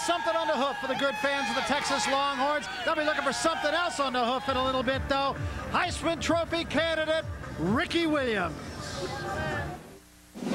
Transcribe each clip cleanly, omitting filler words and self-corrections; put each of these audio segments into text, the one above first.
something on the hoof for the good fans of the Texas Longhorns. They'll be looking for something else on the hoof in a little bit, though. Heisman Trophy candidate Ricky Williams.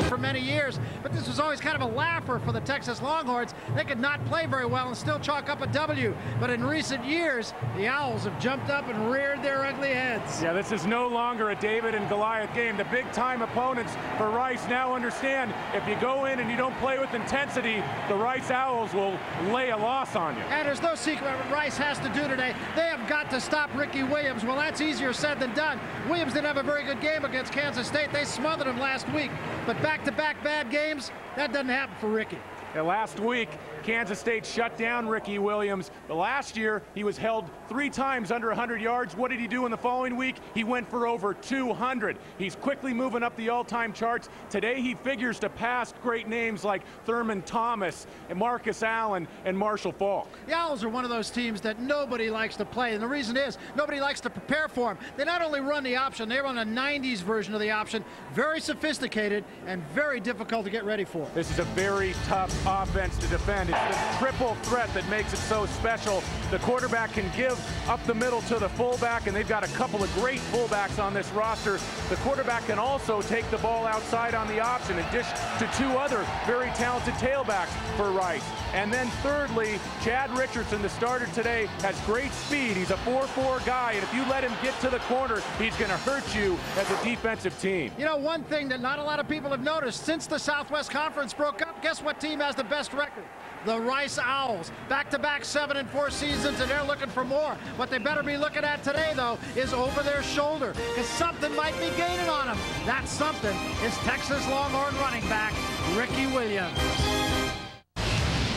For many years, but this was always kind of a laugher for the Texas Longhorns. They could not play very well and still chalk up a W, but in recent years, the Owls have jumped up and reared their ugly heads. Yeah, this is no longer a David and Goliath game. The big-time opponents for Rice now understand if you go in and you don't play with intensity, the Rice Owls will lay a loss on you. And there's no secret what Rice has to do today. They have got to stop Ricky Williams. Well, that's easier said than done. Williams didn't have a very good game against Kansas State. They smothered him last week, but back-to-back bad games, that doesn't happen for Ricky. Yeah, last week, Kansas State shut down Ricky Williams. The last year, he was held 3 times under 100 yards. What did he do in the following week? He went for over 200. He's quickly moving up the all-time charts. Today, he figures to pass great names like Thurman Thomas and Marcus Allen and Marshall Faulk. The Owls are one of those teams that nobody likes to play, and the reason is nobody likes to prepare for them. They not only run the option, they run a 90s version of the option, very sophisticated and very difficult to get ready for. This is a very tough offense to defend. It's the triple threat that makes it so special. The quarterback can give up the middle to the fullback, and they've got a couple of great fullbacks on this roster. The quarterback can also take the ball outside on the option and dish to 2 other very talented tailbacks for Rice. And then thirdly, Chad Richardson, the starter today, has great speed. He's a 4-4 guy, and if you let him get to the corner, he's going to hurt you as a defensive team. You know, one thing that not a lot of people have noticed, since the Southwest Conference broke up, guess what team has the best record? The Rice Owls. Back-to-back 7-4 seasons, and they're looking for more. What they better be looking at today, though, is over their shoulder, because something might be gaining on them. That something is Texas Longhorn running back Ricky Williams.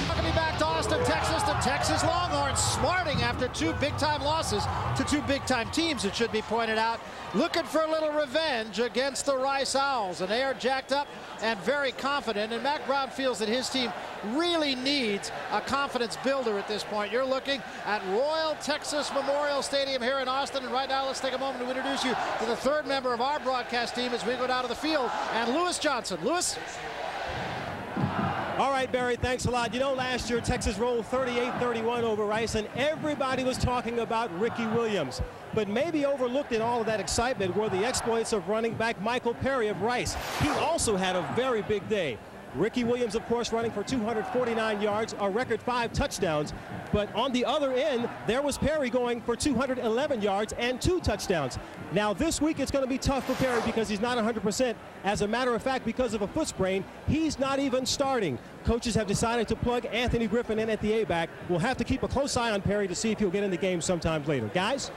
Welcome back to Austin, Texas. The Texas Longhorns smarting after 2 big-time losses to 2 big-time teams, it should be pointed out, looking for a little revenge against the Rice Owls, and they are jacked up and very confident, and Mack Brown feels that his team really needs a confidence builder at this point. You're looking at Royal Texas Memorial Stadium here in Austin, and right now let's take a moment to introduce you to the 3rd member of our broadcast team as we go down to the field, and Lewis Johnson. Lewis? All right, Barry, thanks a lot. You know, last year Texas rolled 38-31 over Rice, and everybody was talking about Ricky Williams. But maybe overlooked in all of that excitement were the exploits of running back Michael Perry of Rice. He also had a very big day. Ricky Williams, of course, running for 249 yards, a record 5 touchdowns. But on the other end, there was Perry going for 211 yards and 2 touchdowns. Now, this week, it's going to be tough for Perry because he's not 100%. As a matter of fact, because of a foot sprain, he's not even starting. Coaches have decided to plug Anthony Griffin in at the A-back. We'll have to keep a close eye on Perry to see if he'll get in the game sometime later. Guys?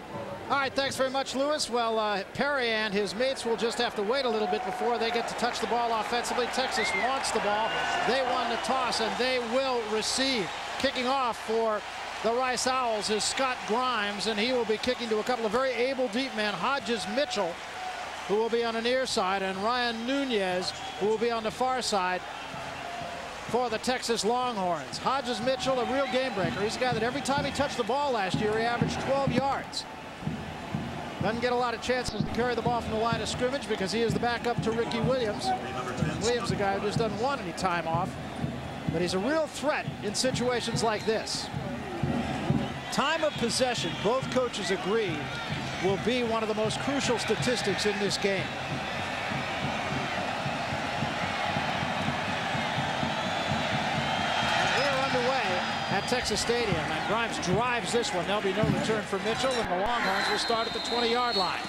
All right, thanks very much, Lewis. Well, Perry and his mates will just have to wait a little bit before they get to touch the ball offensively. Texas wants the ball. They won the toss, and they will receive. Kicking off for the Rice Owls is Scott Grimes, and he will be kicking to a couple of very able deep men, Hodges Mitchell, who will be on the near side, and Ryan Nunez, who will be on the far side for the Texas Longhorns. Hodges Mitchell, a real game breaker. He's a guy that every time he touched the ball last year, he averaged 12 yards. Doesn't get a lot of chances to carry the ball from the line of scrimmage because he is the backup to Ricky Williams. Williams, a guy who just doesn't want any time off, but he's a real threat in situations like this. Time of possession, both coaches agree, will be one of the most crucial statistics in this game. At Texas Stadium, and Grimes drives this one. There'll be no return for Mitchell, and the Longhorns will start at the 20-yard line.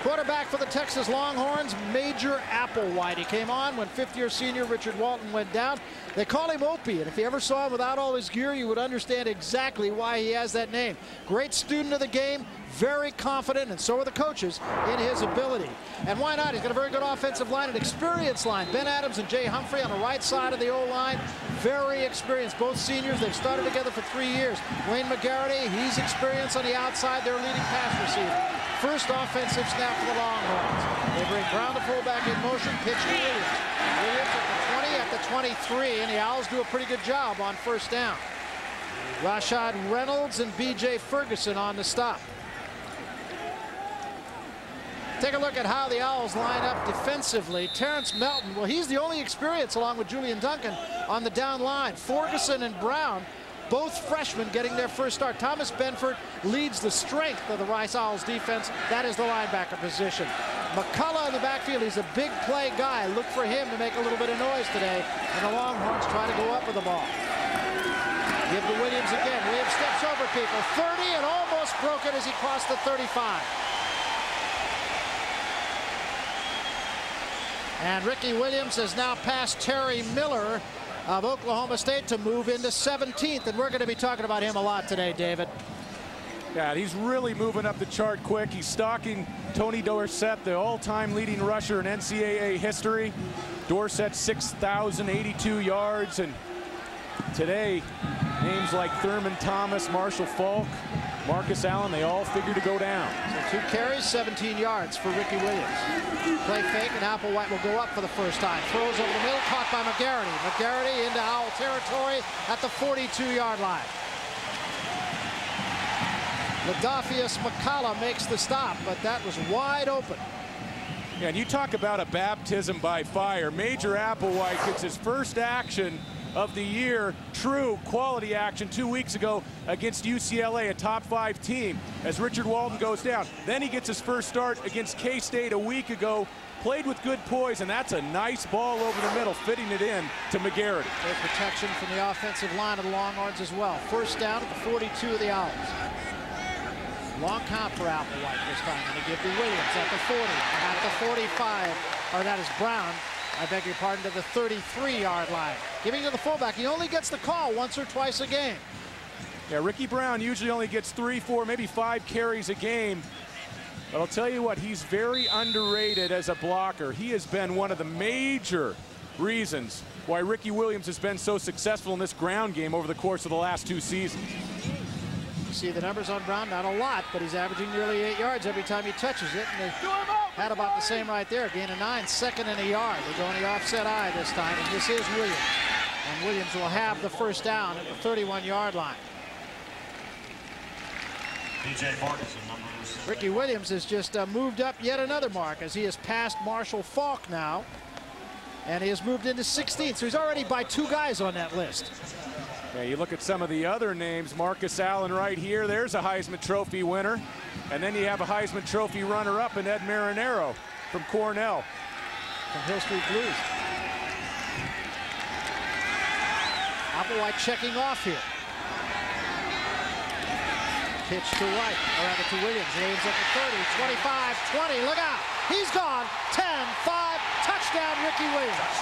Quarterback for the Texas Longhorns, Major Applewhite. He came on when 5th-year senior Richard Walton went down. They call him Opie, and if you ever saw him without all his gear, you would understand exactly why he has that name. Great student of the game, very confident, and so are the coaches in his ability. And why not? He's got a very good offensive line, an experienced line. Ben Adams and Jay Humphrey on the right side of the O-line, very experienced. Both seniors, they've started together for 3 years. Wayne McGarity, he's experienced on the outside, their leading pass receiver. First offensive snap for the Longhorns. They bring Brown, the fullback, in motion, pitch to Williams. Williams at the 20, at the 23, and the Owls do a pretty good job on first down. Rashad Reynolds and B.J. Ferguson on the stop. Take a look at how the Owls line up defensively. Terrence Melton, well, he's the only experience along with Julian Duncan on the down line. Ferguson and Brown, both freshmen, getting their first start. Thomas Benford leads the strength of the Rice Owls defense. That is the linebacker position. McCullough in the backfield, he's a big play guy. Look for him to make a little bit of noise today. And the Longhorns try to go up with the ball. Give to Williams again. Williams steps over people. 30 and almost broke it as he crossed the 35. And Ricky Williams has now passed Terry Miller of Oklahoma State to move into 17th. And we're going to be talking about him a lot today, David. Yeah, he's really moving up the chart quick. He's stalking Tony Dorsett, the all-time leading rusher in NCAA history. Dorsett 6,082 yards. And today, names like Thurman Thomas, Marshall Faulk, Marcus Allen, they all figure to go down. So 2 carries, 17 yards for Ricky Williams. Play fake, and Applewhite will go up for the first time. Throws over the middle, caught by McGarity. McGarity into Owl territory at the 42-yard line. Ladophius McCullough makes the stop, but that was wide open. Yeah, and you talk about a baptism by fire. Major Applewhite gets his first action of the year, true quality action 2 weeks ago against UCLA, a top 5 team, as Richard Walton goes down. Then he gets his first start against K-State a week ago, played with good poise, and that's a nice ball over the middle, fitting it in to McGarity. Great protection from the offensive line of the Longhorns as well. First down at the 42 of the Owls. Long count for Applewhite this time, and they give to Williams at the 40, at the 45, or that is Brown, I beg your pardon, to the 33-yard line. Giving to the fullback. He only gets the call once or twice a game. Yeah, Ricky Brown usually only gets 3, 4, maybe 5 carries a game. But I'll tell you what, he's very underrated as a blocker. He has been one of the major reasons why Ricky Williams has been so successful in this ground game over the course of the last 2 seasons. You see the numbers on Brown, not a lot, but he's averaging nearly 8 yards every time he touches it. And they had about the same right there. Gain of 9, second and a yard. They're going the offset eye this time, and this is Williams. And Williams will have the first down at the 31-yard line. Ricky Williams has just moved up yet another mark as he has passed Marshall Faulk now. And he has moved into 16th, so he's already by 2 guys on that list. Yeah, you look at some of the other names. Marcus Allen right here. There's a Heisman Trophy winner. And then you have a Heisman Trophy runner-up in Ed Marinero from Cornell. From Hill Street Blues. Applewhite checking off here. Pitch to White, or rather to Williams. Williams at the 30, 25, 20. Look out. He's gone. 10, 5. Touchdown, Ricky Williams.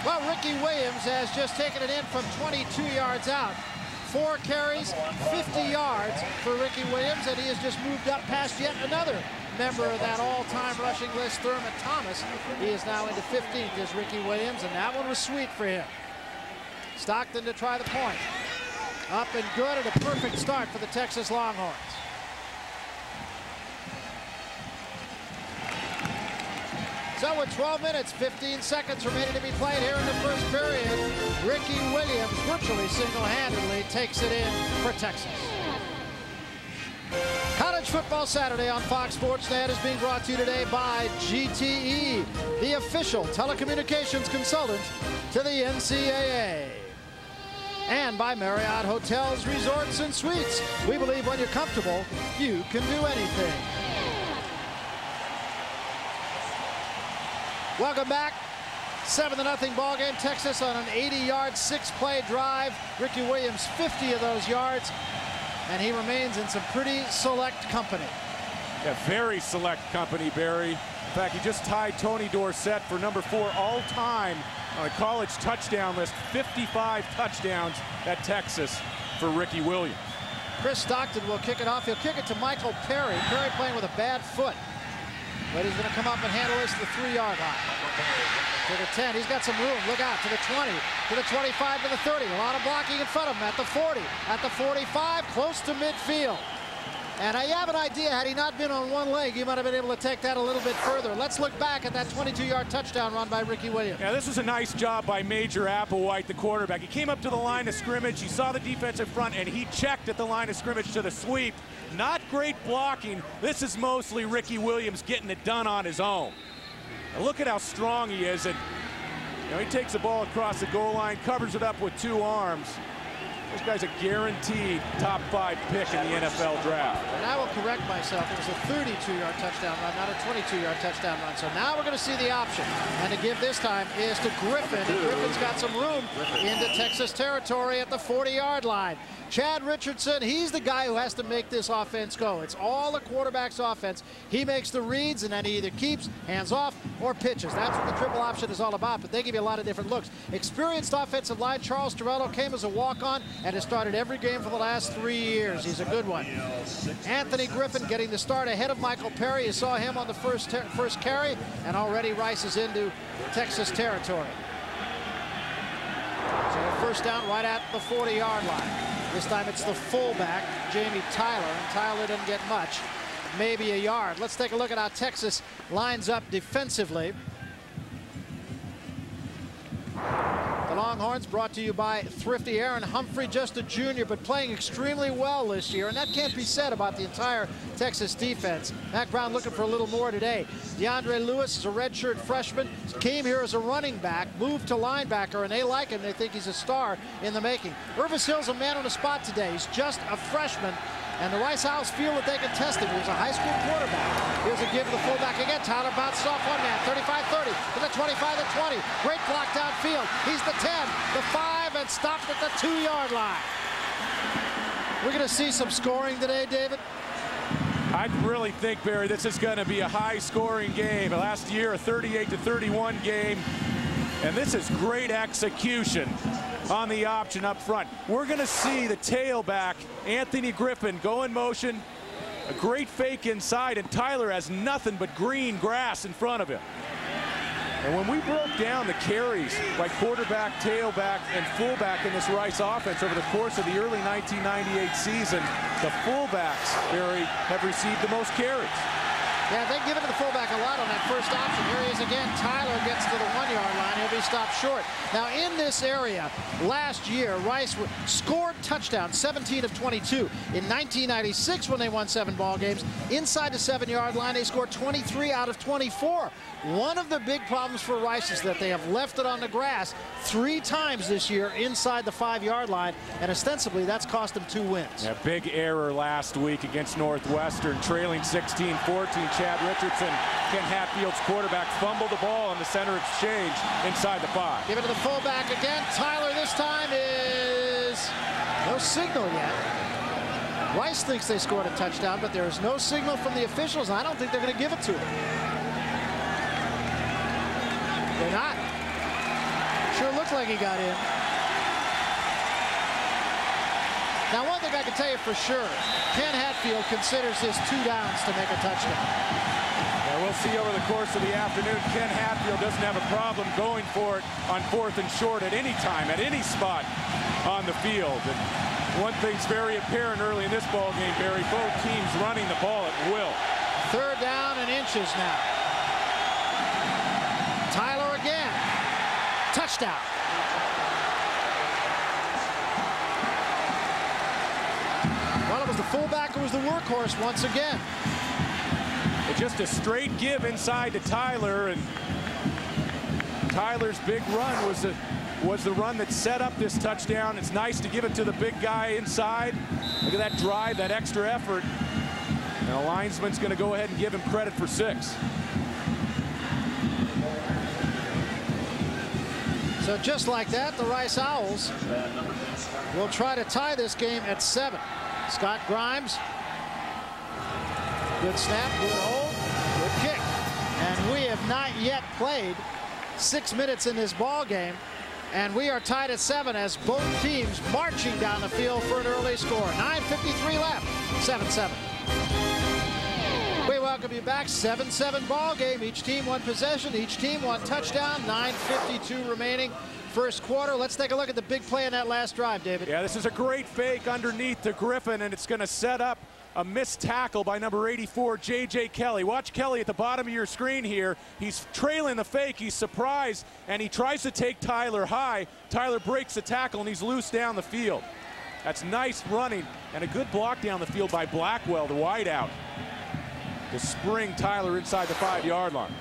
Well, Ricky Williams has just taken it in from 22 yards out. 4 carries, 50 yards for Ricky Williams, and he has just moved up past yet another member of that all-time rushing list, Thurman Thomas. He is now into 15th as Ricky Williams, and that one was sweet for him. Stockton to try the point. Up and good, and a perfect start for the Texas Longhorns. So with 12 minutes, 15 seconds remaining to be played here in the first period, Ricky Williams virtually single-handedly takes it in for Texas. College Football Saturday on Fox Sports Net is being brought to you today by GTE, the official telecommunications consultant to the NCAA. And by Marriott Hotels, Resorts, and Suites. We believe when you're comfortable, you can do anything. Welcome back. 7-0 ball game. Texas on an 80-yard, 6-play drive. Ricky Williams, 50 of those yards. And he remains in some pretty select company. Yeah, very select company, Barry. In fact, he just tied Tony Dorsett for number 4 all-time on a college touchdown list. 55 touchdowns at Texas for Ricky Williams. Chris Stockton will kick it off. He'll kick it to Michael Perry. Perry playing with a bad foot. But he's going to come up and handle this to the 3-yard line. To the 10, he's got some room. Look out, to the 20, to the 25, to the 30. A lot of blocking in front of him at the 40, at the 45, close to midfield. And I have an idea, had he not been on one leg, he might have been able to take that a little bit further. Let's look back at that 22-yard touchdown run by Ricky Williams. Yeah, this was a nice job by Major Applewhite, the quarterback. He came up to the line of scrimmage, he saw the defensive front, and he checked at the line of scrimmage to the sweep. Not great blocking. This is mostly Ricky Williams getting it done on his own. Now look at how strong he is, and he takes the ball across the goal line, covers it up with 2 arms. This guy's a guaranteed top 5 pick in the NFL draft. And I will correct myself. It was a 32-yard touchdown run, not a 22-yard touchdown run. So now we're going to see the option. And the give this time is to Griffin. And Griffin's got some room into Texas territory at the 40-yard line. Chad Richardson, he's the guy who has to make this offense go. It's all the quarterback's offense. He makes the reads, and then he either keeps, hands off, or pitches. That's what the triple option is all about, but they give you a lot of different looks. Experienced offensive line, Charles Torello came as a walk-on and has started every game for the last 3 years. He's a good one. Anthony Griffin getting the start ahead of Michael Perry. You saw him on the first carry, and already Rice is into Texas territory. So first down right at the 40-yard line. This time it's the fullback, Jamie Tyler, and Tyler didn't get much, maybe a yard. Let's take a look at how Texas lines up defensively. The Longhorns brought to you by Thrifty. Aaron Humphrey, just a junior, but playing extremely well this year, and that can't be said about the entire Texas defense. Mack Brown looking for a little more today. DeAndre Lewis is a redshirt freshman, came here as a running back, moved to linebacker, and they like him. They think he's a star in the making. Irvis Hill's a man on the spot today. He's just a freshman, and the Rice Owls feel that they can test him. He was a high school quarterback. Here's a give to the fullback again. Tyler bounces off one man, 35-30 to the 25-20. Great block downfield. He's the 10, the 5, and stopped at the 2-yard line. We're going to see some scoring today, David. I really think, Barry, this is going to be a high-scoring game. Last year, a 38-31 game, and this is great execution on the option up front. We're going to see the tailback, Anthony Griffin, go in motion, a great fake inside, and Tyler has nothing but green grass in front of him. And when we broke down the carries by quarterback, tailback, and fullback in this Rice offense over the course of the early 1998 season, the fullbacks, Barry, have received the most carries. Yeah, they've given to the fullback a lot on that first option. Here he is again. Tyler gets to the 1-yard line. He'll be stopped short. Now, in this area, last year, Rice scored touchdowns, 17 of 22. In 1996, when they won 7 ball games, inside the 7-yard line, they scored 23 out of 24. One of the big problems for Rice is that they have left it on the grass 3 times this year inside the 5-yard line, and ostensibly that's cost them 2 wins. A big error last week against Northwestern, trailing 16-14. Chad Richardson, Ken Hatfield's quarterback, fumbled the ball on the center exchange inside the 5. Give it to the fullback again. Tyler this time is no signal yet. Rice thinks they scored a touchdown, but there is no signal from the officials, and I don't think they're going to give it to him. They're not. Sure looked like he got in. Now, one thing I can tell you for sure, Ken Hatfield considers his 2 downs to make a touchdown. Yeah, we'll see over the course of the afternoon. Ken Hatfield doesn't have a problem going for it on 4th and short at any time, at any spot on the field. And one thing's very apparent early in this ball game, Barry, both teams running the ball at will. 3rd down and inches now. Tyler again. Touchdown. Well, it was the fullback who was the workhorse once again. It's just a straight give inside to Tyler, and Tyler's big run was the run that set up this touchdown. It's nice to give it to the big guy inside. Look at that drive, that extra effort. And the linesman's going to go ahead and give him credit for 6. So just like that, the Rice Owls will try to tie this game at 7. Scott Grimes, good snap, good hold, good kick. And we have not yet played 6 minutes in this ball game, and we are tied at 7 as both teams marching down the field for an early score. 9:53 left, 7-7. We welcome you back. 7-7 ball game. Each team 1 possession, each team 1 touchdown. 9:52 remaining. First quarter. Let's take a look at the big play in that last drive, David. Yeah, this is a great fake underneath to Griffin, and it's going to set up a missed tackle by number 84, J.J. Kelly. Watch Kelly at the bottom of your screen here. He's trailing the fake. He's surprised, and he tries to take Tyler high. Tyler breaks the tackle, and he's loose down the field. That's nice running and a good block down the field by Blackwell, the wideout, to spring Tyler inside the 5-yard line.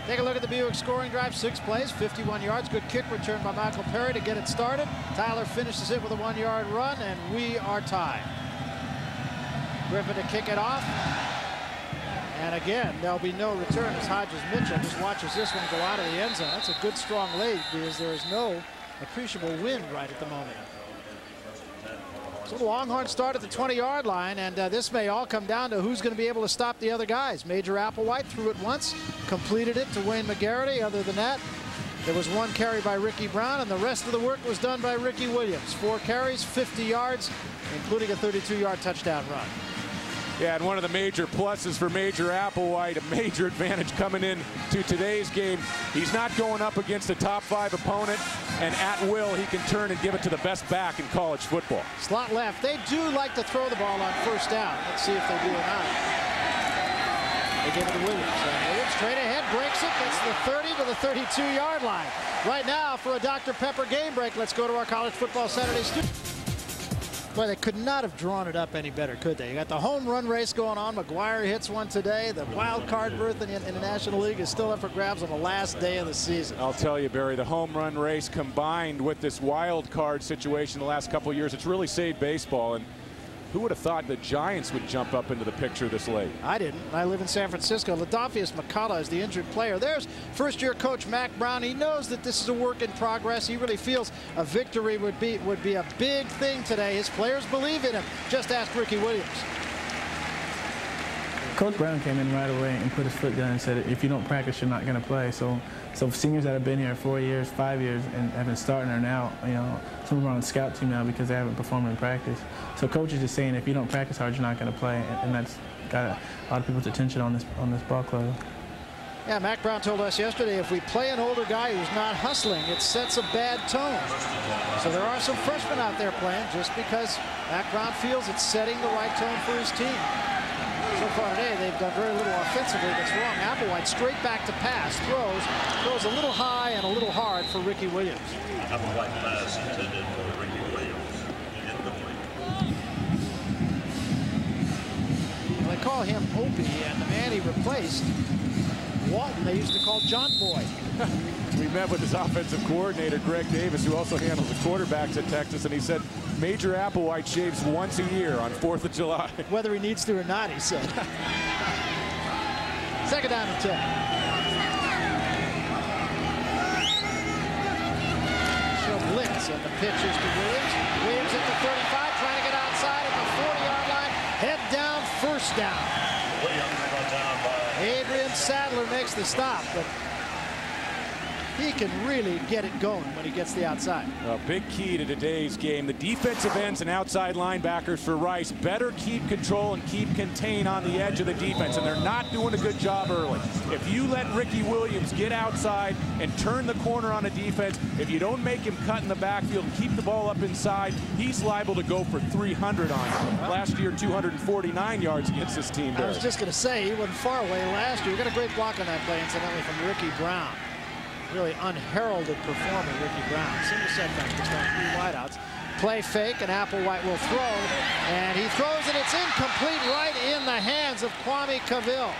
Take a look at the Buick scoring drive. 6 plays, 51 yards. Good kick return by Michael Perry to get it started. Tyler finishes it with a 1-yard run, and we are tied. Griffin to kick it off. And again, there'll be no return as Hodges-Mitchell just watches this one go out of the end zone. That's a good, strong lead because there is no appreciable wind right at the moment. So the Longhorns start at the 20-yard line, and this may all come down to who's going to be able to stop the other guys. Major Applewhite threw it once, completed it to Wayne McGarity. Other than that, there was 1 carry by Ricky Brown, and the rest of the work was done by Ricky Williams. 4 carries, 50 yards, including a 32-yard touchdown run. Yeah, and one of the major pluses for Major Applewhite, a major advantage coming in to today's game. He's not going up against a top 5 opponent, and at will he can turn and give it to the best back in college football. Slot left. They do like to throw the ball on first down. Let's see if they do or not. They give it to Williams. And Williams straight ahead, breaks it, gets the 30 to the 32-yard line. Right now for a Dr. Pepper game break, let's go to our College Football Saturday studio. Boy, they could not have drawn it up any better, could they? You got the home run race going on. McGuire hits one today. The wild card berth in the National League is still up for grabs on the last day of the season. I'll tell you, Barry, the home run race combined with this wild card situation the last couple of years, it's really saved baseball. And who would have thought the Giants would jump up into the picture this late? I didn't. I live in San Francisco. Ladolphus McCullough is the injured player. There's first-year coach Mack Brown. He knows that this is a work in progress. He really feels a victory would be a big thing today. His players believe in him. Just ask Ricky Williams. Coach Brown came in right away and put his foot down and said, if you don't practice, you're not going to play. So seniors that have been here 4 years, 5 years, and have been starting are now, some of them are on the scout team now because they haven't performed in practice. So coach is just saying, if you don't practice hard, you're not going to play, and that's got a lot of people's attention on this ball club. Yeah, Mack Brown told us yesterday, if we play an older guy who's not hustling, it sets a bad tone. So there are some freshmen out there playing just because Mack Brown feels it's setting the right tone for his team. So far today, they've done very little offensively. That's wrong. Applewhite straight back to pass. Throws a little high and a little hard for Ricky Williams. Applewhite pass intended for Ricky Williams. Well, they call him Opie, and the man he replaced, Walton, they used to call John Boy. We met with his offensive coordinator, Greg Davis, who also handles the quarterbacks at Texas, and he said Major Applewhite shaves once a year on 4th of July. Whether he needs to or not, he said. Second down and 10. Show blitz, and the pitch is to Williams. Williams at the 35, trying to get outside at the 40-yard line. Head down, first down. Adrian Sadler makes the stop, but he can really get it going when he gets the outside. A big key to today's game. The defensive ends and outside linebackers for Rice better keep control and keep contain on the edge of the defense, and they're not doing a good job early. If you let Ricky Williams get outside and turn the corner on a defense, if you don't make him cut in the backfield and keep the ball up inside, he's liable to go for 300 on you. Last year, 249 yards against this team. I was just going to say, he wasn't far away last year. He got a great block on that play, incidentally, from Ricky Brown. Really unheralded performer, Ricky Brown. Single setback, just on 3 wideouts. Play fake, and Applewhite will throw. And he throws it. It's incomplete, right in the hands of Kwame Cavill.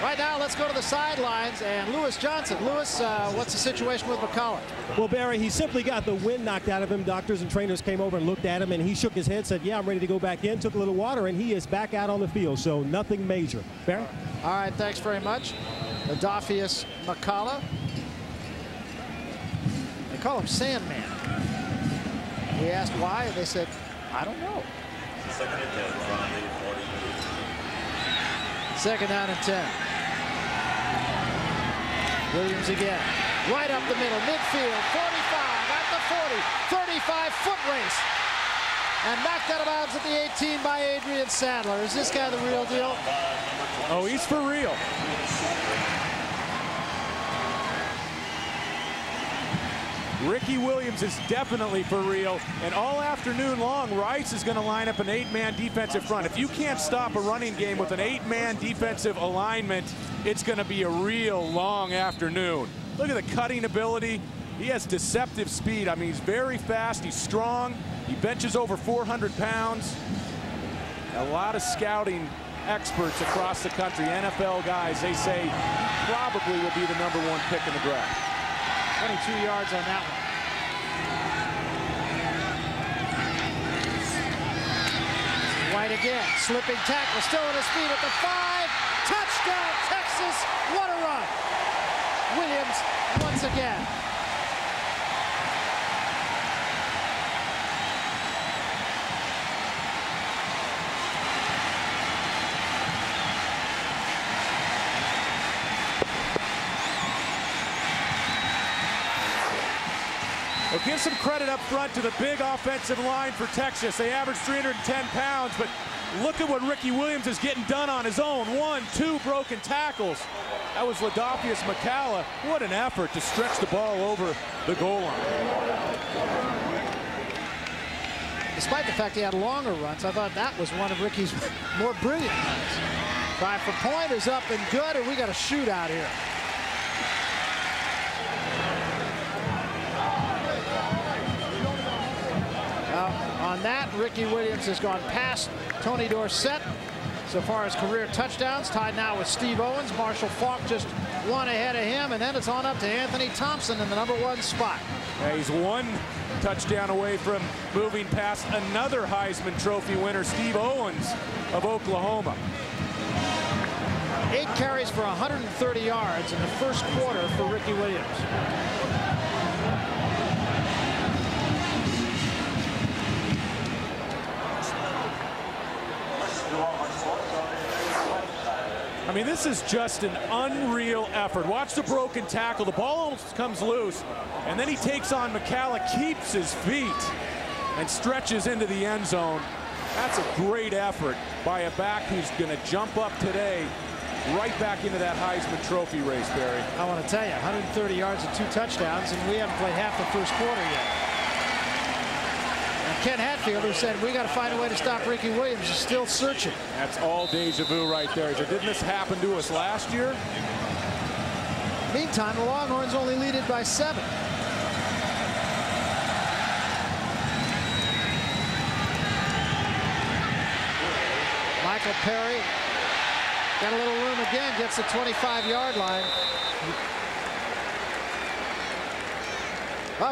Right now, let's go to the sidelines. And Lewis Johnson. Lewis, what's the situation with McCullough? Well, Barry, he simply got the wind knocked out of him. Doctors and trainers came over and looked at him, and he shook his head, said, yeah, I'm ready to go back in, took a little water, and he is back out on the field. So nothing major. Barry? All right, thanks very much. Ladolphus McCullough. They call him Sandman. We asked why, and they said, I don't know. Second down and 10. Williams again. Right up the middle, midfield, 45, at the 40, 35-foot race. And knocked out of bounds at the 18 by Adrian Sadler. Is this guy the real deal? Oh, he's for real. Ricky Williams is definitely for real, and all afternoon long, Rice is going to line up an 8-man defensive front. If you can't stop a running game with an 8-man defensive alignment, it's going to be a real long afternoon. Look at the cutting ability. He has deceptive speed. I mean, he's very fast, he's strong, he benches over 400 pounds. A lot of scouting experts across the country, NFL guys, they say probably will be the #1 pick in the draft. 22 yards on that one. White again, slipping tackle, still on his feet at the 5. Touchdown, Texas. What a run. Williams once again. Well, give some credit up front to the big offensive line for Texas. They average 310 pounds, but look at what Ricky Williams is getting done on his own. 1, 2 broken tackles. That was Ladolphus McCalla. What an effort to stretch the ball over the goal line. Despite the fact he had longer runs, I thought that was one of Ricky's more brilliant runs. Try for point is up and good, and we got a shootout here. On that, Ricky Williams has gone past Tony Dorsett so far as career touchdowns, tied now with Steve Owens. Marshall Faulk just one ahead of him, and then it's on up to Anthony Thompson in the #1 spot. Yeah, he's 1 touchdown away from moving past another Heisman Trophy winner, Steve Owens of Oklahoma. 8 carries for 130 yards in the first quarter for Ricky Williams. I mean, this is just an unreal effort. Watch the broken tackle. The ball almost comes loose, and then he takes on McCalla, keeps his feet, and stretches into the end zone. That's a great effort by a back who's going to jump up today right back into that Heisman Trophy race, Barry. I want to tell you, 130 yards and 2 touchdowns, and we haven't played half the first quarter yet. Ken Hatfield, who said we got to find a way to stop Ricky Williams, is still searching. That's all deja vu right there. Didn't this happen to us last year? Meantime, the Longhorns only lead it by 7. Michael Perry got a little room again, gets the 25-yard line.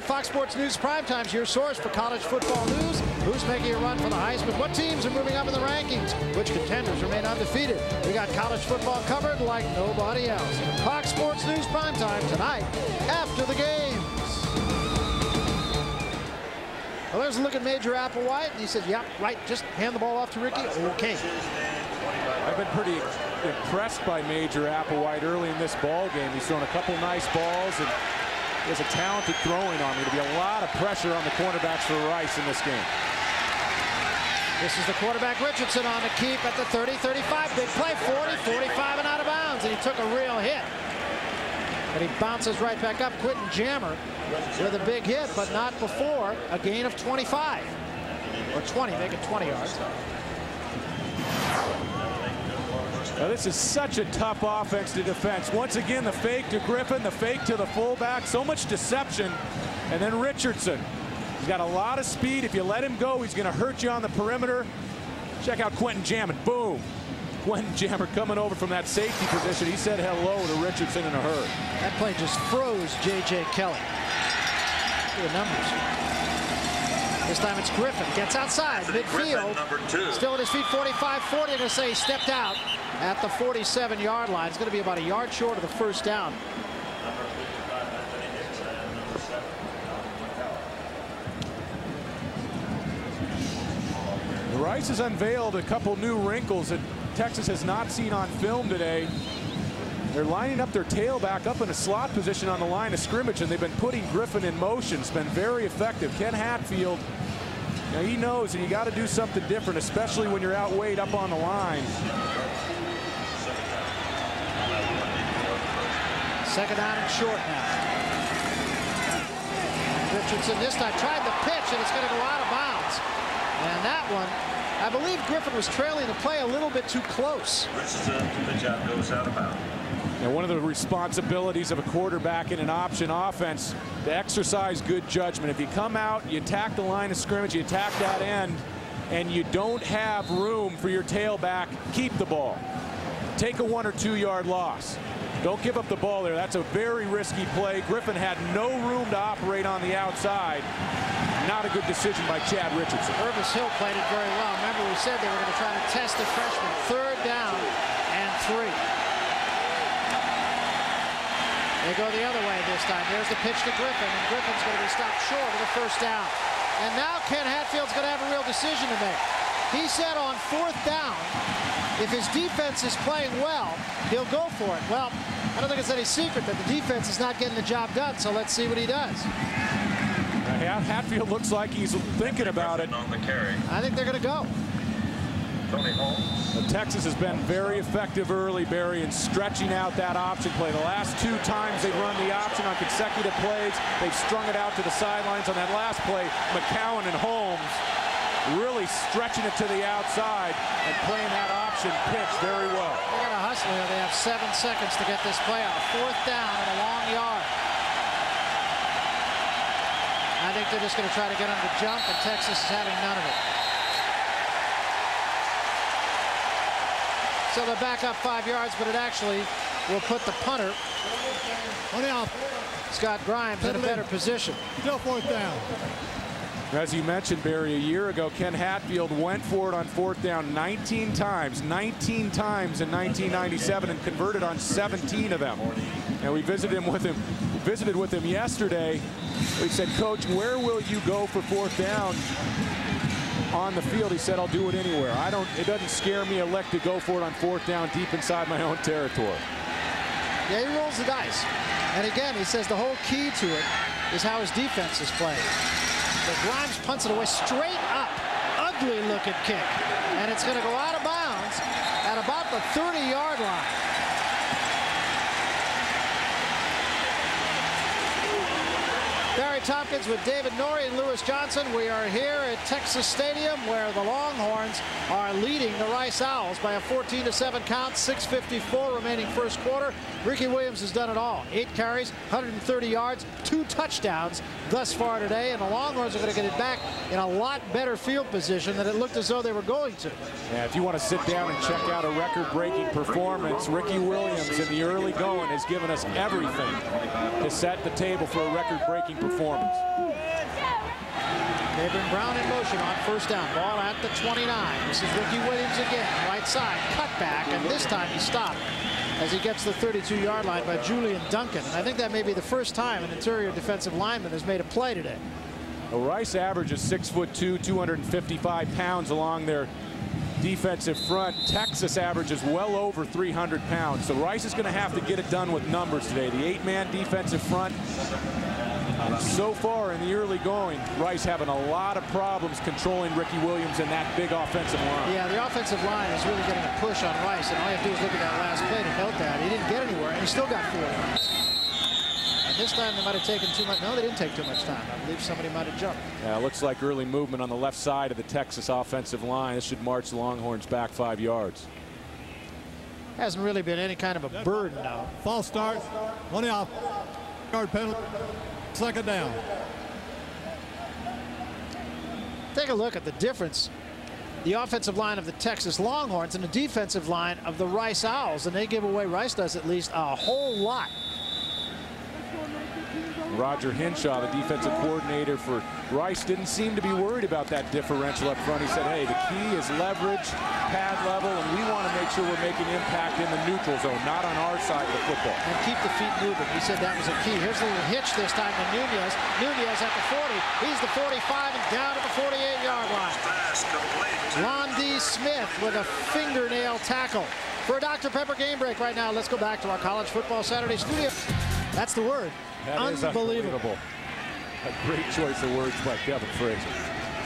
Fox Sports News Primetime's your source for college football news. Who's making a run for the Heisman? What teams are moving up in the rankings? Which contenders remain undefeated? We got college football covered like nobody else. Fox Sports News Primetime tonight after the games. Well, there's a look at Major Applewhite, and he said, "Yeah, right. Just hand the ball off to Ricky." Okay. I've been pretty impressed by Major Applewhite early in this ball game. He's thrown a couple nice balls, and he has a talented throwing arm. There'll be a lot of pressure on the cornerbacks for Rice in this game. This is the quarterback Richardson on the keep at the 30, 35. Big play, 40, 45 and out of bounds. And he took a real hit. But he bounces right back up. Quentin Jammer with a big hit, but not before a gain of 25. Or 20, make it 20 yards. Now, this is such a tough offense to defense. Once again, the fake to Griffin, the fake to the fullback. So much deception. And then Richardson. He's got a lot of speed. If you let him go, he's going to hurt you on the perimeter. Check out Quentin Jammer. Boom. Quentin Jammer coming over from that safety position. He said hello to Richardson in a hurry. That play just froze J.J. Kelly. Look at the numbers. This time it's Griffin. Gets outside. Midfield. Still at his feet. 45-40. To say he stepped out at the 47-yard line. It's going to be about a yard short of the first down. Rice has unveiled a couple new wrinkles that Texas has not seen on film today. They're lining up their tailback up in a slot position on the line of scrimmage, and they've been putting Griffin in motion. It's been very effective. Ken Hatfield, now he knows that you got to do something different, especially when you're outweighed up on the line. Second down and short now. Richardson this time tried the pitch, and it's going to go out of bounds. And that one, I believe Griffin was trailing the play a little bit too close. Richardson, the pitch out goes out of bounds. And one of the responsibilities of a quarterback in an option offense to exercise good judgment. If you come out, you attack the line of scrimmage, you attack that end, and you don't have room for your tailback, keep the ball. Take a 1 or 2 yard loss. Don't give up the ball there. That's a very risky play. Griffin had no room to operate on the outside. Not a good decision by Chad Richardson. Irvis Hill played it very well. Remember, we said they were going to try to test the freshman. 3rd down and 3. They go the other way this time. There's the pitch to Griffin, and Griffin's going to be stopped short of the 1st down. And now Ken Hatfield's going to have a real decision to make. He said on 4th down, if his defense is playing well, he'll go for it. Well, I don't think it's any secret that the defense is not getting the job done, so let's see what he does. Hatfield looks like he's thinking about it. On the carry. I think they're going to go. Tony Holmes. Texas has been very effective early, Barry, in stretching out that option play. The last 2 times they've run the option on consecutive plays, they've strung it out to the sidelines. On that last play, McCowan and Holmes really stretching it to the outside and playing that option pitch very well. They're going to hustle here. They have 7 seconds to get this play out. 4th down and a long yard. I think they're just going to try to get him to jump, and Texas is having none of it. So they'll back up 5 yards, but it actually will put the punter, Scott Grimes, in a better position. Still 4th down. As you mentioned, Barry, a year ago, Ken Hatfield went for it on 4th down 19 times in 1997 and converted on 17 of them. And we visited with him yesterday. We said, Coach, where will you go for 4th down on the field? He said, I'll do it anywhere. It doesn't scare me a lick to go for it on 4th down deep inside my own territory. Yeah, he rolls the dice. And again, he says the whole key to it is how his defense is playing. So Grimes punts it away straight up. Ugly looking kick. And it's going to go out of bounds at about the 30-yard line. Barry Tompkins with David Norrie and Lewis Johnson. We are here at Texas Stadium, where the Longhorns are leading the Rice Owls by a 14-7 count. 6:54 remaining 1st quarter. Ricky Williams has done it all. 8 carries, 130 yards, 2 touchdowns thus far today, and the Longhorns are going to get it back in a lot better field position than it looked as though they were going to. Yeah, if you want to sit down and check out a record-breaking performance, Ricky Williams in the early going has given us everything to set the table for a record-breaking performance. They bring Brown in motion on 1st down. Ball at the 29. This is Ricky Williams again. Right side, cut back, and this time he stopped as he gets the 32-yard line by Julian Duncan. And I think that may be the first time an interior defensive lineman has made a play today. Well, Rice averages 6'2", 255 pounds along their defensive front. Texas averages well over 300 pounds. So Rice is going to have to get it done with numbers today. The 8-man defensive front. So far in the early going, Rice having a lot of problems controlling Ricky Williams and that big offensive line. Yeah, the offensive line is really getting a push on Rice, and all you have to do is look at that last play to note that. He didn't get anywhere, and he still got 4 yards. And this time they might have taken too much. No, they didn't take too much time. I believe somebody might have jumped. Yeah, it looks like early movement on the left side of the Texas offensive line. This should march the Longhorns back 5 yards. Hasn't really been any kind of a burden now. False start. 1 off. Yard penalty. 2nd down. Take a look at the difference. The offensive line of the Texas Longhorns and the defensive line of the Rice Owls, and they give away, Rice does at least, a whole lot. Roger Hinshaw, the defensive coordinator for Rice, didn't seem to be worried about that differential up front. He said, hey, the key is leverage, pad level, and we want to make sure we're making impact in the neutral zone, not on our side of the football. And keep the feet moving. He said that was a key. Here's a little hitch this time to Nunez. Nunez at the 40. He's the 45 and down to the 48-yard line. Londy Smith with a fingernail tackle. For a Dr. Pepper game break right now, let's go back to our College Football Saturday studio. That's the word. That is unbelievable. A great choice of words by Kevin Frazier.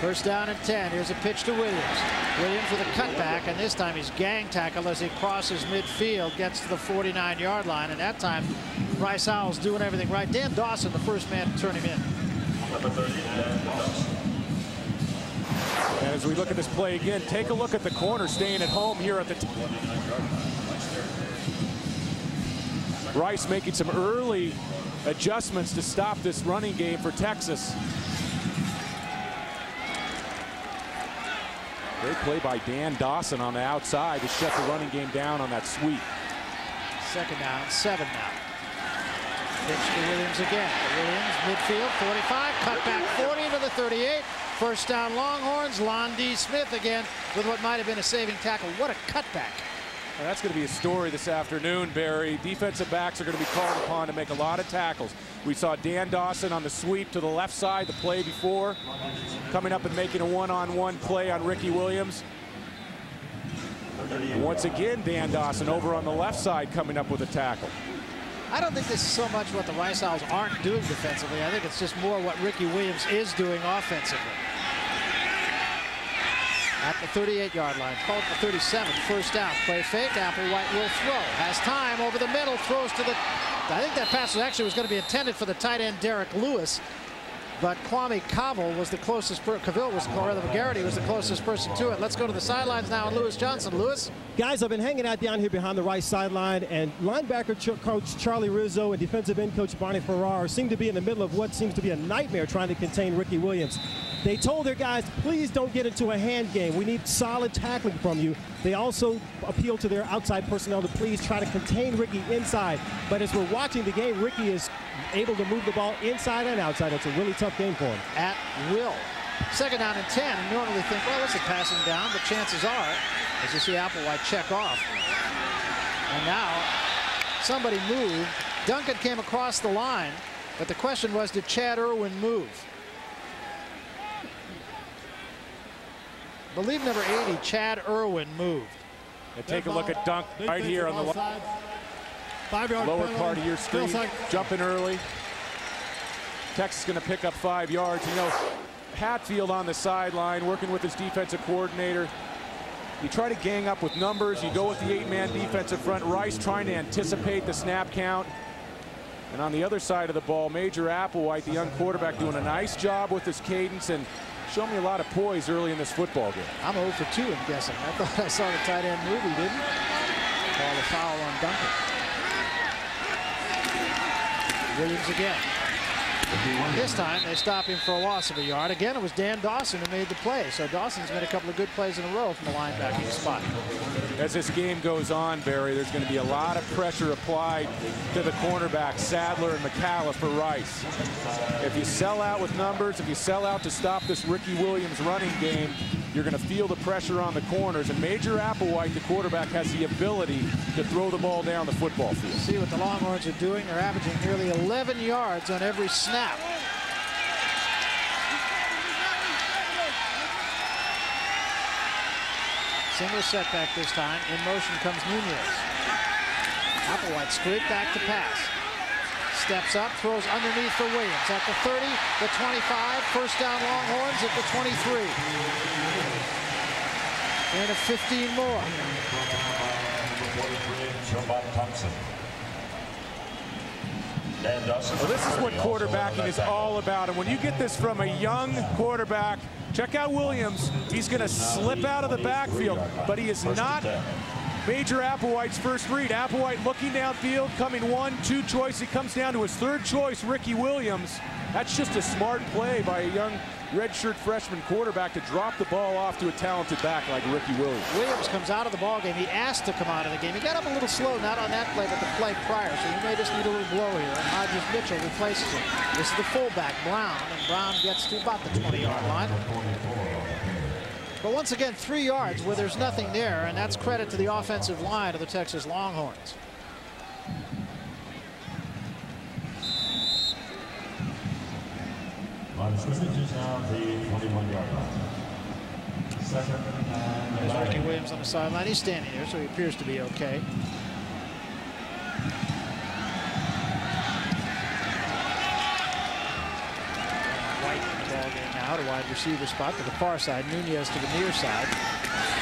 1st down and 10. Here's a pitch to Williams. Williams with a cutback, and this time he's gang tackled as he crosses midfield, gets to the 49-yard line, and that time Rice Owls doing everything right. Dan Dawson, the first man to turn him in. Number 30, Dan Dawson. And as we look at this play again, take a look at the corner staying at home here at the Rice making some early adjustments to stop this running game for Texas. Great play by Dan Dawson on the outside to shut the running game down on that sweep. 2nd down, 7 now. Pitch to Williams again. Williams, midfield, 45, cut back 40 to the 38. 1st down Longhorns. Londy Smith again with what might have been a saving tackle. What a cutback. Well, that's going to be a story this afternoon, Barry. Defensive backs are going to be called upon to make a lot of tackles. We saw Dan Dawson on the sweep to the left side the play before, coming up and making a one-on-one play on Ricky Williams. And once again, Dan Dawson over on the left side coming up with a tackle. I don't think this is so much what the Rice Owls aren't doing defensively. I think it's just more what Ricky Williams is doing offensively. At the 38-yard line, called for 37, 1st down, play fake, Applewhite will throw, has time over the middle, throws to the, I think that pass was going to be intended for the tight end Derek Lewis, but Kwame Cavill was the closest, McGarity was the closest person to it. Let's go to the sidelines now and Lewis Johnson. Lewis? Guys, I've been hanging out down here behind the Rice sideline, and linebacker coach Charlie Rizzo and defensive end coach Bonnie Farrar seem to be in the middle of what seems to be a nightmare trying to contain Ricky Williams. They told their guys, please don't get into a hand game. We need solid tackling from you. They also appeal to their outside personnel to please try to contain Ricky inside. But as we're watching the game, Ricky is able to move the ball inside and outside. It's a really tough game for him. At will. 2nd down and 10. You normally think, well, this is passing down, but chances are, as you see Applewhite check off. And now somebody moved. Duncan came across the line, but the question was, did Chad Irwin move? I believe number 80, Chad Irwin, moved. And take a look at Dunk right here on the lower part of your screen. Jumping early. Texas going to pick up 5 yards. You know, Hatfield on the sideline working with his defensive coordinator. You try to gang up with numbers. You go with the 8-man defensive front. Rice trying to anticipate the snap count. And on the other side of the ball, Major Applewhite, the young quarterback, doing a nice job with his cadence and showing me a lot of poise early in this football game. I'm 0 for 2, I'm guessing. I thought I saw the tight end move. He didn't. Call the foul on Duncan. Williams again. This time they stop him for a loss of a yard. Again, it was Dan Dawson who made the play. So Dawson's made a couple of good plays in a row from the linebacking spot. As this game goes on, Barry, there's going to be a lot of pressure applied to the cornerbacks, Sadler and McCalla for Rice. If you sell out with numbers, if you sell out to stop this Ricky Williams running game, you're going to feel the pressure on the corners. And Major Applewhite, the quarterback, has the ability to throw the ball down the football field. See what the Longhorns are doing. They're averaging nearly 11 yards on every snap. Single setback this time. In motion comes Nunez. Applewhite straight back to pass. Steps up, throws underneath for Williams. At the 30, the 25. 1st down Longhorns at the 23. And a 15 more. Well, this is what quarterbacking is all about. And when you get this from a young quarterback, check out Williams. He's going to slip out of the backfield, but he is not Major Applewhite's first read. Applewhite looking downfield, coming 1-2 choice. He comes down to his 3rd choice, Ricky Williams. That's just a smart play by a young redshirt freshman quarterback to drop the ball off to a talented back like Ricky Williams. Williams comes out of the ball game. He asked to come out of the game. He got up a little slow, not on that play, but the play prior. So he may just need a little blow here. And Hodges Mitchell replaces him. This is the fullback, Brown, and Brown gets to about the 20-yard line. But once again, 3 yards where there's nothing there, and that's credit to the offensive line of the Texas Longhorns. On scrimmage is now the 21-yard line. There's Ricky Williams on the sideline. He's standing there, so he appears to be okay. White in the ball game now, to wide receiver spot to the far side. Nunez to the near side.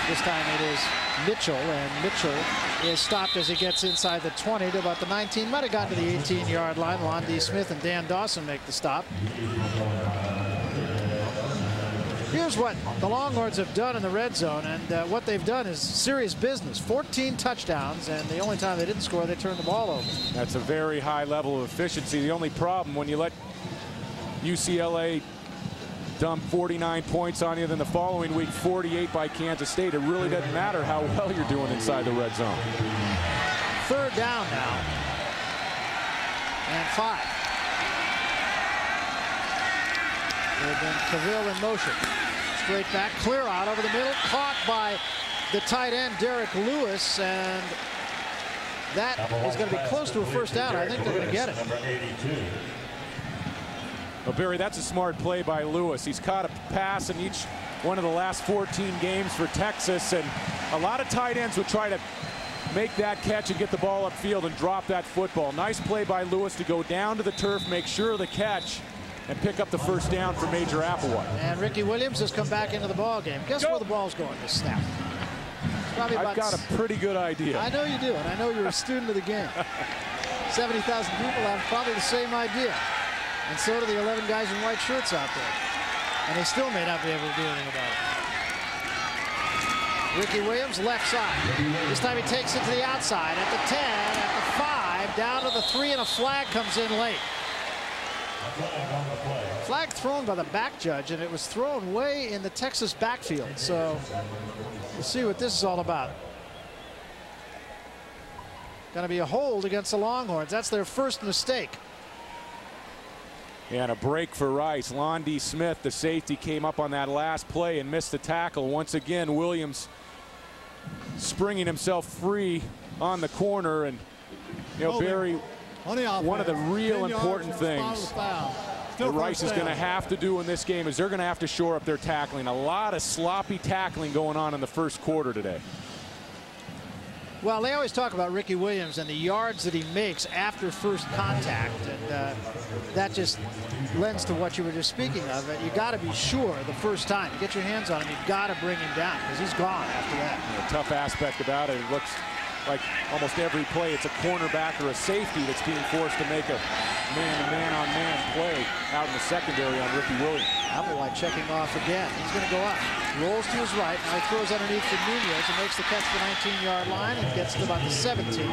This time it is Mitchell, and Mitchell is stopped as he gets inside the 20 to about the 19. Might have gotten to the 18-yard line. Londy Smith and Dan Dawson make the stop. Here's what the Longhorns have done in the red zone, and what they've done is serious business. 14 touchdowns, and the only time they didn't score, they turned the ball over. That's a very high level of efficiency. The only problem when you let UCLA dump 49 points on you, then the following week 48 by Kansas State, it really doesn't matter how well you're doing inside the red zone. Third down now, and 5. They've been Cavill in motion. Straight back, clear out over the middle, caught by the tight end Derek Lewis, and that is going to be close to a first down. I think they're going to get it. Well, Barry, that's a smart play by Lewis. He's caught a pass in each one of the last 14 games for Texas, and a lot of tight ends would try to make that catch and get the ball upfield and drop that football. Nice play by Lewis to go down to the turf, make sure of the catch, and pick up the first down for Major Applewhite. And Ricky Williams has come back into the ball game. Guess where the ball's going this snap? Probably I've got a pretty good idea. I know you do, and I know you're a student of the game. 70,000 people have probably the same idea. And so do the 11 guys in white shirts out there. And they still may not be able to do anything about it. Ricky Williams, left side. This time he takes it to the outside at the 10, at the 5, down to the 3, and a flag comes in late. Flag thrown by the back judge, and it was thrown way in the Texas backfield. So we'll see what this is all about. Going to be a hold against the Longhorns. That's their first mistake. And a break for Rice. Londy Smith, the safety, came up on that last play and missed the tackle. Once again, Williams springing himself free on the corner. And, you know, Barry, one of the real important things that Rice is going to have to do in this game is they're going to have to shore up their tackling. A lot of sloppy tackling going on in the first quarter today. Well, they always talk about Ricky Williams and the yards that he makes after first contact, and that just lends to what you were just speaking of. You got to be sure the first time you get your hands on him, you've got to bring him down because he's gone after that. The tough aspect about it looks like almost every play it's a cornerback or a safety that's being forced to make a man-on-man play out in the secondary on Ricky Williams. Applewhite checking off again. He's going to go up. Rolls to his right. Now he throws underneath for Nunez and makes the catch to the 19-yard line and gets to about the 17.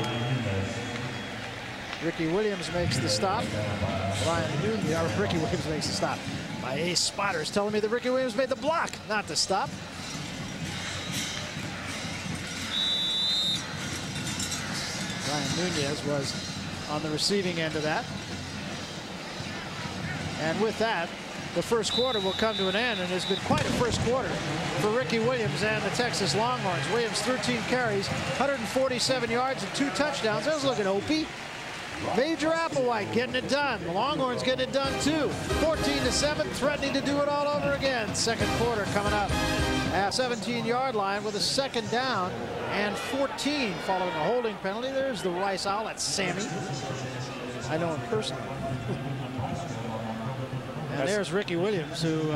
Ricky Williams makes the stop. Ricky Williams makes the stop. My ace spotter is telling me that Ricky Williams made the block, not the stop. Ryan Nunez was on the receiving end of that. And with that, the first quarter will come to an end, and it's been quite a first quarter for Ricky Williams and the Texas Longhorns. Williams 13 carries, 147 yards and 2 touchdowns. That was looking Opie. Major Applewhite getting it done. The Longhorns getting it done too. 14-7, threatening to do it all over again. Second quarter coming up at 17-yard line with a second down and 14 following a holding penalty. There's the Rice Owl. That's Sammy. I know him personally. And there's Ricky Williams, who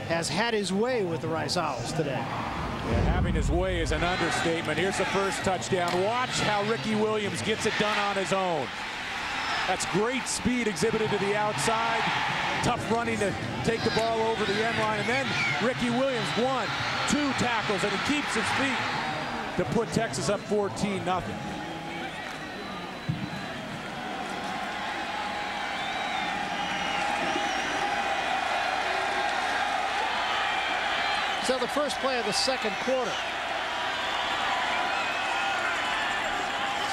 has had his way with the Rice Owls today. Yeah, having his way is an understatement. Here's the first touchdown. Watch how Ricky Williams gets it done on his own. That's great speed exhibited to the outside. Tough running to take the ball over the end line. And then Ricky Williams, 1, 2 tackles, and he keeps his feet to put Texas up 14-0. So the first play of the second quarter.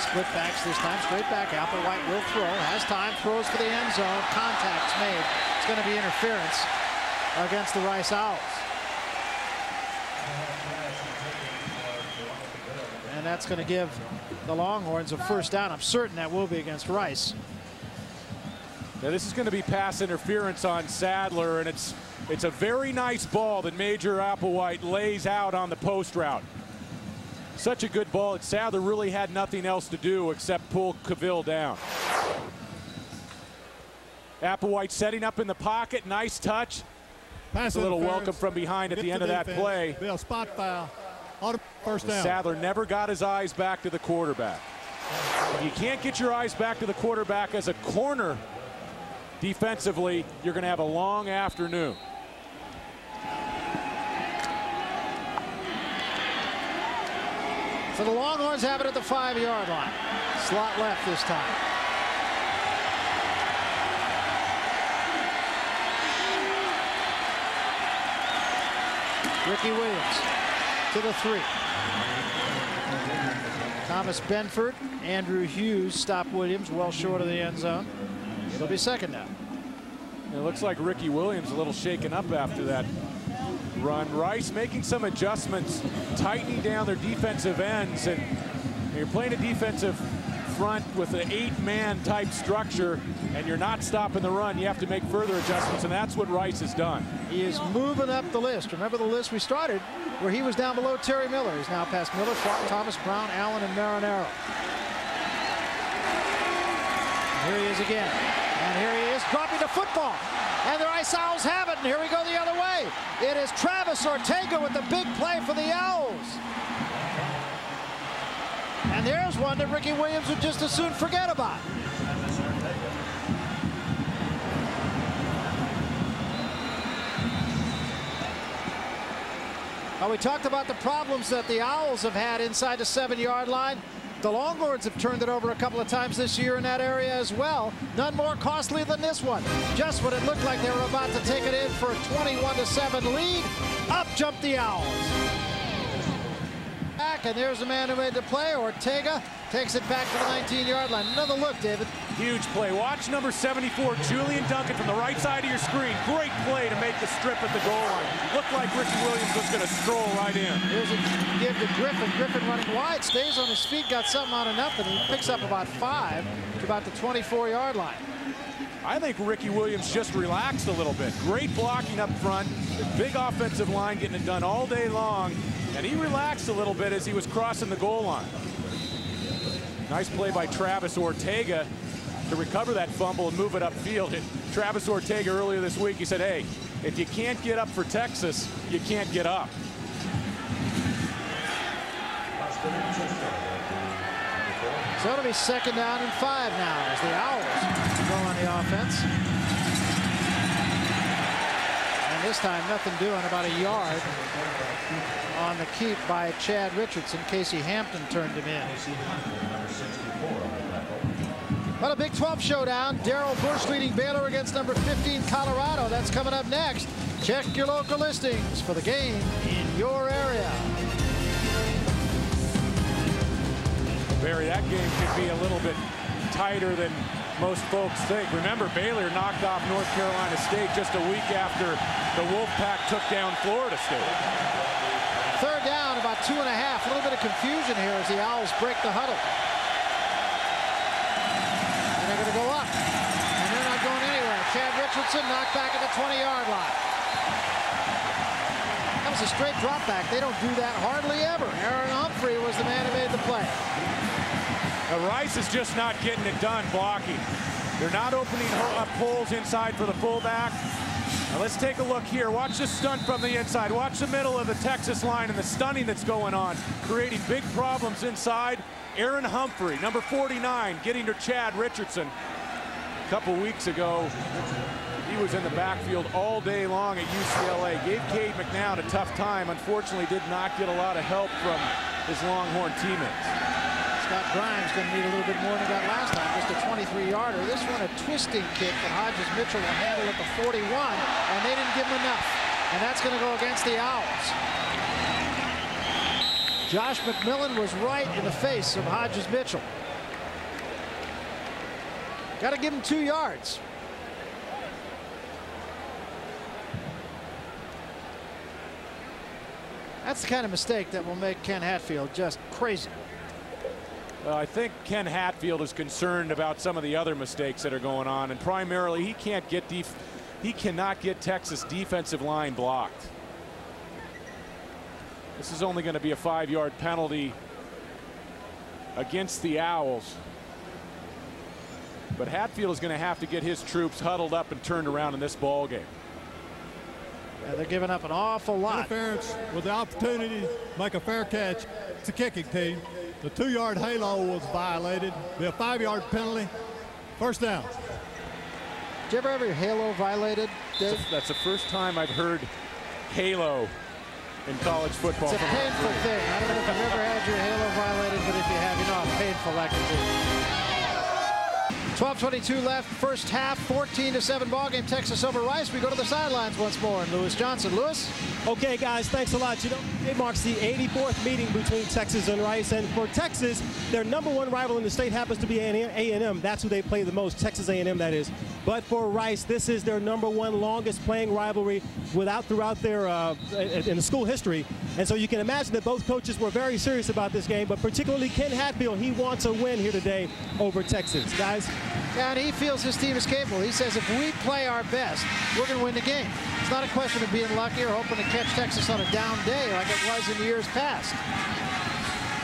Split backs this time, straight back. Applewhite will throw, has time, throws for the end zone. Contact's made. It's going to be interference against the Rice Owls. And that's going to give the Longhorns a first down. I'm certain that will be against Rice. Now this is going to be pass interference on Sadler, and it's a very nice ball that Major Applewhite lays out on the post route. Such a good ball that Sadler really had nothing else to do except pull Cavill down. Applewhite setting up in the pocket. Nice touch. Pass a little welcome from behind at the end of that play. Bill, spot foul. on first down. Sadler never got his eyes back to the quarterback. If you can't get your eyes back to the quarterback as a corner defensively, you're going to have a long afternoon. So the Longhorns have it at the 5-yard line. Slot left this time. Ricky Williams to the 3. Thomas Benford, Andrew Hughes stop Williams well short of the end zone. It'll be second down. It looks like Ricky Williams a little shaken up after that run. Rice making some adjustments, tightening down their defensive ends, and you're playing a defensive front with an 8-man type structure, and you're not stopping the run. You have to make further adjustments, and that's what Rice has done. He is moving up the list. Remember the list we started where he was down below Terry Miller. He's now past Miller, Clark, Thomas, Brown, Allen, and Marinaro. And here he is again. And here he is dropping the football. And the Rice Owls have it. And here we go the other way. It is Travis Ortega with the big play for the Owls. And there's one that Ricky Williams would just as soon forget about. Well, we talked about the problems that the Owls have had inside the 7-yard line. The Longhorns have turned it over a couple of times this year in that area as well. None more costly than this one. Just when it looked like they were about to take it in for a 21-7 lead, up jumped the Owls. Back, and there's the man who made the play. Ortega takes it back to the 19-yard line. Another look, David. Huge play. Watch number 74, Julian Duncan, from the right side of your screen. Great play to make the strip at the goal line. Looked like Ricky Williams was going to stroll right in. Here's a give to Griffin. Griffin running wide, stays on his feet, got something out of nothing. He picks up about 5 to about the 24-yard line. I think Ricky Williams just relaxed a little bit. Great blocking up front. Big offensive line getting it done all day long. And he relaxed a little bit as he was crossing the goal line. Nice play by Travis Ortega to recover that fumble and move it upfield. Travis Ortega earlier this week, he said, hey, if you can't get up for Texas, you can't get up. So it'll be second down and 5 now as the Owls go on the offense. And this time nothing doing, about a yard on the keep by Chad Richardson. Casey Hampton turned him in. Well, a Big 12 showdown. Darrell Bush leading Baylor against number 15 Colorado. That's coming up next. Check your local listings for the game in your area. Barry, that game could be a little bit tighter than most folks think. Remember, Baylor knocked off North Carolina State just a week after the Wolfpack took down Florida State. Third down, about 2.5. A little bit of confusion here as the Owls break the huddle. And they're going to go up. And they're not going anywhere. Chad Richardson knocked back at the 20-yard line. That was a straight drop back. They don't do that hardly ever. Aaron Humphrey was the man who made the play. Now, Rice is just not getting it done blocking. They're not opening up holes inside for the fullback. Now let's take a look here. Watch the stunt from the inside. Watch the middle of the Texas line and the stunning that's going on, creating big problems inside. Aaron Humphrey, number 49, getting to Chad Richardson. A couple weeks ago, he was in the backfield all day long at UCLA. Gave Cade McNown a tough time. Unfortunately, did not get a lot of help from his Longhorn teammates. Scott Grimes going to need a little bit more than he got last time. Just a 23-yarder. This one a twisting kick that Hodges Mitchell will handle at the 41, and they didn't give him enough. And that's going to go against the Owls. Josh McMillan was right in the face of Hodges Mitchell. Got to give him 2 yards. That's the kind of mistake that will make Ken Hatfield just crazy. I think Ken Hatfield is concerned about some of the other mistakes that are going on, and primarily he cannot get Texas defensive line blocked. This is only going to be a 5-yard penalty against the Owls. But Hatfield is going to have to get his troops huddled up and turned around in this ball game. They're giving up an awful lot. Interference with the opportunity to make a fair catch. It's a kicking team. The 2-yard halo was violated. Be a 5-yard penalty. First down. Did you ever have your halo violated, Dave? That's the first time I've heard halo in college football. It's a painful thing. I don't know if you've ever had your halo violated, but if you have, you know how painful that can be. 12:22 left, first half, 14-7 ball game. Texas over Rice. We go to the sidelines once more, and Lewis Johnson. Lewis? Okay, guys, thanks a lot. You know, it marks the 84th meeting between Texas and Rice, and for Texas, their #1 rival in the state happens to be A&M. That's who they play the most, Texas A&M, that is. But for Rice, this is their #1 longest playing rivalry throughout their in the school history. And so you can imagine that both coaches were very serious about this game, but particularly Ken Hatfield, he wants a win here today over Texas. Guys? Yeah, and he feels his team is capable. He says if we play our best, we're going to win the game. It's not a question of being lucky or hoping to catch Texas on a down day like it was in years past.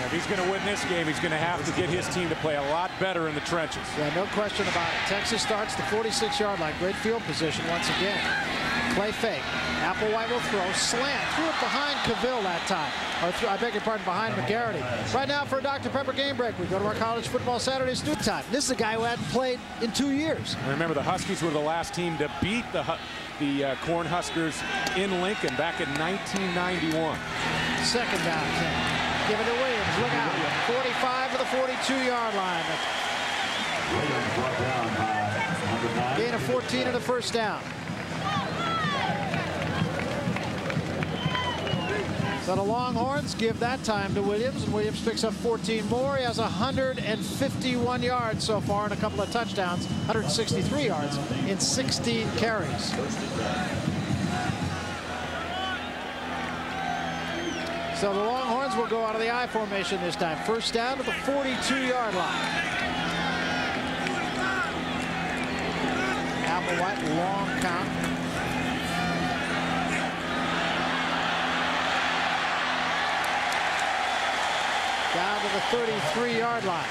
If he's going to win this game, he's going to have to get his team to play a lot better in the trenches. Yeah, no question about it. Texas starts the 46-yard line. Great field position once again. Play fake. Applewhite will throw. Slant. Threw it behind Cavill that time. Or I beg your pardon, behind McGarity. Right now for a Dr. Pepper game break. We go to our College Football Saturday student time. This is a guy who hadn't played in 2 years. Remember, the Huskies were the last team to beat the Cornhuskers in Lincoln back in 1991. Second down. Give it to Williams. Look out. 45 to the 42-yard line. Gain of 14 and a first down. So the Longhorns give that time to Williams, and Williams picks up 14 more. He has 151 yards so far and a couple of touchdowns, 163 yards in 16 carries. So the Longhorns will go out of the I formation this time. First down to the 42-yard line. Applewhite, long count. Down to the 33-yard line.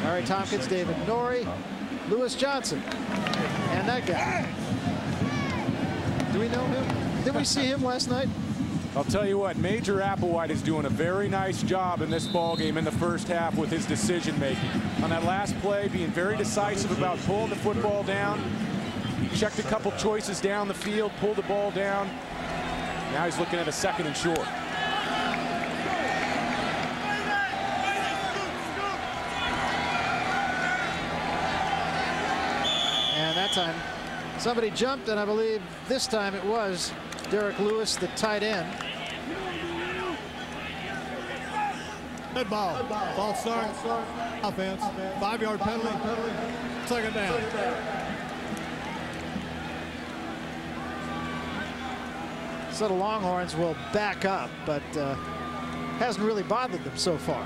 Larry Tompkins, David Norrie, Lewis Johnson, and that guy. Do we know him? Did we see him last night? I'll tell you what, Major Applewhite is doing a very nice job in this ball game in the first half with his decision making. On that last play, being very decisive about pulling the football down. He checked a couple choices down the field, pulled the ball down. Now he's looking at a 2nd and short. And that time, somebody jumped, and I believe this time it was Derek Lewis, the tight end. Head ball. False start. Offense. 5-yard penalty. Second down. So the Longhorns will back up, but hasn't really bothered them so far.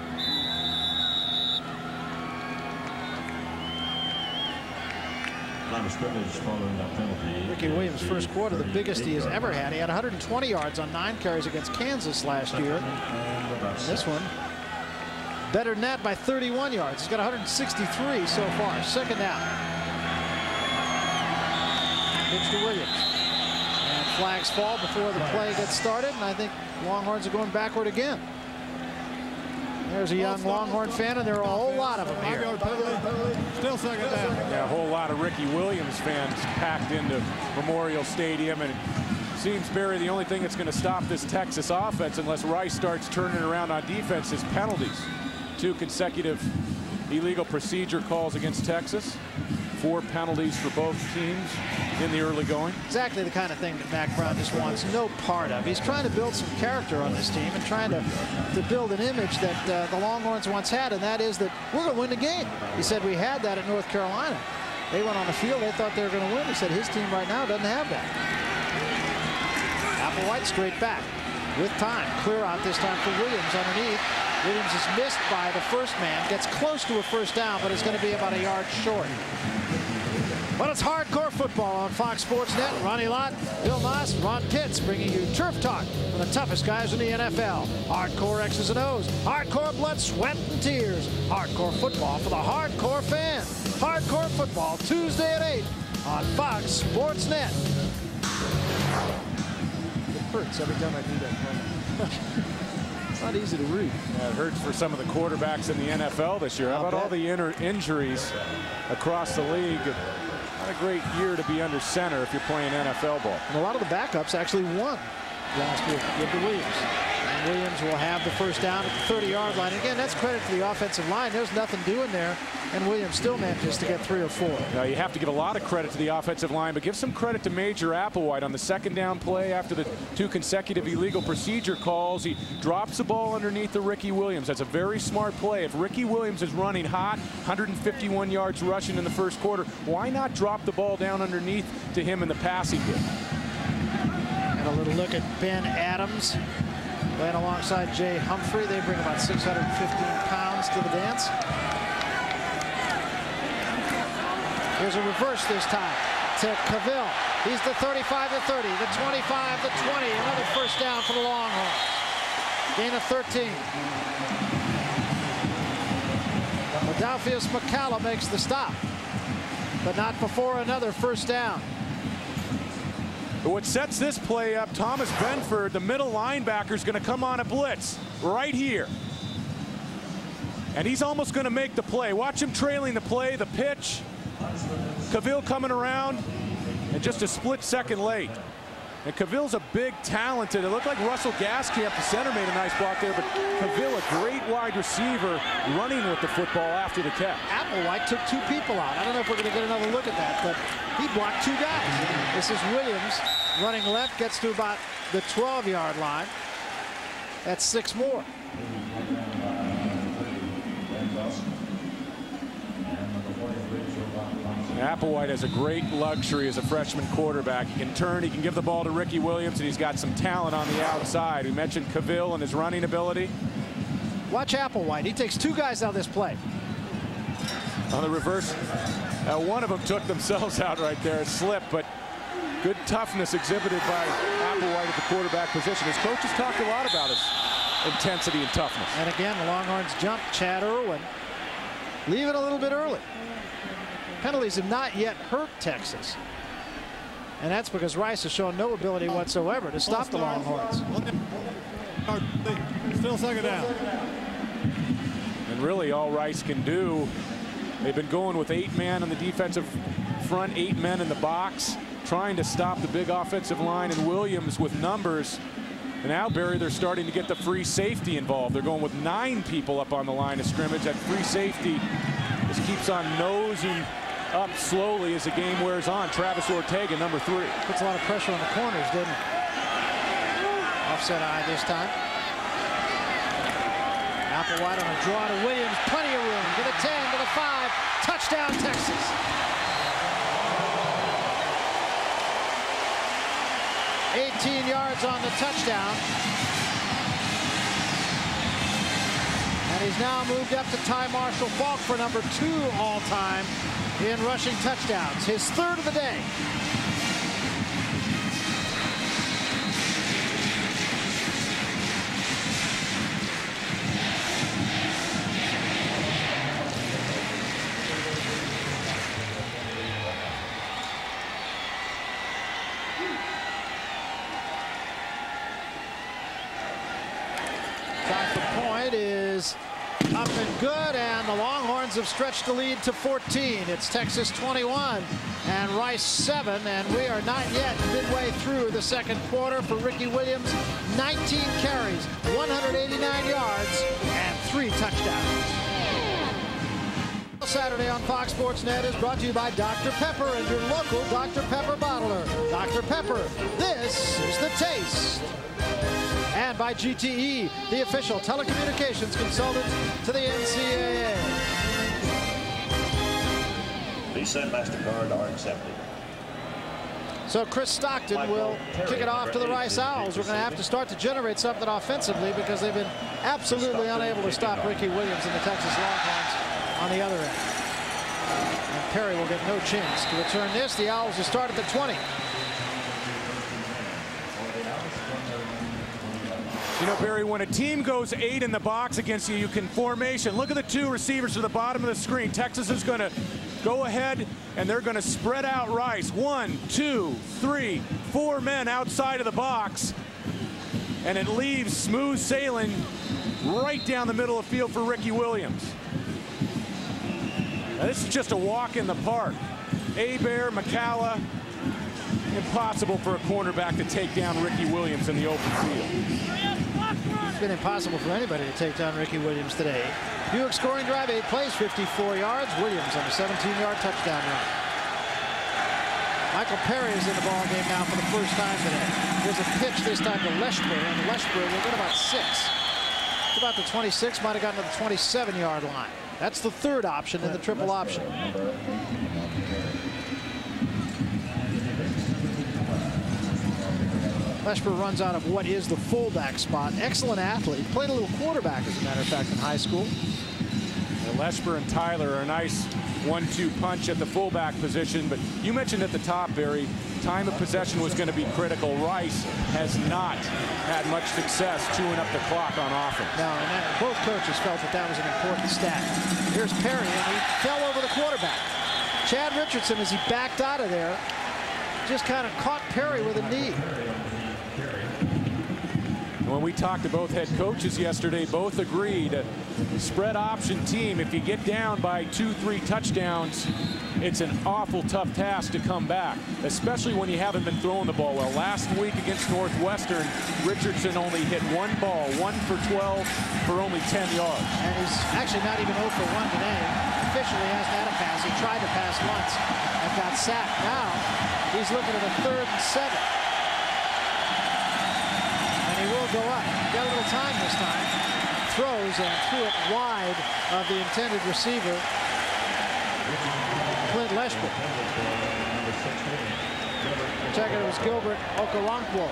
Line of scrimmage following that penalty. Ricky Williams, first quarter, the biggest he has ever had. He had 120 yards on 9 carries against Kansas last year. This one, better than that by 31 yards. He's got 163 so far. Second down. Pitch to Williams. And flags fall before the play gets started, and I think Longhorns are going backward again. There's a young Longhorn fan, and there are a whole lot of them here. 5-yard penalty. Still second down. Yeah, a whole lot of Ricky Williams fans packed into Memorial Stadium, and it seems, Barry, the only thing that's going to stop this Texas offense, unless Rice starts turning around on defense, is penalties. 2 consecutive illegal procedure calls against Texas. 4 penalties for both teams in the early going. Exactly the kind of thing that Mack Brown just wants no part of. He's trying to build some character on this team and trying to build an image that the Longhorns once had, and that is that we're going to win the game. He said we had that at North Carolina. They went on the field. They thought they were going to win. He said his team right now doesn't have that. Applewhite straight back with time. Clear out this time for Williams underneath. Williams is missed by the first man. Gets close to a first down, but it's going to be about a yard short. Well, it's hardcore football on Fox Sports Net. Ronnie Lott, Bill Moss, Ron Pitts bringing you Turf Talk for the toughest guys in the NFL. Hardcore X's and O's, hardcore blood, sweat, and tears. Hardcore football for the hardcore fan. Hardcore football, Tuesday at 8 on Fox Sports Net. It hurts every time I do that. It's not easy to read. Yeah, it hurts for some of the quarterbacks in the NFL this year. How about all the injuries across the league? Not a great year to be under center if you're playing NFL ball. And a lot of the backups actually won last week with the Williams. And Williams will have the first down at the 30-yard line. Again, that's credit to the offensive line. There's nothing doing there, and Williams still manages to get 3 or 4. Now, you have to give a lot of credit to the offensive line, but give some credit to Major Applewhite on the second down play after the 2 consecutive illegal procedure calls. He drops the ball underneath the Ricky Williams. That's a very smart play. If Ricky Williams is running hot, 151 yards rushing in the first quarter, why not drop the ball down underneath to him in the passing game? And a little look at Ben Adams playing alongside Jay Humphrey. They bring about 615 pounds to the dance. Here's a reverse this time to Cavill. He's the 35 to 30, the 25 to 20. Another first down for the Longhorns. Gain of 13. Adolphus McCalla makes the stop, but not before another first down. What sets this play up, Thomas Benford, the middle linebacker, is going to come on a blitz right here. And he's almost going to make the play. Watch him trailing the play, the pitch. Cavill coming around, and just a split second late. And Cavill's a big, talented. It looked like Russell Gaskamp, the center, made a nice block there, but Cavill, a great wide receiver, running with the football after the catch. Applewhite took 2 people out. I don't know if we're going to get another look at that, but he blocked 2 guys. This is Williams running left, gets to about the 12-yard line. That's 6 more. Applewhite has a great luxury as a freshman quarterback. He can turn, he can give the ball to Ricky Williams, and he's got some talent on the outside. We mentioned Cavill and his running ability. Watch Applewhite. He takes 2 guys out of this play. On the reverse, one of them took themselves out right there, a slip, but good toughness exhibited by Applewhite at the quarterback position. His coaches talked a lot about his intensity and toughness. And again, the Longhorns jump Chad Irwin. Leave it a little bit early. Penalties have not yet hurt Texas. And that's because Rice has shown no ability whatsoever to stop the Longhorns. Still second down. And really all Rice can do, they've been going with 8 men on the defensive front, 8 men in the box, trying to stop the big offensive line, and Williams with numbers. And now, Barry, they're starting to get the free safety involved. They're going with 9 people up on the line of scrimmage. That free safety just keeps on nosing up slowly as the game wears on. Travis Ortega, number 3. Puts a lot of pressure on the corners, didn't it? Offset eye this time. Applewhite on a draw to Williams. Plenty of room. To the 10, to the 5. Touchdown, Texas. $18 yards on the touchdown. And he's now moved up to Ty Marshall Faulk for number 2 all-time in rushing touchdowns. His 3rd of the day. Time for point is up and good, and the Longhorns have stretched the lead to 14. It's Texas 21 and Rice 7, and we are not yet midway through the second quarter for Ricky Williams. 19 carries, 189 yards, and 3 touchdowns. Saturday on Fox Sports Net is brought to you by Dr. Pepper and your local Dr. Pepper bottler. Dr. Pepper, this is the taste. And by GTE, the official telecommunications consultant to the NCAA. Visa and MasterCard are accepted. So Chris Stockton will kick it off to the Rice Owls. We're going to have to start to generate something offensively because they've been absolutely unable to stop Ricky Williams and the Texas Longhorns on the other end. And Perry will get no chance to return this. The Owls will start at the 20. You know, Barry, when a team goes 8 in the box against you, you can formation. Look at the 2 receivers to the bottom of the screen. Texas is going to go ahead, and they're going to spread out Rice. 1, 2, 3, 4 men outside of the box. And it leaves smooth sailing right down the middle of the field for Ricky Williams. Now, this is just a walk in the park. Hebert, McCalla. Impossible for a cornerback to take down Ricky Williams in the open field. It's been impossible for anybody to take down Ricky Williams today. Buick scoring drive, 8 plays, 54 yards. Williams on a 17-yard touchdown run. Michael Perry is in the ball game now for the first time today. There's a pitch this time to Leshburg, and Leshburg will get about 6. It's about the 26, might have gotten to the 27-yard line. That's the third option in the triple option. Leshburg runs out of what is the fullback spot. Excellent athlete. Played a little quarterback, as a matter of fact, in high school. Leshburg and Tyler are a nice 1-2 punch at the fullback position. But you mentioned at the top, Barry, time of possession was going to be critical. Rice has not had much success chewing up the clock on offense. No, and both coaches felt that that was an important stat. Here's Perry, and he fell over the quarterback. Chad Richardson, as he backed out of there, just kind of caught Perry with a knee. When we talked to both head coaches yesterday, both agreed a spread option team, if you get down by 2-3 touchdowns, it's an awful tough task to come back, especially when you haven't been throwing the ball well. Last week against Northwestern, Richardson only hit 1 ball, 1 for 12 for only 10 yards. And he's actually not even 0 for 1 today. Officially hasn't had a pass. He tried to pass once and got sacked. Now he's looking at a 3rd and 7. He will go up. Got a little time this time. Throws and threw it wide of the intended receiver, Clint Leshburg. Check it was Gilbert Okoronkwo.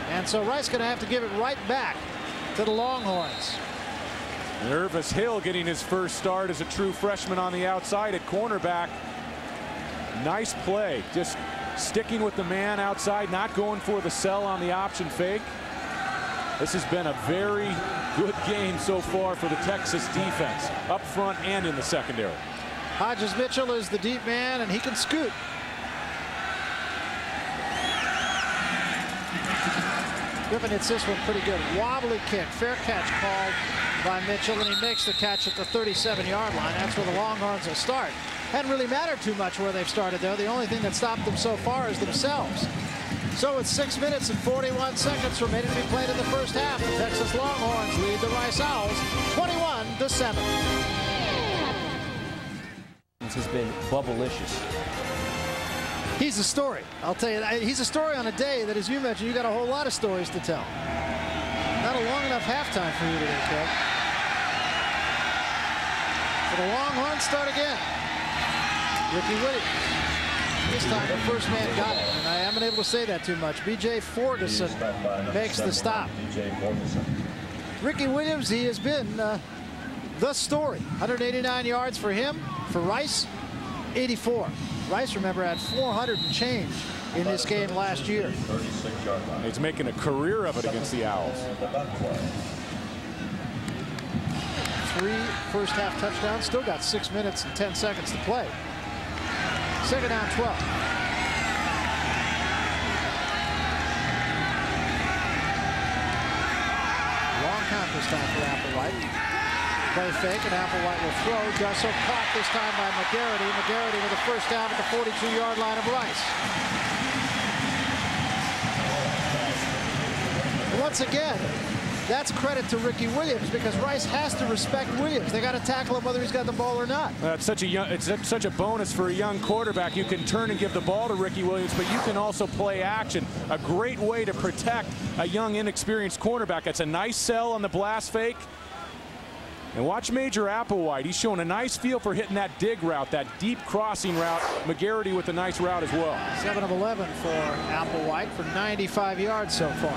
And so Rice going to have to give it right back to the Longhorns. Nervous Hill getting his first start as a true freshman on the outside at cornerback. Nice play. Just sticking with the man outside, not going for the sell on the option fake. This has been a very good game so far for the Texas defense, up front and in the secondary. Hodges Mitchell is the deep man, and he can scoot. Griffin hits this one pretty good. Wobbly kick, fair catch called by Mitchell, and he makes the catch at the 37-yard line. That's where the Longhorns will start. Hadn't really mattered too much where they've started, though. The only thing that stopped them so far is themselves. So it's 6 minutes and 41 seconds remaining to be played in the first half. The Texas Longhorns lead the Rice Owls 21-7. This has been bubblicious. He's a story. I'll tell you that. He's a story on a day that, as you mentioned, you got a whole lot of stories to tell. Not a long enough halftime for you today, Craig. So the Longhorns start again. Ricky Williams. This time the first man got it, and I haven't been able to say that too much. B.J. Ferguson makes the stop. Ricky Williams, he has been the story. 189 yards for him. For Rice, 84. Rice, remember, had 400 and change in this game last year. He's making a career of it against the Owls. 3 first half touchdowns. Still got 6 minutes and 10 seconds to play. Second down, 12. Long count this time for Applewhite. Play fake, and Applewhite will throw. Gusso caught this time by McGarity. McGarity with a first down at the 42-yard line of Rice. Once again, that's credit to Ricky Williams, because Rice has to respect Williams. They got to tackle him whether he's got the ball or not. It's such a bonus for a young quarterback. You can turn and give the ball to Ricky Williams, but you can also play action. A great way to protect a young, inexperienced cornerback. That's a nice sell on the blast fake. And watch Major Applewhite. He's showing a nice feel for hitting that dig route, that deep crossing route. McGarity with a nice route as well. 7 of 11 for Applewhite for 95 yards so far.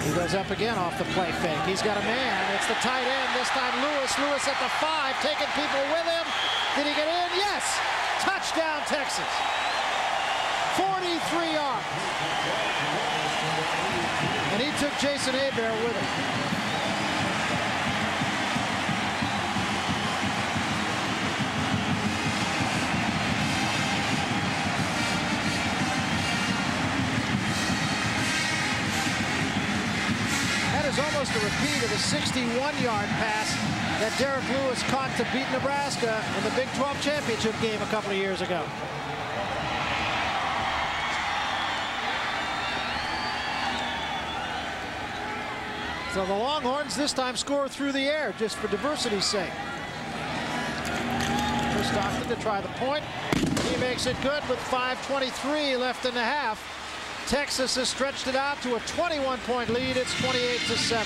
He goes up again off the play fake. He's got a man. It's the tight end. This time Lewis. Lewis at the 5, taking people with him. Did he get in? Yes! Touchdown, Texas. 43 yards. And he took Jason Hebert with him. Almost a repeat of the 61-yard pass that Derek Lewis caught to beat Nebraska in the Big 12 championship game a couple of years ago. So the Longhorns this time score through the air just for diversity's sake. For Stockton to try the point. He makes it good with 5:23 left in the half. Texas has stretched it out to a 21-point lead. It's 28-7.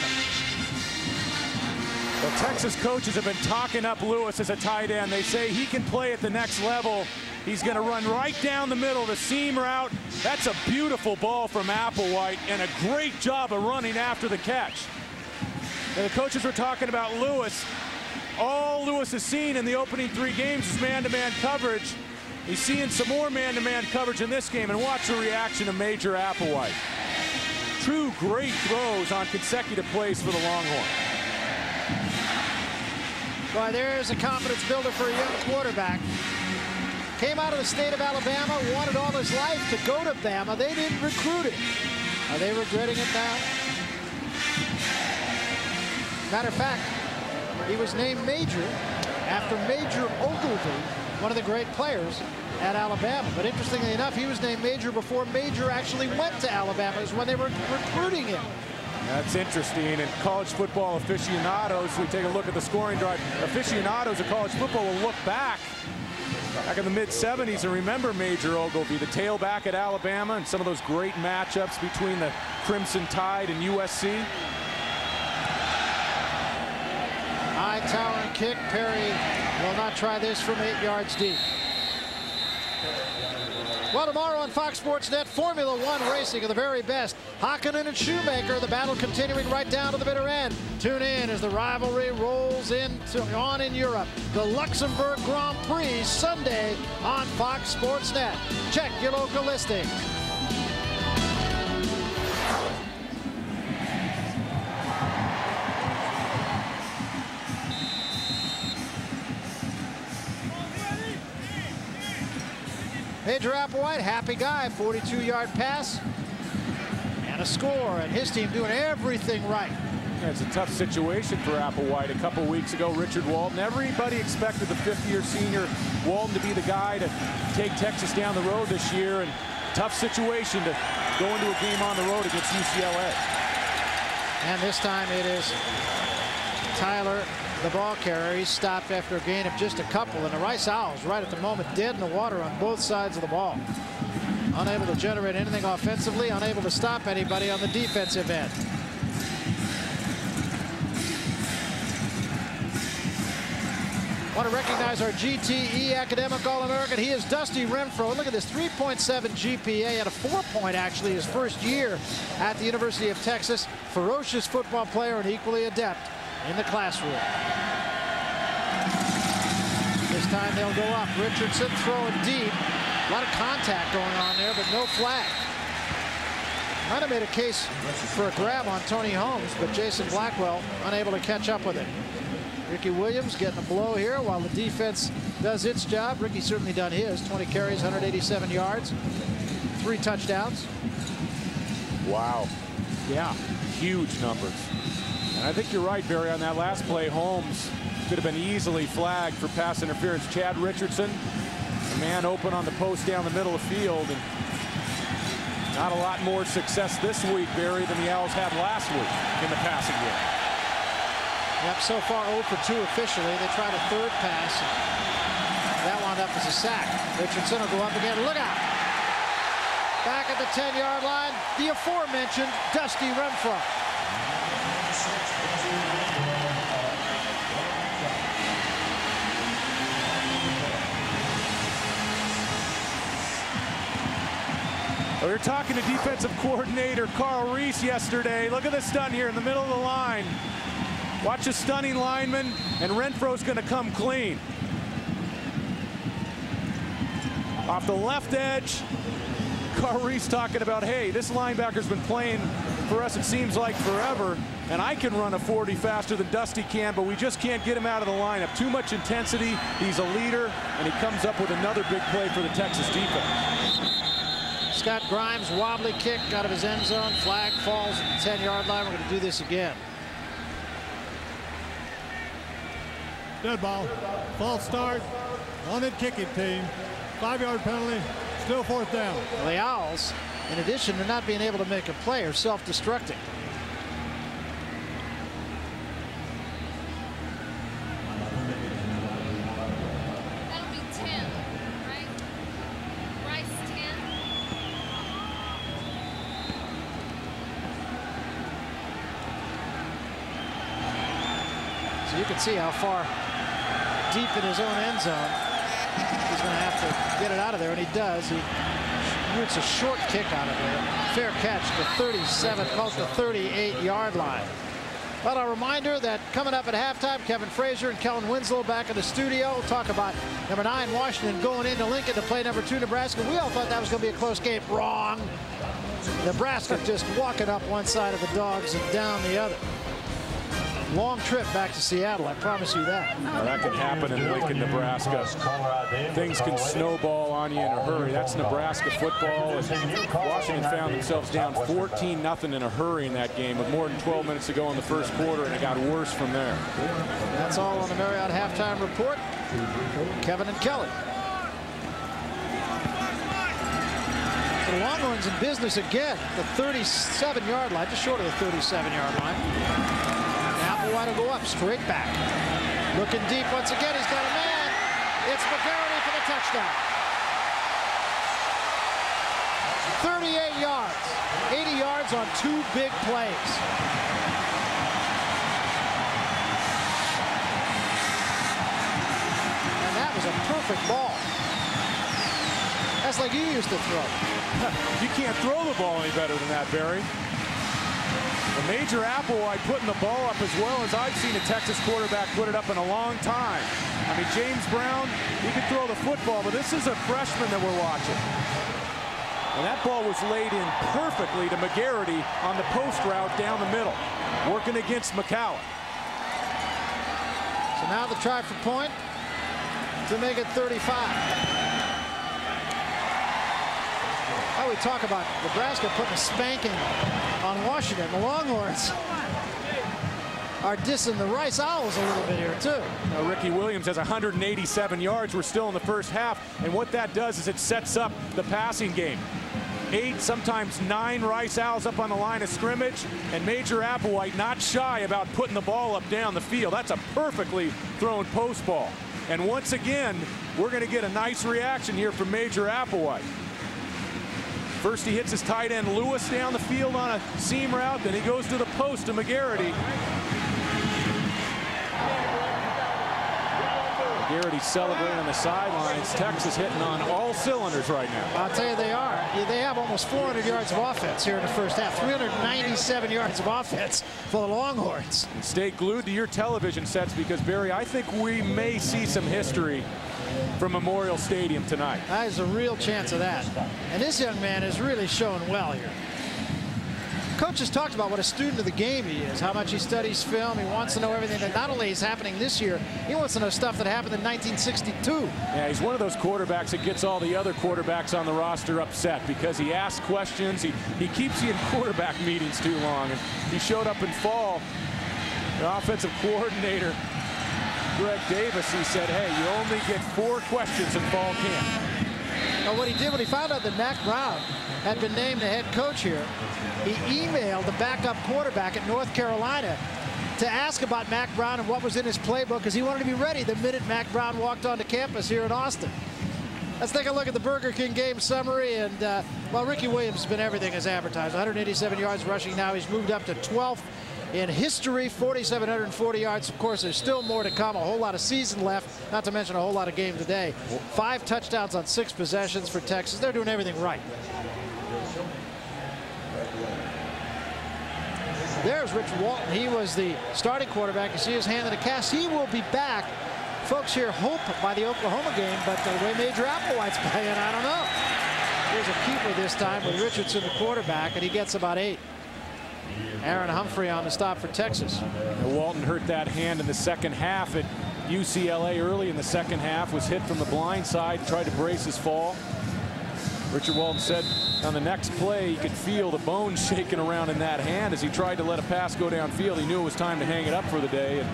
Well, Texas coaches have been talking up Lewis as a tight end. They say he can play at the next level. He's going to run right down the middle, the seam route. That's a beautiful ball from Applewhite and a great job of running after the catch. And the coaches were talking about Lewis. All Lewis has seen in the opening 3 games is man-to-man coverage. He's seeing some more man-to-man coverage in this game, and watch the reaction of Major Applewhite. 2 great throws on consecutive plays for the Longhorn. Boy, there's a confidence builder for a young quarterback. Came out of the state of Alabama, wanted all his life to go to Bama. They didn't recruit him. Are they regretting it now? Matter of fact, he was named Major after Major Ogilvie, one of the great players at Alabama. But interestingly enough, he was named Major before Major actually went to Alabama. It was when they were recruiting him. That's interesting. And college football aficionados, we take a look at the scoring drive. Aficionados of college football will look back in the mid-70s and remember Major Ogilvie, the tailback at Alabama, and some of those great matchups between the Crimson Tide and USC. High towering kick. Perry will not try this from 8 yards deep. Well, tomorrow on Fox Sports Net, Formula One racing of the very best. Hakkinen and Shoemaker, the battle continuing right down to the bitter end. Tune in as the rivalry rolls on in Europe. The Luxembourg Grand Prix Sunday on Fox Sports Net. Check your local listings. Major Applewhite, happy guy, 42-yard pass and a score, and his team doing everything right. Yeah, it's a tough situation for Applewhite. A couple weeks ago, Richard Walton, everybody expected the 5th-year senior Walton to be the guy to take Texas down the road this year, and tough situation to go into a game on the road against UCLA. And this time it is Tyler, the ball carrier. He's stopped after a gain of just a couple, and the Rice Owls right at the moment dead in the water on both sides of the ball. Unable to generate anything offensively, unable to stop anybody on the defensive end. Want to recognize our GTE Academic All-American. He is Dusty Renfro. Look at this, 3.7 GPA at a 4-point actually his first year at the University of Texas. Ferocious football player and equally adept in the classroom. This time they'll go up. Richardson throwing deep. A lot of contact going on there, but no flag. Might have made a case for a grab on Tony Holmes, but Jason Blackwell unable to catch up with it. Ricky Williams getting a blow here while the defense does its job. Ricky certainly done his. 20 carries, 187 yards, 3 touchdowns. Wow. Yeah. Huge numbers. And I think you're right, Barry, on that last play. Holmes could have been easily flagged for pass interference. Chad Richardson, a man open on the post down the middle of the field. And not a lot more success this week, Barry, than the Owls had last week in the passing game. Yep, so far 0 for 2 officially. They tried a 3rd pass. That wound up as a sack. Richardson will go up again. Look out. Back at the 10-yard line, the aforementioned Dusty Renfro. We were talking to defensive coordinator Carl Reese yesterday. Look at this stun here in the middle of the line. Watch a stunning lineman, and Renfro's going to come clean. Off the left edge, Carl Reese talking about, hey, this linebacker's been playing for us, it seems like forever, and I can run a 40 faster than Dusty can, but we just can't get him out of the lineup. Too much intensity. He's a leader, and he comes up with another big play for the Texas defense. Scott Grimes, wobbly kick out of his end zone. Flag falls at the 10-yard line. We're going to do this again. Dead ball. False start on the kicking team. 5-yard penalty. Still 4th down. Well, the Owls, in addition to not being able to make a play, are self-destructing. That'll be 10, right? Rice 10. So you can see how far deep in his own end zone he's going to have to get it out of there, and he does. He roots a short kick out of there. Fair catch to 37, close to 38-yard line. Well, a reminder that coming up at halftime, Kevin Frazier and Kellen Winslow back in the studio. We'll talk about number 9 Washington going into Lincoln to play number 2 Nebraska. We all thought that was going to be a close game. Wrong. Nebraska just walking up one side of the Dogs and down the other. Long trip back to Seattle, I promise you that. Well, that can happen in Lincoln, Nebraska. Things can snowball on you in a hurry. That's Nebraska football. Washington found themselves down 14-0 in a hurry in that game with more than 12 minutes to go in the first quarter, and it got worse from there. That's all on the Marriott halftime report. Kevin and Kelly. The Longhorns in business again. The 37-yard line, just short of the 37-yard line. Applewhite will go up, straight back. Looking deep once again. He's got a man. It's McGarity for the touchdown. 38 yards. 80 yards on 2 big plays. And that was a perfect ball. That's like you used to throw. You can't throw the ball any better than that, Barry. The Major Applewhite putting the ball up as well as I've seen a Texas quarterback put it up in a long time. I mean, James Brown, he could throw the football, but this is a freshman that we're watching. And that ball was laid in perfectly to McGarity on the post route down the middle, working against McCallum. So now the try for point to make it 35. Now we talk about Nebraska putting a spanking on Washington. The Longhorns are dissing the Rice Owls a little bit here, too. Now, Ricky Williams has 187 yards. We're still in the first half. And what that does is it sets up the passing game. 8, sometimes 9 Rice Owls up on the line of scrimmage. And Major Applewhite not shy about putting the ball up down the field. That's a perfectly thrown post ball. And once again, we're going to get a nice reaction here from Major Applewhite. First, he hits his tight end Lewis down the field on a seam route. Then he goes to the post to McGarity. McGarity celebrating on the sidelines. Texas hitting on all cylinders right now. I'll tell you, they are. They have almost 400 yards of offense here in the first half. 397 yards of offense for the Longhorns. Stay glued to your television sets because, Barry, I think we may see some history from Memorial Stadium tonight. There's a real chance of that. And this young man is really showing well here. Coach has talked about what a student of the game he is, how much he studies film. He wants to know everything that not only is happening this year, he wants to know stuff that happened in 1962. Yeah, he's one of those quarterbacks that gets all the other quarterbacks on the roster upset because he asks questions. He keeps you in quarterback meetings too long. And he showed up in fall. The offensive coordinator, Greg Davis, he said, hey, you only get 4 questions in fall camp. Well, what he did when he found out that Mack Brown had been named the head coach here, he emailed the backup quarterback at North Carolina to ask about Mack Brown and what was in his playbook because he wanted to be ready the minute Mack Brown walked onto campus here in Austin. Let's take a look at the Burger King game summary. And, well, Ricky Williams has been everything as advertised. 187 yards rushing now. He's moved up to 12th in history, 4,740 yards. Of course, there's still more to come. A whole lot of season left, not to mention a whole lot of game today. 5 touchdowns on 6 possessions for Texas. They're doing everything right. There's Richard Walton. He was the starting quarterback. You see his hand in the cast. He will be back. Folks here hope by the Oklahoma game, but the way Major Applewhite's playing, I don't know. Here's a keeper this time with Richardson, the quarterback, and he gets about 8. Aaron Humphrey on the stop for Texas. And Walton hurt that hand in the second half at UCLA early in the second half, was hit from the blind side and tried to brace his fall. Richard Walton said on the next play he could feel the bones shaking around in that hand as he tried to let a pass go downfield. He knew it was time to hang it up for the day. And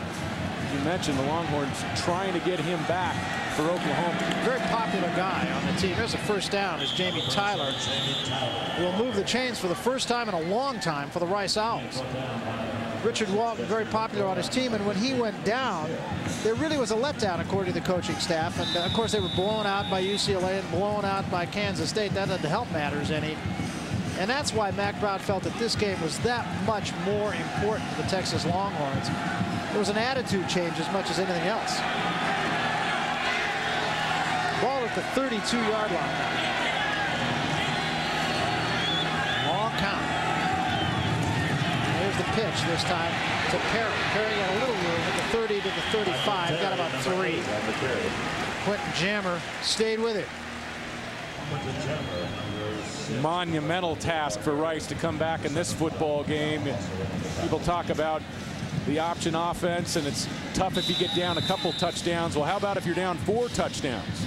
you mentioned the Longhorns trying to get him back for Oklahoma. Very popular guy on the team. There's a first down as Jamie Tyler will move the chains for the first time in a long time for the Rice Owls. Richard Walton, very popular on his team, and when he went down, there really was a letdown according to the coaching staff. And of course they were blown out by UCLA and blown out by Kansas State. That didn't help matters any. And that's why Mack Brown felt that this game was that much more important to the Texas Longhorns. There was an attitude change as much as anything else. Ball at the 32-yard line. Long count. There's the pitch this time to Perry. Perry got a little room at the 30 to the 35. Got about 3. Quentin Jammer stayed with it. Monumental task for Rice to come back in this football game. People talk about the option offense, and it's tough if you get down a couple touchdowns. Well, how about if you're down 4 touchdowns?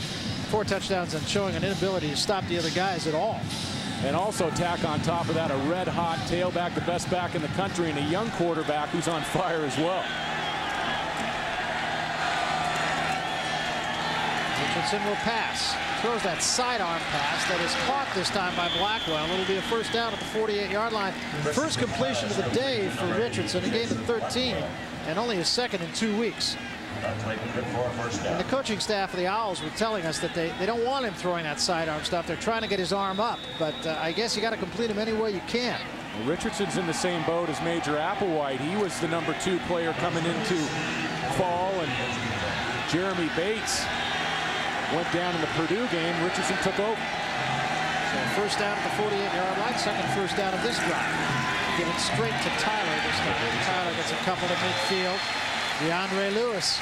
4 touchdowns and showing an inability to stop the other guys at all. And also tack on top of that a red-hot tailback, the best back in the country, and a young quarterback who's on fire as well. Richardson will pass. Throws that sidearm pass that is caught this time by Blackwell. It'll be a first down at the 48-yard line. First completion of the day for Richardson. He gained to 13 and only his second in 2 weeks. And the coaching staff of the Owls were telling us that they don't want him throwing that sidearm stuff. They're trying to get his arm up, but I guess you got to complete him any way you can. Well, Richardson's in the same boat as Major Applewhite. He was the number 2 player coming into fall, and Jeremy Bates went down in the Purdue game. Richardson took over. So first down at the 48-yard line, second first down of this drive. Give it straight to Tyler this time. Tyler gets a couple to midfield. DeAndre Lewis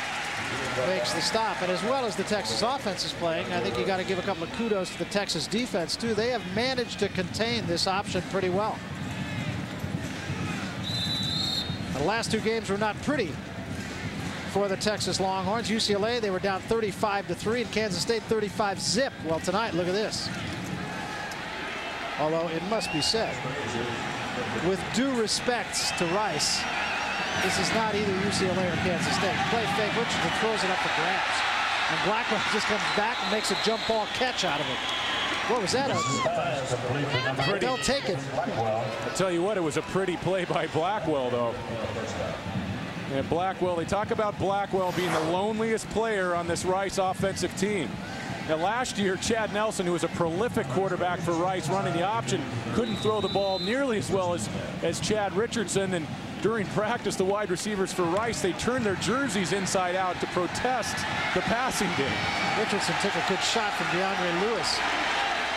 makes the stop. And as well as the Texas offense is playing, I think you got to give a couple of kudos to the Texas defense too. They have managed to contain this option pretty well. The last 2 games were not pretty for the Texas Longhorns. UCLA, they were down 35-3, and Kansas State 35-zip. Well, tonight, look at this. Although it must be said, with due respects to Rice, this is not either UCLA or Kansas State. Play fake, Richardson throws it up for grabs, and Blackwell just comes back and makes a jump ball catch out of it. What was that? They'll take it. I'll tell you what, it was a pretty play by Blackwell, though. And Blackwell, they talk about Blackwell being the loneliest player on this Rice offensive team. Now, last year, Chad Nelson, who was a prolific quarterback for Rice running the option, couldn't throw the ball nearly as well as Chad Richardson. And during practice, the wide receivers for Rice, they turned their jerseys inside out to protest the passing game. Richardson took a good shot from DeAndre Lewis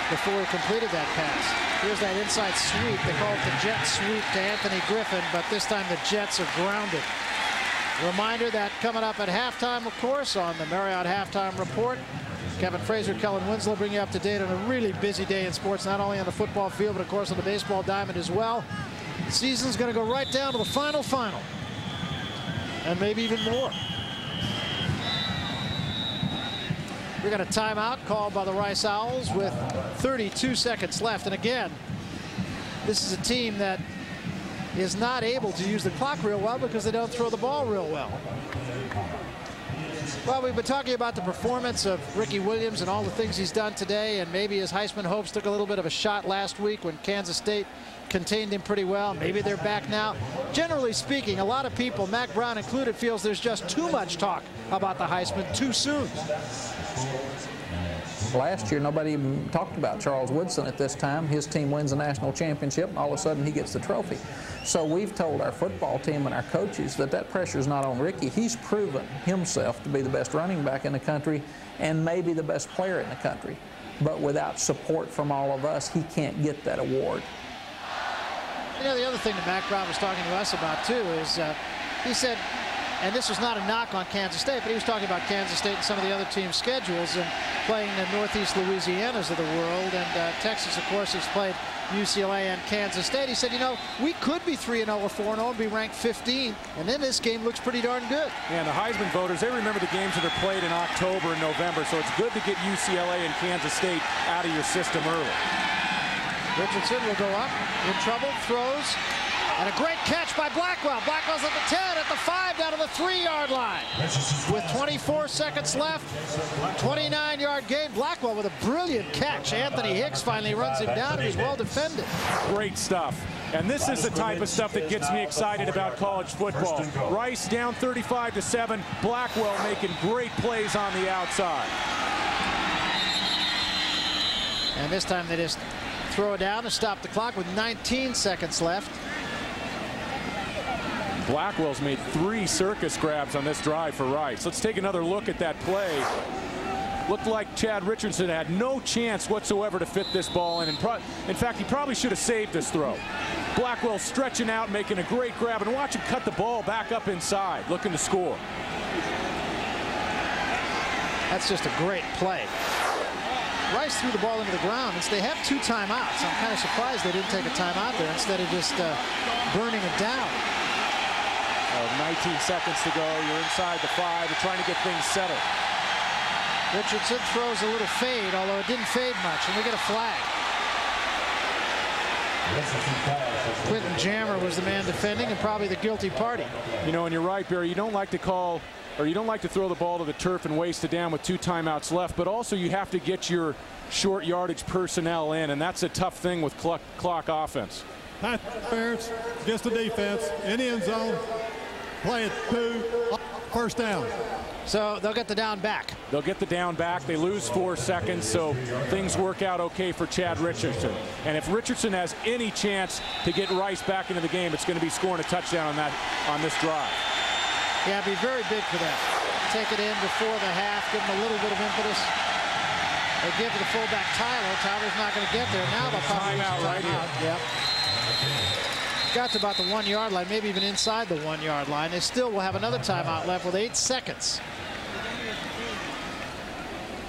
before he completed that pass. Here's that inside sweep. They call it the jet sweep to Anthony Griffin, but this time the Jets are grounded. Reminder that coming up at halftime, of course, on the Marriott Halftime Report. Kevin Frazier, Kellen Winslow bring you up to date on a really busy day in sports, not only on the football field, but of course on the baseball diamond as well. The season's going to go right down to the final, and maybe even more. We got a timeout called by the Rice Owls with 32 seconds left. And again, this is a team that is not able to use the clock real well because they don't throw the ball real well. Well, we've been talking about the performance of Ricky Williams and all the things he's done today, and maybe his Heisman hopes took a little bit of a shot last week when Kansas State contained him pretty well. Maybe they're back now. Generally speaking, a lot of people, Mack Brown included, feels there's just too much talk about the Heisman too soon. Last year, nobody even talked about Charles Woodson at this time. His team wins a national championship, and all of a sudden he gets the trophy. So we've told our football team and our coaches that that pressure is not on Ricky. He's proven himself to be the best running back in the country and maybe the best player in the country. But without support from all of us, he can't get that award. You know, the other thing that Mack Brown was talking to us about, too, is he said, and this was not a knock on Kansas State, but he was talking about Kansas State and some of the other teams' schedules and playing the Northeast Louisianas of the world. And Texas, of course, has played UCLA and Kansas State. He said, you know, we could be 3-0 or 4-0 and be ranked 15, and then this game looks pretty darn good. Yeah, and the Heisman voters, they remember the games that are played in October and November, so it's good to get UCLA and Kansas State out of your system early. Richardson will go up, in trouble, throws, and a great catch by Blackwell. Blackwell's at the 10, at the 5, down to the 3-yard line. With 24 seconds left, 29-yard gain. Blackwell with a brilliant catch. Anthony Hicks finally runs him down, and he's well defended. Great stuff. And this is the type of stuff that gets me excited about college football. Rice down 35-7. Blackwell making great plays on the outside. And this time they just throw it down and stop the clock with 19 seconds left. Blackwell's made 3 circus grabs on this drive for Rice. Let's take another look at that play. Looked like Chad Richardson had no chance whatsoever to fit this ball in. In fact, he probably should have saved this throw. Blackwell stretching out, making a great grab, and watch him cut the ball back up inside, looking to score. That's just a great play. Rice threw the ball into the ground. They have 2 timeouts. I'm kind of surprised they didn't take a timeout there instead of just burning it down. 19 seconds to go. You're inside the 5. You're trying to get things settled. Richardson throws a little fade, although it didn't fade much, and we get a flag. Quentin Jammer was the man defending and probably the guilty party. You know, and you're right, Barry. You don't like to call, or you don't like to throw the ball to the turf and waste it down with 2 timeouts left, but also you have to get your short yardage personnel in, and that's a tough thing with clock offense. Pass interference against the defense in the end zone. Play it 2, first down. So they'll get the down back. They'll get the down back. They lose 4 seconds, so things work out okay for Chad Richardson. And if Richardson has any chance to get Rice back into the game, it's going to be scoring a touchdown on this drive. Yeah, it'd be very big for them. Take it in before the half, give them a little bit of impetus. They give to the fullback Tyler. Tyler's not going to get there. Now they'll probably use the right here. Yep. Got to about the 1-yard line, maybe even inside the 1-yard line. They still will have another timeout left with 8 seconds.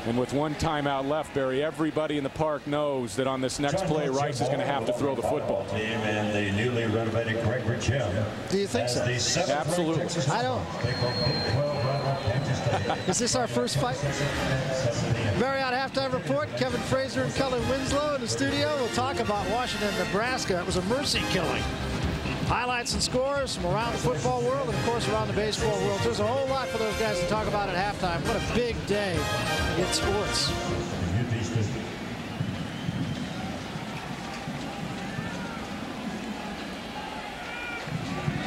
And with 1 timeout left, Barry, everybody in the park knows that on this next play, Rice is going to have to throw the football. And the newly renovated Gregory Chim. Do you think so? Absolutely. I don't. Is this our first fight? Marriott Halftime Report. Kevin Frazier and Cullen Winslow in the studio. We'll talk about Washington, Nebraska. It was a mercy killing. Highlights and scores from around the football world and, of course, around the baseball world. There's a whole lot for those guys to talk about at halftime. What a big day in sports.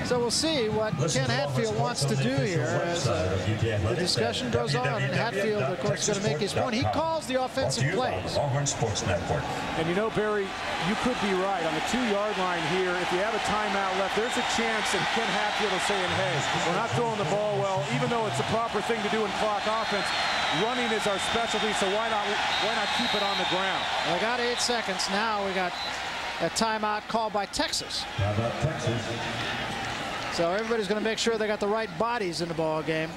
So we'll see what Ken Hatfield wants to do here as the discussion goes on. And Hatfield, of course, is going to make his point. He calls the offensive plays. And you know, Barry, you could be right. On the 2-yard line here, if you have a timeout left, there's a chance that Ken Hatfield is saying, hey, we're not throwing the ball well, even though it's the proper thing to do in clock offense. Running is our specialty, so why not keep it on the ground? Well, I got 8 seconds. Now we got a timeout called by Texas. How about Texas? So everybody's going to make sure they got the right bodies in the ball game.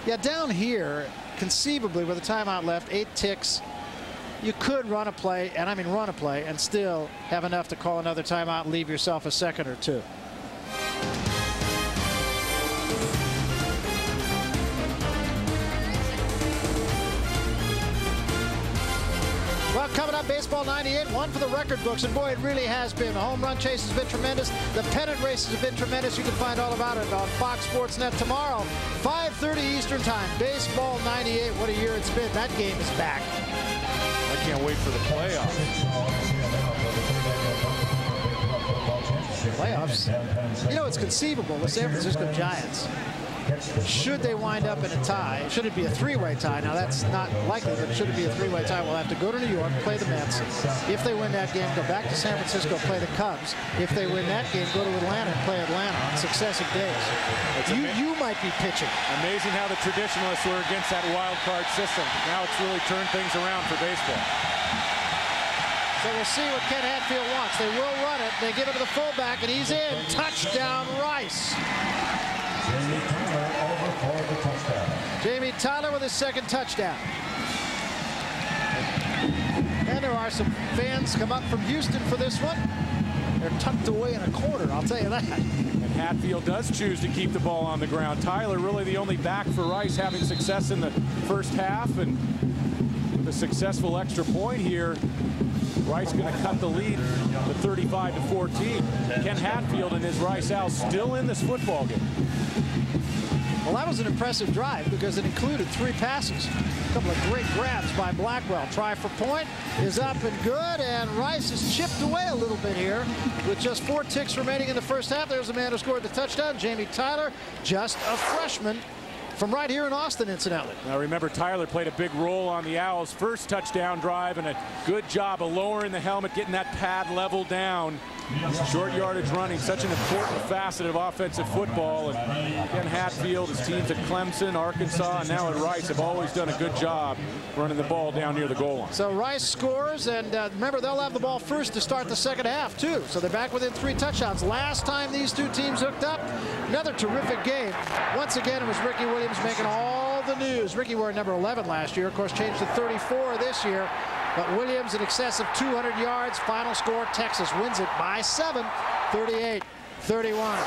Yeah, down here, conceivably with a timeout left, 8 ticks, you could run a play, and I mean run a play, and still have enough to call another timeout and leave yourself a second or 2. Well, coming up, Baseball 98, one for the record books, and boy, it really has been. The home run chase has been tremendous. The pennant races have been tremendous. You can find all about it on Fox Sports Net tomorrow, 5:30 Eastern Time. Baseball 98, what a year it's been. That game is back. I can't wait for the playoffs. Playoffs? You know, it's conceivable. The San Francisco Giants, should they wind up in a tie, should it be a 3-way tie? Now, that's not likely, but should it be a 3-way tie, we'll have to go to New York, play the Mets. If they win that game, go back to San Francisco, play the Cubs. If they win that game, go to Atlanta and play Atlanta on successive days. You might be pitching. Amazing how the traditionalists were against that wild card system. Now it's really turned things around for baseball. So we'll see what Ken Hatfield wants. They will run it. They give it to the fullback, and he's in. Touchdown, Rice. Jamie Tyler over for the touchdown. Jamie Tyler with his second touchdown. And there are some fans come up from Houston for this one. They're tucked away in a corner, I'll tell you that. And Hatfield does choose to keep the ball on the ground. Tyler really the only back for Rice, having success in the first half, and with a successful extra point here, Rice going to cut the lead to 35-14. Ken Hatfield and his Rice Owls still in this football game. Well, that was an impressive drive because it included 3 passes. A couple of great grabs by Blackwell. Try for point is up and good, and Rice has chipped away a little bit here with just 4 ticks remaining in the first half. There's the man who scored the touchdown, Jamie Tyler, just a freshman from right here in Austin, incidentally. Now remember, Tyler played a big role on the Owls' first touchdown drive, and a good job of lowering the helmet, getting that pad level down. Short yardage running, such an important facet of offensive football. And Ken Hatfield, his teams at Clemson, Arkansas, and now at Rice have always done a good job running the ball down near the goal line. So Rice scores, and remember, they'll have the ball first to start the second half, too. So they're back within 3 touchdowns. Last time these 2 teams hooked up, another terrific game. Once again, it was Ricky Williams making all the news. Ricky wore number 11 last year, of course, changed to 34 this year. But Williams in excess of 200 yards. Final score, Texas wins it by 7, 38-31.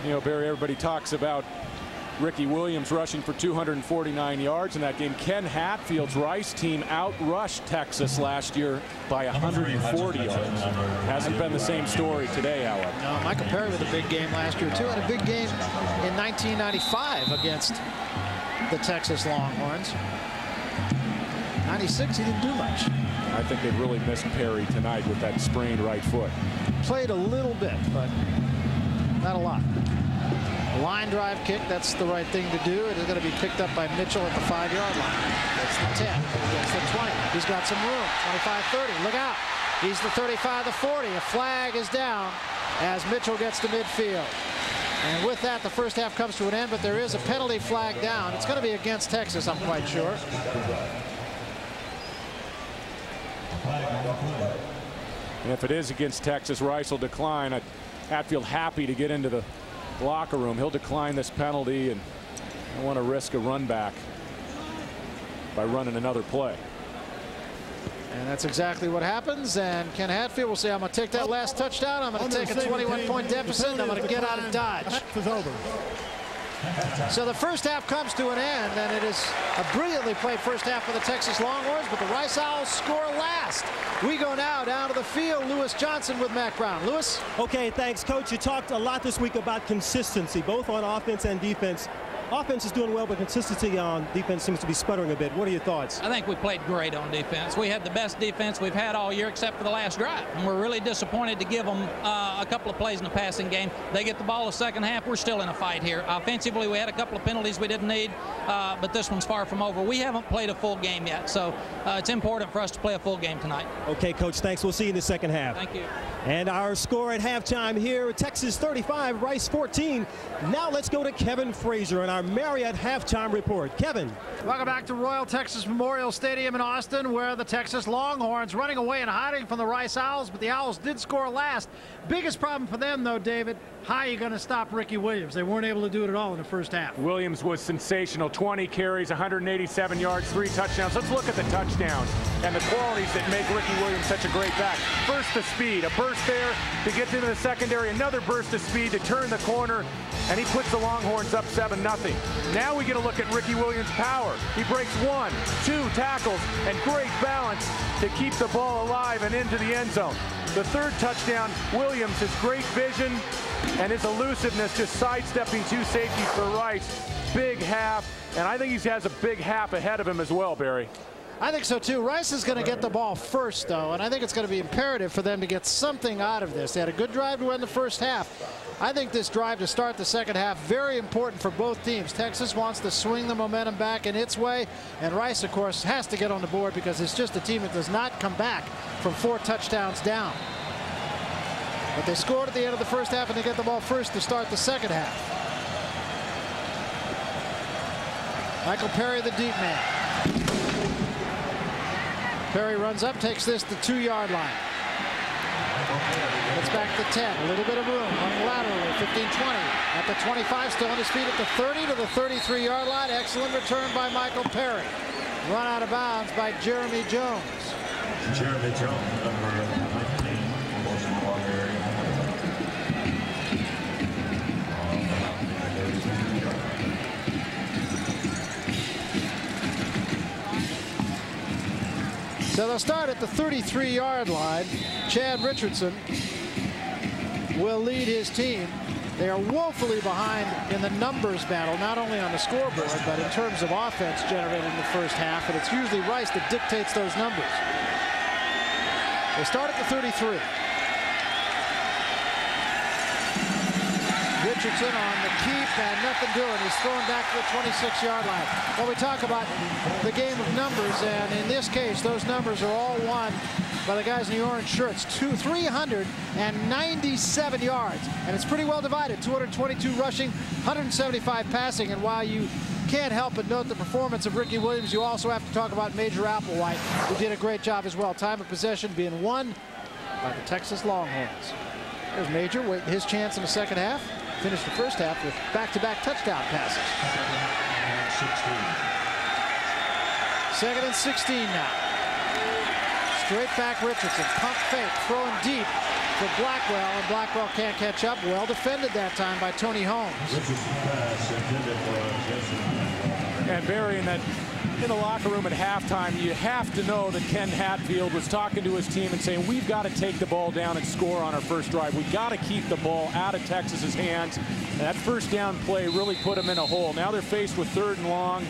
You know, Barry, everybody talks about Ricky Williams rushing for 249 yards in that game. Ken Hatfield's Rice team outrushed Texas last year by 140 yards. Hasn't been the same story today, however. No, Michael Perry with a big game last year, too. Had a big game in 1995 against the Texas Longhorns. 96, he didn't do much. I think they really missed Perry tonight with that sprained right foot. Played a little bit, but not a lot. Line drive kick, that's the right thing to do. It is going to be picked up by Mitchell at the 5-yard line. That's the 10, gets the 20. He's got some room, 25-30, look out. He's the 35, the 40. A flag is down as Mitchell gets to midfield. And with that, the first half comes to an end, but there is a penalty flag down. It's going to be against Texas, I'm quite sure. And if it is against Texas, Rice will decline. Hatfield happy to get into the locker room. He'll decline this penalty and don't want to risk a run back by running another play. And that's exactly what happens. And Ken Hatfield will say, I'm going to take that last touchdown. I'm going to take a 21-point deficit. And I'm going to get out of Dodge. So the first half comes to an end, and it is a brilliantly played first half for the Texas Longhorns, but the Rice Owls score last. We go now down to the field. Lewis Johnson with Mack Brown. Lewis? Okay, thanks, Coach. You talked a lot this week about consistency, both on offense and defense. Offense is doing well, but consistency on defense seems to be sputtering a bit. What are your thoughts? I think we played great on defense. We had the best defense we've had all year except for the last drive. And we're really disappointed to give them a couple of plays in the passing game. They get the ball the second half. We're still in a fight here. Offensively, we had a couple of penalties we didn't need, but this one's far from over. We haven't played a full game yet, so it's important for us to play a full game tonight. Okay, Coach, thanks. We'll see you in the second half. Thank you. And our score at halftime here, Texas 35, Rice 14. Now let's go to Kevin Frazier and our Marriott halftime report. Kevin. Welcome back to Royal Texas Memorial Stadium in Austin, where the Texas Longhorns running away and hiding from the Rice Owls, but the Owls did score last. Biggest problem for them, though, David, how are you going to stop Ricky Williams? They weren't able to do it at all in the first half. Williams was sensational. 20 carries, 187 yards, 3 touchdowns. Let's look at the touchdowns and the qualities that make Ricky Williams such a great back. Burst of speed, a burst there to get into the secondary, another burst of speed to turn the corner, and he puts the Longhorns up 7-0. Now we get a look at Ricky Williams' power. He breaks 1, 2 tackles and great balance to keep the ball alive and into the end zone. The third touchdown, Williams, his great vision and his elusiveness, just sidestepping 2 safeties for Rice. Big half, and I think he has a big half ahead of him as well, Barry. I think so, too. Rice is going to get the ball first, though, and I think it's going to be imperative for them to get something out of this. They had a good drive to end the first half. I think this drive to start the second half, very important for both teams. Texas wants to swing the momentum back in its way, and Rice, of course, has to get on the board because it's just a team that does not come back from 4 touchdowns down. But they scored at the end of the first half, and they get the ball first to start the second half. Michael Perry, the deep man. Perry runs up, takes this to the 2-yard line. Gets back to 10. A little bit of room. Running laterally. 15-20. At the 25. Still on his feet at the 30 to the 33-yard line. Excellent return by Michael Perry. Run out of bounds by Jeremy Jones. Jeremy Jones, number 19. So they'll start at the 33-yard line. Chad Richardson will lead his team. They are woefully behind in the numbers battle, not only on the scoreboard, but in terms of offense generated in the first half. And it's usually Rice that dictates those numbers. They start at the 33. Richardson on the keep and nothing doing. He's thrown back to the 26-yard line. Well, we talk about the game of numbers, and in this case, those numbers are all won by the guys in the orange shirts. 397 yards, and it's pretty well divided. 222 rushing, 175 passing, and while you can't help but note the performance of Ricky Williams, you also have to talk about Major Applewhite, who did a great job as well. Time of possession being won by the Texas Longhorns. There's Major waiting his chance in the second half. Finished the first half with back-to-back touchdown passes. Second and 16 now. Straight back Richardson. Pump fake. Throwing deep for Blackwell. And Blackwell can't catch up. Well defended that time by Tony Holmes. And Barry, in the locker room at halftime, you have to know that Ken Hatfield was talking to his team and saying, we've got to take the ball down and score on our first drive. We've got to keep the ball out of Texas's hands. And that first down play really put them in a hole. Now they're faced with 3rd and long.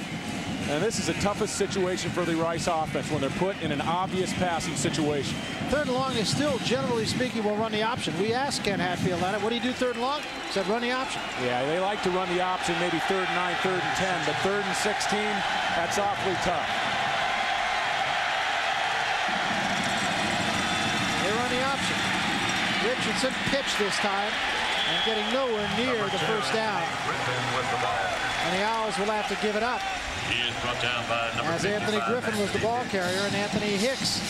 And this is the toughest situation for the Rice offense when they're put in an obvious passing situation. 3rd and long is still, generally speaking, will run the option. We asked Ken Hatfield on it. What do you do 3rd and long? He said run the option. Yeah, they like to run the option, maybe 3rd and 9, 3rd and 10, but 3rd and 16, that's awfully tough. They run the option. Richardson pitched this time and getting nowhere near the first down. And the Owls will have to give it up. He is brought down by number as Anthony Griffin was the ball carrier, and Anthony Hicks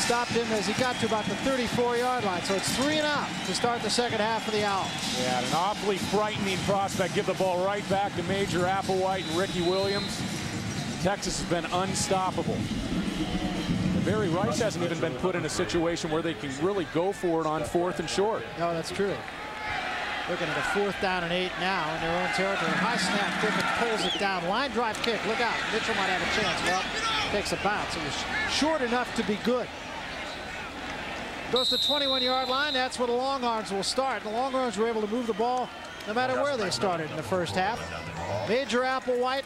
stopped him as he got to about the 34-yard line. So it's 3 and out to start the second half for the Owls. Yeah, an awfully frightening prospect. Give the ball right back to Major Applewhite and Ricky Williams. Texas has been unstoppable. And Barry Rice hasn't even been put in a situation where they can really go for it on 4th and short. No, that's true. Looking at a 4th down and 8 now in their own territory. High snap, Griffin pulls it down. Line drive kick, look out. Mitchell might have a chance. Well, takes a bounce. It was short enough to be good. Goes to the 21-yard line. That's where the Longhorns will start. The Longhorns were able to move the ball no matter where they started in the first half. Major Applewhite,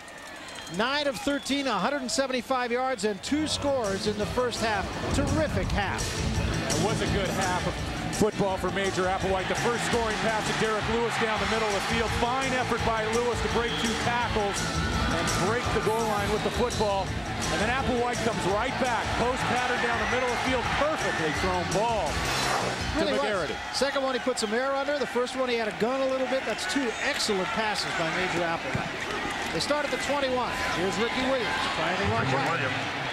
9 of 13, 175 yards and 2 scores in the first half. Terrific half. It was a good half of football for Major Applewhite. The first scoring pass to Derek Lewis down the middle of the field. Fine effort by Lewis to break 2 tackles and break the goal line with the football. And then Applewhite comes right back. Post pattern down the middle of the field. Perfectly thrown ball to McGarity. Second one, he put some air under. The first one, he had a gun a little bit. That's 2 excellent passes by Major Applewhite. They start at the 21. Here's Ricky Williams trying to run right.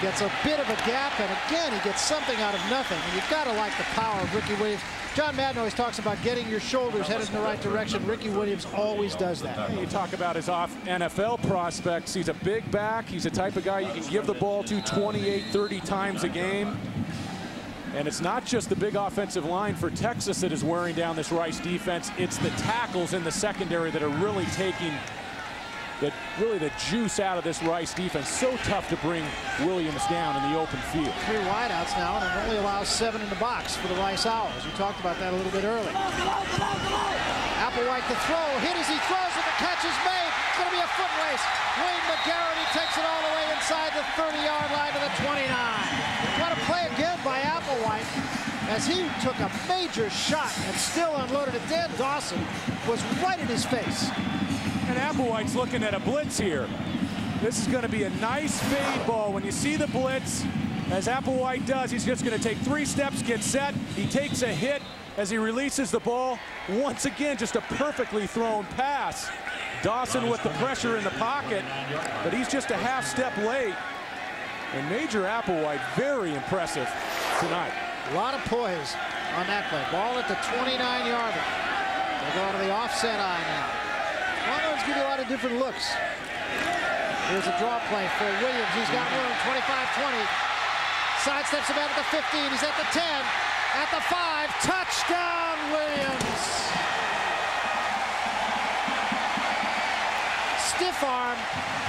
Gets a bit of a gap, and again, he gets something out of nothing. And you've got to like the power of Ricky Williams. John Madden always talks about getting your shoulders headed in the right direction. Ricky Williams always does that. You talk about his NFL prospects. He's a big back. He's the type of guy you can give the ball to 28, 30 times a game. And it's not just the big offensive line for Texas that is wearing down this Rice defense. It's the tackles in the secondary that are really taking the juice out of this Rice defense. So tough to bring Williams down in the open field. 3 wideouts now, and it only allows 7 in the box for the Rice Owls. We talked about that a little bit early. Applewhite to throw, hit as he throws it, the catch is made. It's going to be a foot race. Wayne McGarity takes it all the way inside the 30-yard line to the 29. What a play again by Applewhite as he took a major shot and still unloaded it. Dan Dawson was right in his face. And Applewhite's looking at a blitz here. This is going to be a nice fade ball. When you see the blitz, as Applewhite does, he's just going to take 3 steps, get set. He takes a hit as he releases the ball. Once again, just a perfectly thrown pass. Dawson with the pressure in the pocket, but he's just a half step late. And Major Applewhite, very impressive tonight. A lot of poise on that play. Ball at the 29-yard line. They go to the offset eye now. Longhorns give you a lot of different looks. Here's a draw play for Williams. He's got room, 25-20. Sidesteps him out at the 15. He's at the 10. At the 5. Touchdown, Williams. Stiff arm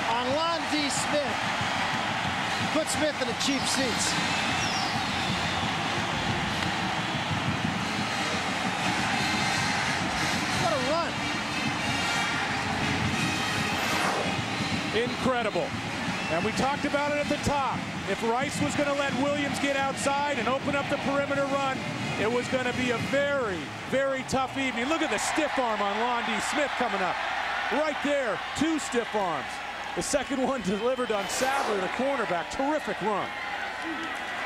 on Londy Smith. Put Smith in the cheap seats. What a run. Incredible. And we talked about it at the top. If Rice was going to let Williams get outside and open up the perimeter run, it was going to be a very, very tough evening. Look at the stiff arm on Londy Smith coming up. Right there, 2 stiff arms. The second one delivered on Sadler, the cornerback. Terrific run.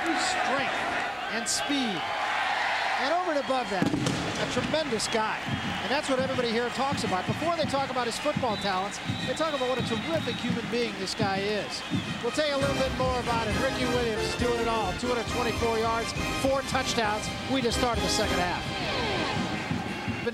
Strength and speed. And over and above that, a tremendous guy. And that's what everybody here talks about. Before they talk about his football talents, they talk about what a terrific human being this guy is. We'll tell you a little bit more about it. Ricky Williams doing it all. 224 yards, 4 touchdowns. We just started the second half.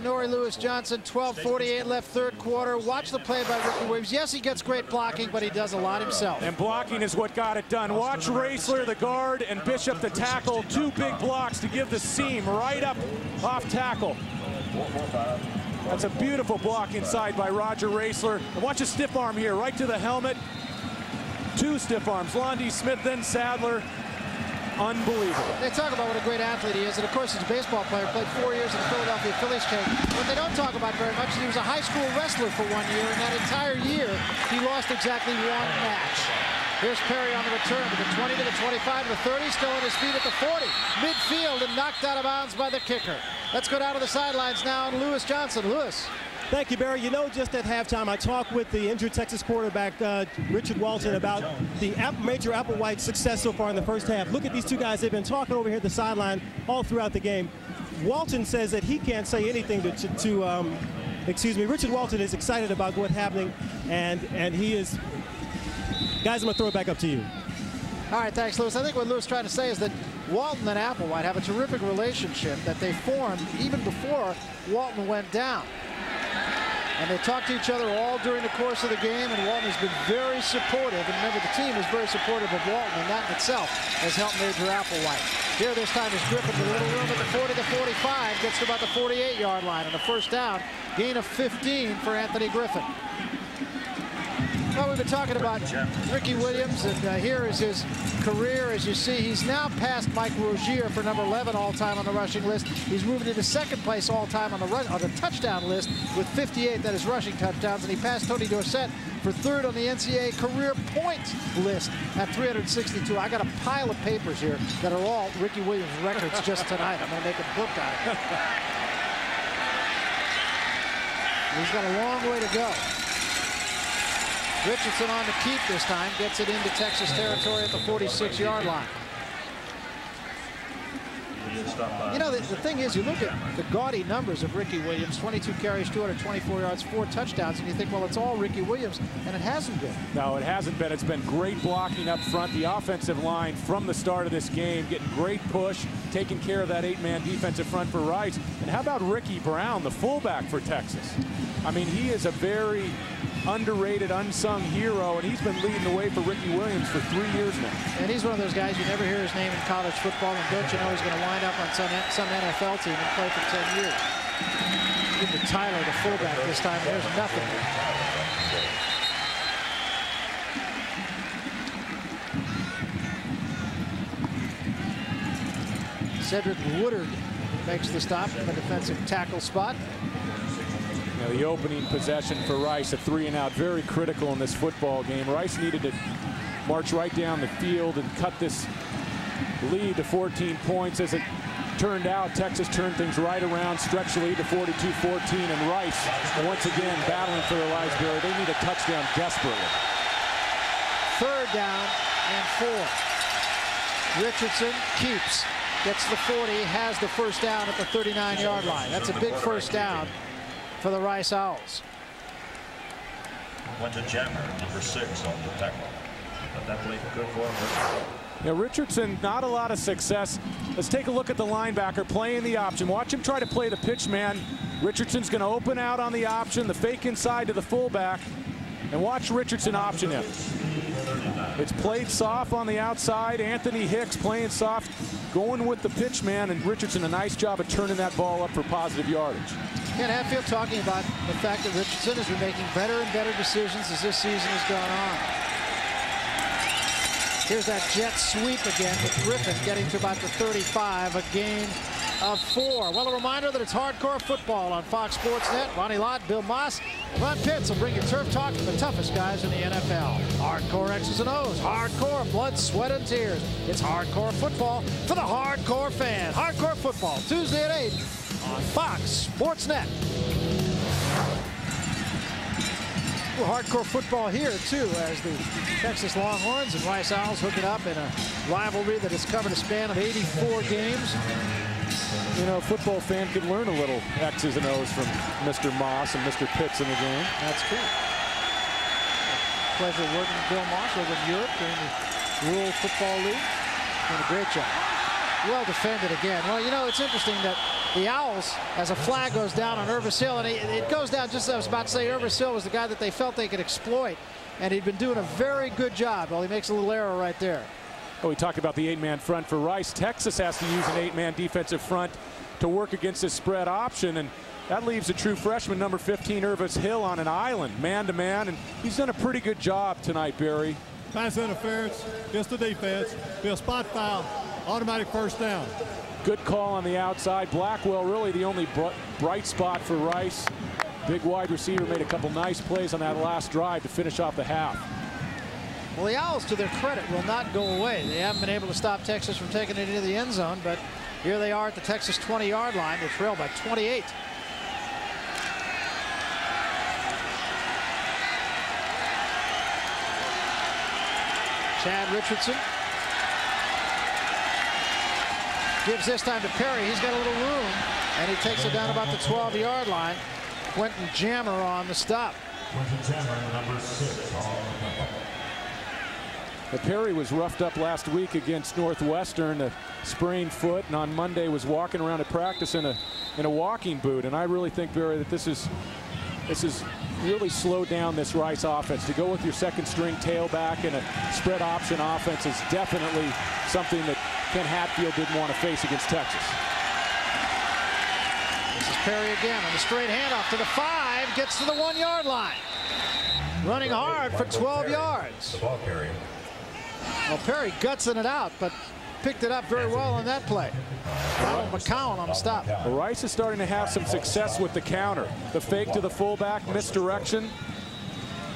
Nori Lewis-Johnson, 12:48 left, third quarter. Watch the play by Ricky Williams. Yes, he gets great blocking, but he does a lot himself. And blocking is what got it done. Watch Raisler, the guard, and Bishop, the tackle. 2 big blocks to give the seam right up off tackle. That's a beautiful block inside by Roger Raisler. And watch a stiff arm here, right to the helmet. 2 stiff arms. Londy Smith, then Sadler. Unbelievable. They talk about what a great athlete he is, and of course he's a baseball player, played 4 years in the Philadelphia Phillies chain. What they don't talk about very much is he was a high school wrestler for 1 year, and that entire year he lost exactly 1 match. Here's Perry on the return to the 20 to the 25 to the 30, still on his feet at the 40. Midfield and knocked out of bounds by the kicker. Let's go down to the sidelines now, and Lewis-Johnson. Lewis. Thank you, Barry. You know, just at halftime, I talked with the injured Texas quarterback, Richard Walton, about the Major Applewhite's success so far in the first half. Look at these 2 guys. They've been talking over here at the sideline all throughout the game. Walton says that he can't say anything Richard Walton is excited about what's happening, and he is. Guys, I'm going to throw it back up to you. All right, thanks, Lewis. I think what Lewis is trying to say is that Walton and Applewhite have a terrific relationship that they formed even before Walton went down. And they talked to each other all during the course of the game, and Walton has been very supportive. And remember, the team is very supportive of Walton, and that in itself has helped Major Applewhite. Here this time is Griffin with a little room at the 40 to 45, gets to about the 48-yard line, and a first down, gain of 15 for Anthony Griffin. Well, we've been talking about Ricky Williams, and here is his career. As you see, he's now passed Mike Rozier for number 11 all-time on the rushing list. He's moved into second place all-time on the touchdown list with 58, that is rushing touchdowns, and he passed Tony Dorsett for third on the NCAA career points list at 362. I got a pile of papers here that are all Ricky Williams records just tonight. I'm going to make a book out of it. He's got a long way to go. Richardson on the keep this time, gets it into Texas territory at the 46-yard line. You know, the thing is, you look at the gaudy numbers of Ricky Williams, 22 carries, 224 yards, 4 touchdowns, and you think, well, it's all Ricky Williams, and it hasn't been. No, it hasn't been. It's been great blocking up front. The offensive line from the start of this game, getting great push, taking care of that 8-man defensive front for Rice. And how about Ricky Brown, the fullback for Texas? I mean, he is a very underrated, unsung hero, and he's been leading the way for Ricky Williams for 3 years now. And he's one of those guys you never hear his name in college football, and don't you know he's going to wind up on some NFL team and play for 10 years. Give to Tyler, the fullback, this time. There's nothing. Cedric Woodard makes the stop in the defensive tackle spot. The opening possession for Rice, a 3-and-out, very critical in this football game. Rice needed to march right down the field and cut this lead to 14 points. As it turned out, Texas turned things right around, stretched the lead to 42-14, and Rice, once again, battling for their lives, Barry. They need a touchdown desperately. Third down and 4. Richardson keeps, gets the 40, has the first down at the 39-yard line. That's a big first down for the Rice Owls. Went to Jammer, number 6 on the tackle. But definitely good for him. Yeah, Richardson, not a lot of success. Let's take a look at the linebacker playing the option. Watch him try to play the pitch man. Richardson's going to open out on the option, the fake inside to the fullback. And watch Richardson option him. It's played soft on the outside. Anthony Hicks playing soft, going with the pitch man, and Richardson a nice job of turning that ball up for positive yardage. Ken Hatfield talking about the fact that Richardson has been making better and better decisions as this season has gone on. Here's that jet sweep again with Griffin getting to about the 35, a gain of 4. Well, a reminder that it's Hardcore Football on Fox Sports Net. Ronnie Lott, Bill Moss, Ron Pitts will bring you turf talk from the toughest guys in the NFL. Hardcore X's and O's, hardcore blood, sweat, and tears. It's Hardcore Football for the hardcore fan. Hardcore Football, Tuesday at 8 on Fox Sports Net. Hardcore football here too, as the Texas Longhorns and Rice Owls hook it up in a rivalry that has covered a span of 84 games. You know, a football fan could learn a little X's and O's from Mr. Moss and Mr. Pitts in the game. That's cool. Pleasure working with Bill Moss over in Europe during the World Football League. Doing a great job. Well defended again. Well, you know, it's interesting that the Owls, as a flag goes down on Irvis Hill, and it goes down just as I was about to say, Irvis Hill was the guy that they felt they could exploit, and he'd been doing a very good job. Well, he makes a little error right there. Oh, we talked about the 8-man front for Rice. Texas has to use an 8-man defensive front to work against this spread option, and that leaves a true freshman, number 15, Irvis Hill, on an island, man-to-man, and he's done a pretty good job tonight, Barry. Pass interference against the defense, be a spot foul, automatic first down. Good call on the outside. Blackwell really the only bright spot for Rice. Big wide receiver made a couple nice plays on that last drive to finish off the half. Well, the Owls, to their credit, will not go away. They haven't been able to stop Texas from taking it into the end zone, but here they are at the Texas 20-yard line. They trail by 28. Chad Richardson gives this time to Perry. He's got a little room, and he takes it down about the 12-yard line. Quentin Jammer on the stop. Quentin Jammer, number 6. But Perry was roughed up last week against Northwestern, a sprained foot, and on Monday was walking around at practice in a walking boot. And I really think, Barry, that this is really slowed down this Rice offense. To go with your second-string tailback in a spread option offense is definitely something that Ken Hatfield didn't want to face against Texas. This is Perry again on the straight handoff to the 5, gets to the 1-yard line. Running hard for 12 yards. Well, Perry gutsing it out, but picked it up very well on that play. Donald McCown on the stop. Well, Rice is starting to have some success with the counter. The fake to the fullback, misdirection.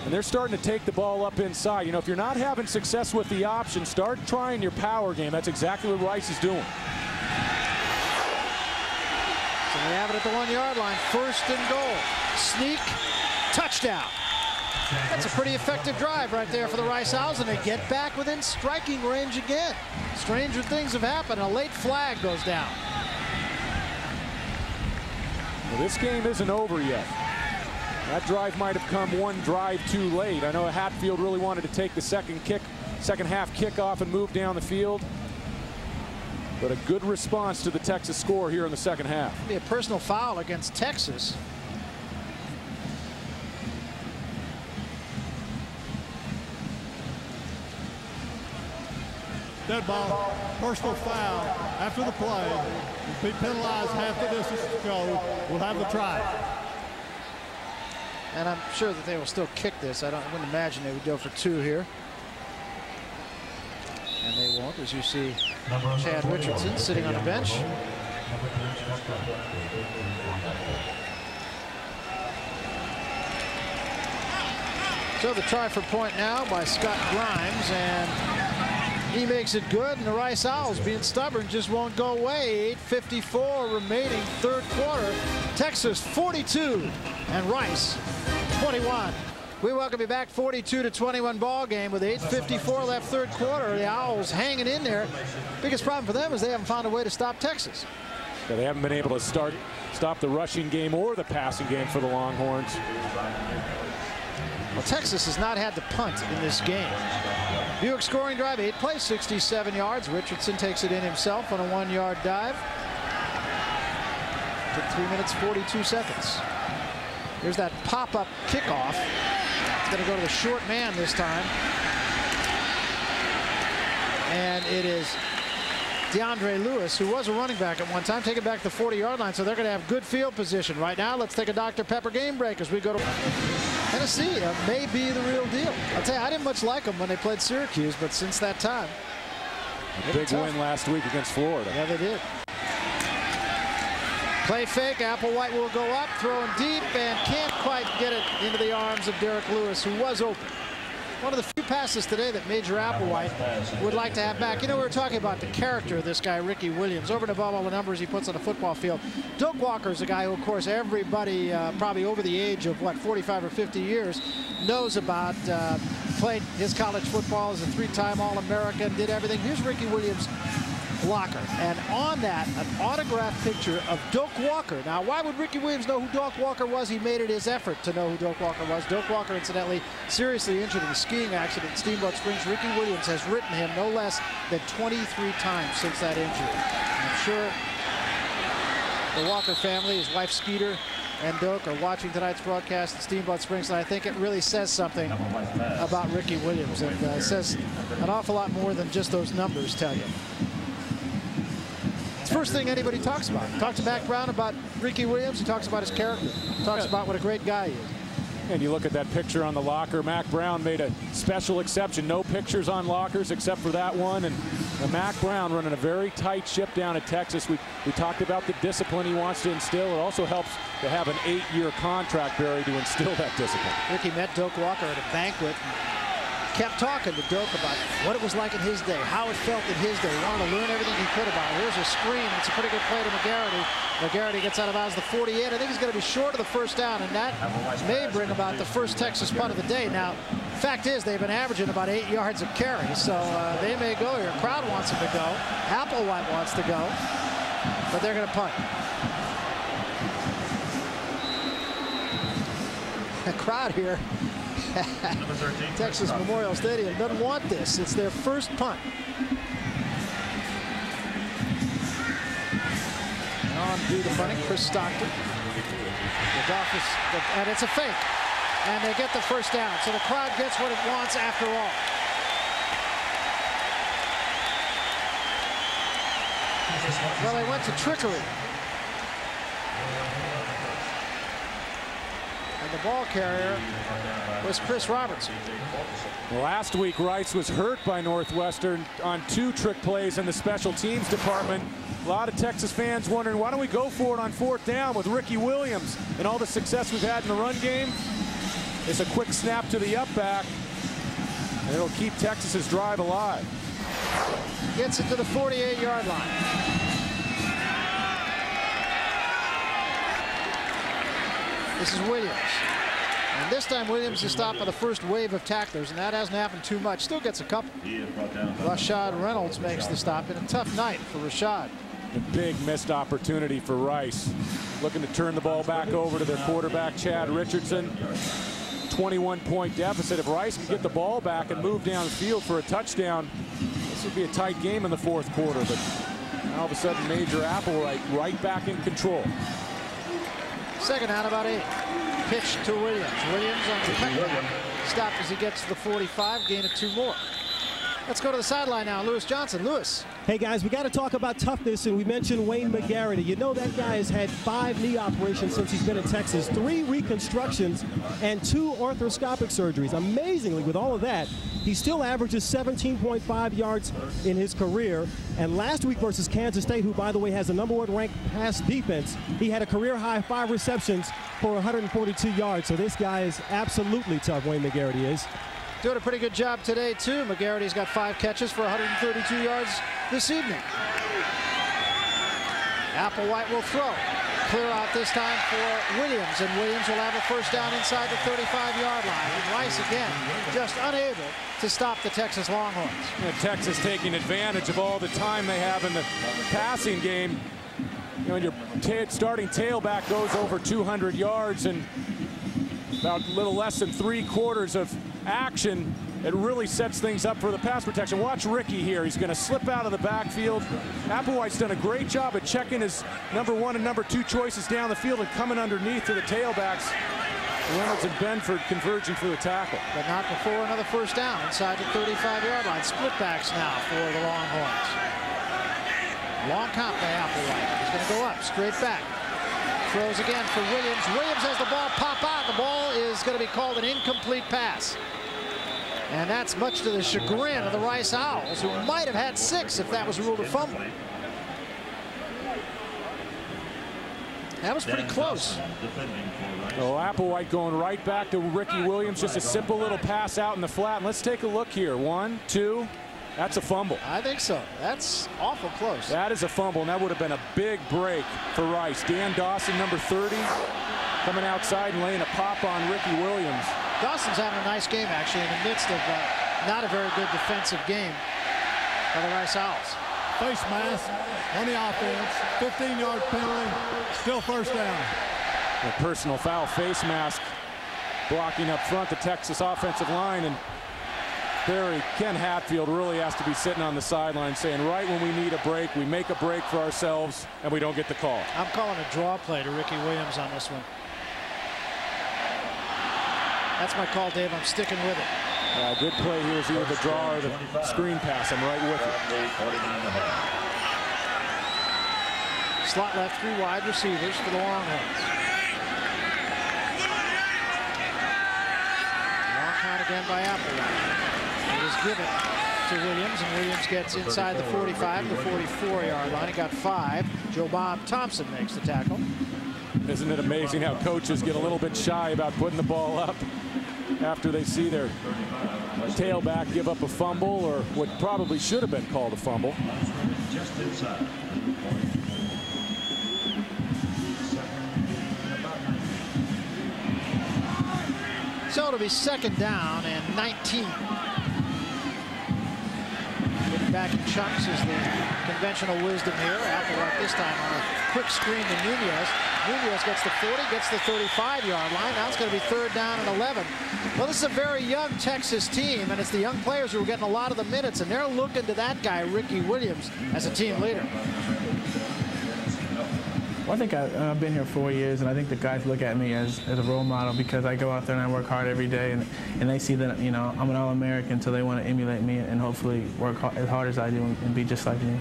And they're starting to take the ball up inside. You know, if you're not having success with the option, start trying your power game. That's exactly what Rice is doing. So they have it at the 1-yard line. 1st and goal. Sneak, touchdown. That's a pretty effective drive right there for the Rice Owls, and they get back within striking range again. Stranger things have happened. A late flag goes down. Well, this game isn't over yet. That drive might have come one drive too late. I know Hatfield really wanted to take the second half kickoff and move down the field. But a good response to the Texas score here in the second half. It'll be a personal foul against Texas. Dead ball, personal foul after the play. Be penalized half the distance to go. We'll have the try. And I'm sure that they will still kick this. I wouldn't imagine they would go for 2 here. And they won't, as you see Chad Richardson sitting on the bench. So the try for point now by Scott Grimes, and he makes it good, and the Rice Owls, being stubborn, just won't go away. 8:54 remaining, 3rd quarter. Texas 42 and Rice 21. We welcome you back. 42-21 ball game with 8:54 left, 3rd quarter. The Owls hanging in there. Biggest problem for them is they haven't found a way to stop Texas. Yeah, they haven't been able to stop the rushing game or the passing game for the Longhorns. Well, Texas has not had to punt in this game. Buick scoring drive, 8 plays, 67 yards. Richardson takes it in himself on a 1-yard dive. Took 3 minutes, 42 seconds. Here's that pop-up kickoff. It's going to go to the short man this time. And it is DeAndre Lewis, who was a running back at one time, taking back the 40-yard line, so they're going to have good field position. Right now, let's take a Dr. Pepper game break as we go to Tennessee. May be the real deal. I'll tell you, I didn't much like them when they played Syracuse, but since that time, a big win last week against Florida. Yeah, they did. Play fake. Applewhite will go up, throwing deep, and can't quite get it into the arms of Derek Lewis, who was open. One of the few passes today that Major Applewhite would like to have back. You know, we were talking about the character of this guy, Ricky Williams, over and above all the numbers he puts on the football field. Doak Walker is a guy who, of course, everybody probably over the age of, what, 45 or 50 years knows about. Played his college football as a 3-time All-American, did everything. Here's Ricky Williams' locker, and on that, an autographed picture of Doak Walker. Now, why would Ricky Williams know who Doak Walker was? He made it his effort to know who Doak Walker was. Doak Walker, incidentally, seriously injured in a skiing accident in Steamboat Springs. Ricky Williams has written him no less than 23 times since that injury. I'm sure the Walker family, his wife Skeeter and Doak, are watching tonight's broadcast at Steamboat Springs, and I think it really says something about Ricky Williams. It says an awful lot more than just those numbers tell you. It's the first thing anybody talks about. Talks to Mac Brown about Ricky Williams. He talks about his character. Talks about what a great guy he is. And you look at that picture on the locker. Mac Brown made a special exception. No pictures on lockers except for that one. And Mac Brown running a very tight ship down at Texas. We talked about the discipline he wants to instill. It also helps to have an 8-year contract, Barry, to instill that discipline. Ricky met Doak Walker at a banquet. Kept talking to Doak about what it was like in his day, how it felt in his day. He wanted to learn everything he could about it. Here's a screen. It's a pretty good play to McGarity. McGarity gets out of bounds the 48. I think he's going to be short of the first down, and that may bring about the first Texas punt of the day. Now, fact is, they've been averaging about 8 yards of carry, so they may go here. Crowd wants him to go. Applewhite wants to go, but they're going to punt. The crowd here Texas Memorial Stadium doesn't want this. It's their first punt. And on to the punting, Chris Stockton. And it's a fake. And they get the first down. So the crowd gets what it wants after all. Well, they went to trickery. And the ball carrier was Chris Robertson. Last week, Rice was hurt by Northwestern on 2 trick plays in the special teams department. A lot of Texas fans wondering, why don't we go for it on 4th down with Ricky Williams and all the success we've had in the run game? It's a quick snap to the up back, and it'll keep Texas's drive alive. Gets it to the 48-yard line. This is Williams. And this time Williams is stopped by the first wave of tacklers, and that hasn't happened too much. Still gets a couple. Rashad Reynolds makes the stop in a tough night for Rashad. A big missed opportunity for Rice. Looking to turn the ball back over to their quarterback, Chad Richardson. 21-point deficit. If Rice can get the ball back and move downfield for a touchdown, this would be a tight game in the 4th quarter. But all of a sudden, Major Applewhite right back in control. Second down, about 8. Pitch to Williams. Williams on the cutback. Stopped as he gets to the 45. Gain of 2 more. Let's go to the sideline now. Lewis Johnson. Lewis. Hey, guys, we got to talk about toughness, and we mentioned Wayne McGarity. You know that guy has had 5 knee operations since he's been in Texas, 3 reconstructions, and 2 arthroscopic surgeries. Amazingly, with all of that, he still averages 17.5 yards in his career. And last week versus Kansas State, who, by the way, has the #1 ranked pass defense, he had a career-high 5 receptions for 142 yards. So this guy is absolutely tough, Wayne McGarity is. Doing a pretty good job today, too. McGarity's got 5 catches for 132 yards this evening. Applewhite will throw. Clear out this time for Williams, and Williams will have a first down inside the 35-yard line. And Rice, again, just unable to stop the Texas Longhorns. And Texas taking advantage of all the time they have in the passing game. You know, your starting tailback goes over 200 yards, and about a little less than 3/4 of action. It really sets things up for the pass protection. Watch Ricky here. He's going to slip out of the backfield. Applewhite's done a great job at checking his #1 and #2 choices down the field and coming underneath to the tailbacks. Reynolds and Benford converging for the tackle. But not before another first down inside the 35-yard line. Split backs now for the Longhorns. Long count by Applewhite. He's going to go up, straight back. Throws again for Williams. Williams has the ball pop out. The ball is going to be called an incomplete pass. And that's much to the chagrin of the Rice Owls, who might have had 6 if that was ruled a fumble. That was pretty close. Oh, Applewhite going right back to Ricky Williams. Just a simple little pass out in the flat. And let's take a look here. 1, 2. That's a fumble. I think so. That's awful close. That is a fumble, and that would have been a big break for Rice. Dan Dawson, #30, coming outside and laying a pop on Ricky Williams. Dawson's having a nice game, actually, in the midst of not a very good defensive game by the Rice Owls. Face mask on the offense, 15-yard penalty, still first down. A personal foul, face mask blocking up front the Texas offensive line, and Ken Hatfield really has to be sitting on the sideline saying, right when we need a break, we make a break for ourselves, and we don't get the call. I'm calling a draw play to Ricky Williams on this one. That's my call, Dave. I'm sticking with it. Good play here is either the draw or the screen pass. I'm right with it. Slot left, 3 wide receivers for the Longhorns. Long count again by Applewhite. It is given to Williams, and Williams gets inside the 45 to 44-yard line. He got 5. Joe Bob Thompson makes the tackle. Isn't it amazing how coaches get a little bit shy about putting the ball up after they see their tailback give up a fumble, or what probably should have been called a fumble. Just inside. So it'll be 2nd down and 19. Getting back in chunks is the conventional wisdom here. Applewhite this time on a quick screen to Nunez. Nunez gets the 40, gets the 35-yard line. Now it's going to be 3rd down and 11. Well, this is a very young Texas team, and it's the young players who are getting a lot of the minutes, and they're looking to that guy, Ricky Williams, as a team leader. Well, I think I've been here 4 years, and I think the guys look at me as a role model because I go out there and I work hard every day, and they see that, you know, I'm an All-American, so they want to emulate me and hopefully work as hard as I do and be just like me.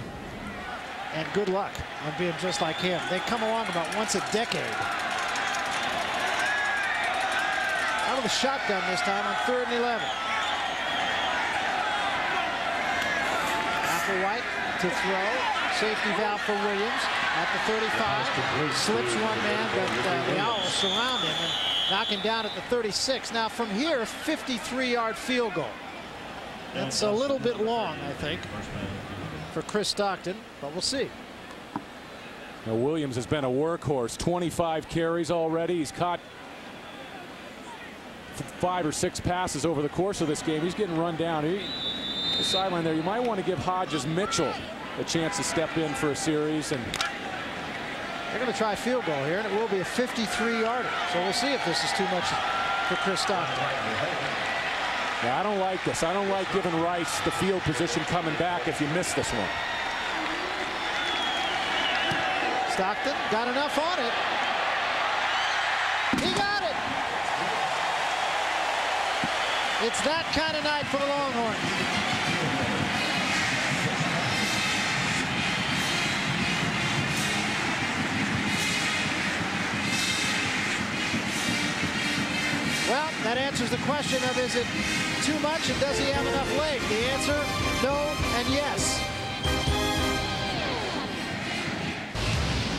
And good luck on being just like him. They come along about once a decade. Out of the shotgun this time on 3rd and 11. Applewhite to throw. Safety valve for Williams at the 35. Slips one man, but the Owls surround him and knock him down at the 36. Now from here, 53-yard field goal. That's a little bit long, I think, for Chris Stockton, but we'll see. Now, Williams has been a workhorse. 25 carries already. He's caught 5 or 6 passes over the course of this game. He's getting run down. The sideline there, you might want to give Hodges Mitchell a chance to step in for a series. And they're going to try a field goal here, and it will be a 53-yarder. So we'll see if this is too much for Chris Stockton. Yeah, I don't like this. I don't like giving Rice the field position coming back if you miss this one. Stockton got enough on it. He got it. It's that kind of night for the Longhorns. Well, that answers the question of, is it too much and does he have enough leg? The answer, no and yes.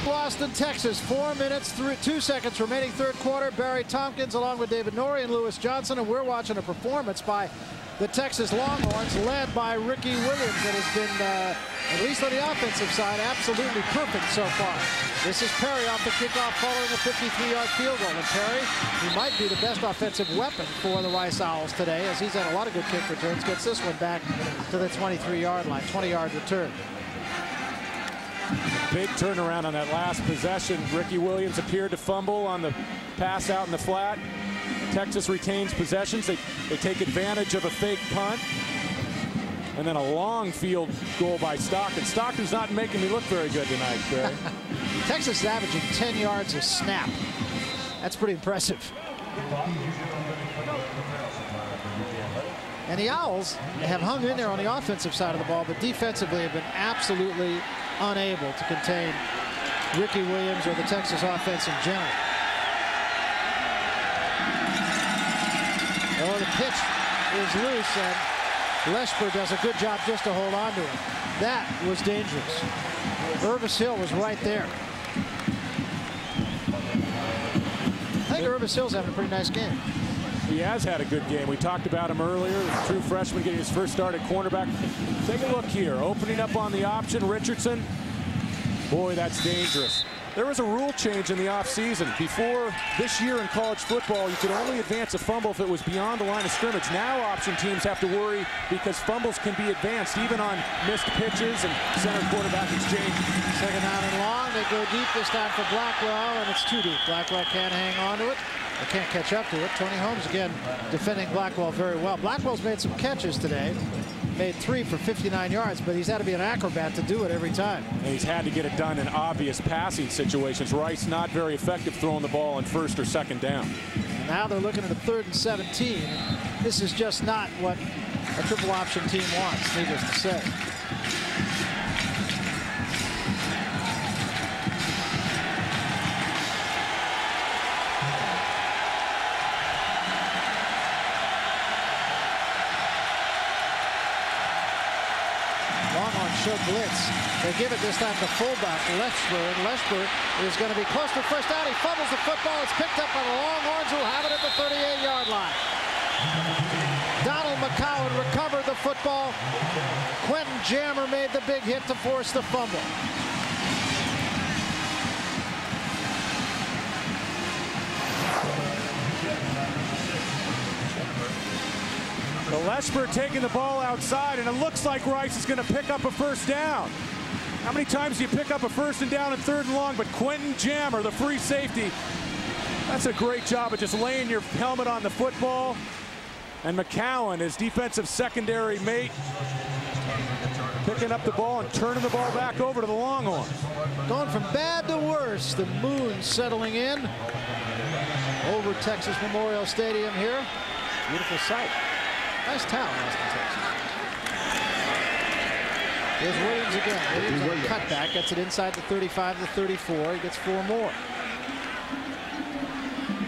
Austin, Texas, 4 minutes, 2 seconds remaining, 3rd quarter. Barry Tompkins along with David Norrie and Lewis Johnson, and we're watching a performance by the Texas Longhorns led by Ricky Williams that has been, at least on the offensive side, absolutely perfect so far. This is Perry off the kickoff following a 53-yard field goal. And Perry, he might be the best offensive weapon for the Rice Owls today, as he's had a lot of good kick returns. Gets this one back to the 23-yard line, 20-yard return. Big turnaround on that last possession. Ricky Williams appeared to fumble on the pass out in the flat. Texas retains possessions. They take advantage of a fake punt. And then a long field goal by Stockton. Stockton's not making me look very good tonight, Barry. Texas is averaging 10 yards a snap. That's pretty impressive. And the Owls have hung in there on the offensive side of the ball, but defensively have been absolutely unable to contain Ricky Williams or the Texas offense in general. Oh, the pitch is loose, and Leshber does a good job just to hold on to it. That was dangerous. Irvis Hill was right there. I think Irvis Hill's having a pretty nice game. He has had a good game. We talked about him earlier. The true freshman getting his first start at cornerback. Take a look here. Opening up on the option, Richardson. Boy, that's dangerous. There was a rule change in the offseason. Before this year in college football, you could only advance a fumble if it was beyond the line of scrimmage. Now option teams have to worry because fumbles can be advanced even on missed pitches and center quarterback exchange. Second down and long. They go deep this time for Blackwell, and it's too deep. Blackwell can't hang on to it. They can't catch up to it. Tony Holmes again defending Blackwell very well. Blackwell's made some catches today. Made 3 for 59 yards, but he's had to be an acrobat to do it every time. And he's had to get it done in obvious passing situations. Rice not very effective throwing the ball on first or second down. And now they're looking at a 3rd and 17. This is just not what a triple option team wants, needless to say. Show blitz. They give it this time to fullback Leshber, and Leshber is going to be close to first down. He fumbles the football. It's picked up by the Longhorns, who have it at the 38-yard line. Donald McCowan recovered the football. Quentin Jammer made the big hit to force the fumble. So Leshber taking the ball outside, and it looks like Rice is going to pick up a first down. How many times do you pick up a first and down and 3rd and long? But Quentin Jammer, the free safety, that's a great job of just laying your helmet on the football. And McCowan, his defensive secondary mate, picking up the ball and turning the ball back over to the Longhorns. Going from bad to worse. The moon settling in over Texas Memorial Stadium here. Beautiful sight. Nice town, Austin, Texas. Here's Williams again. Williams on a cutback. Gets it inside the 35 to 34. He gets 4 more.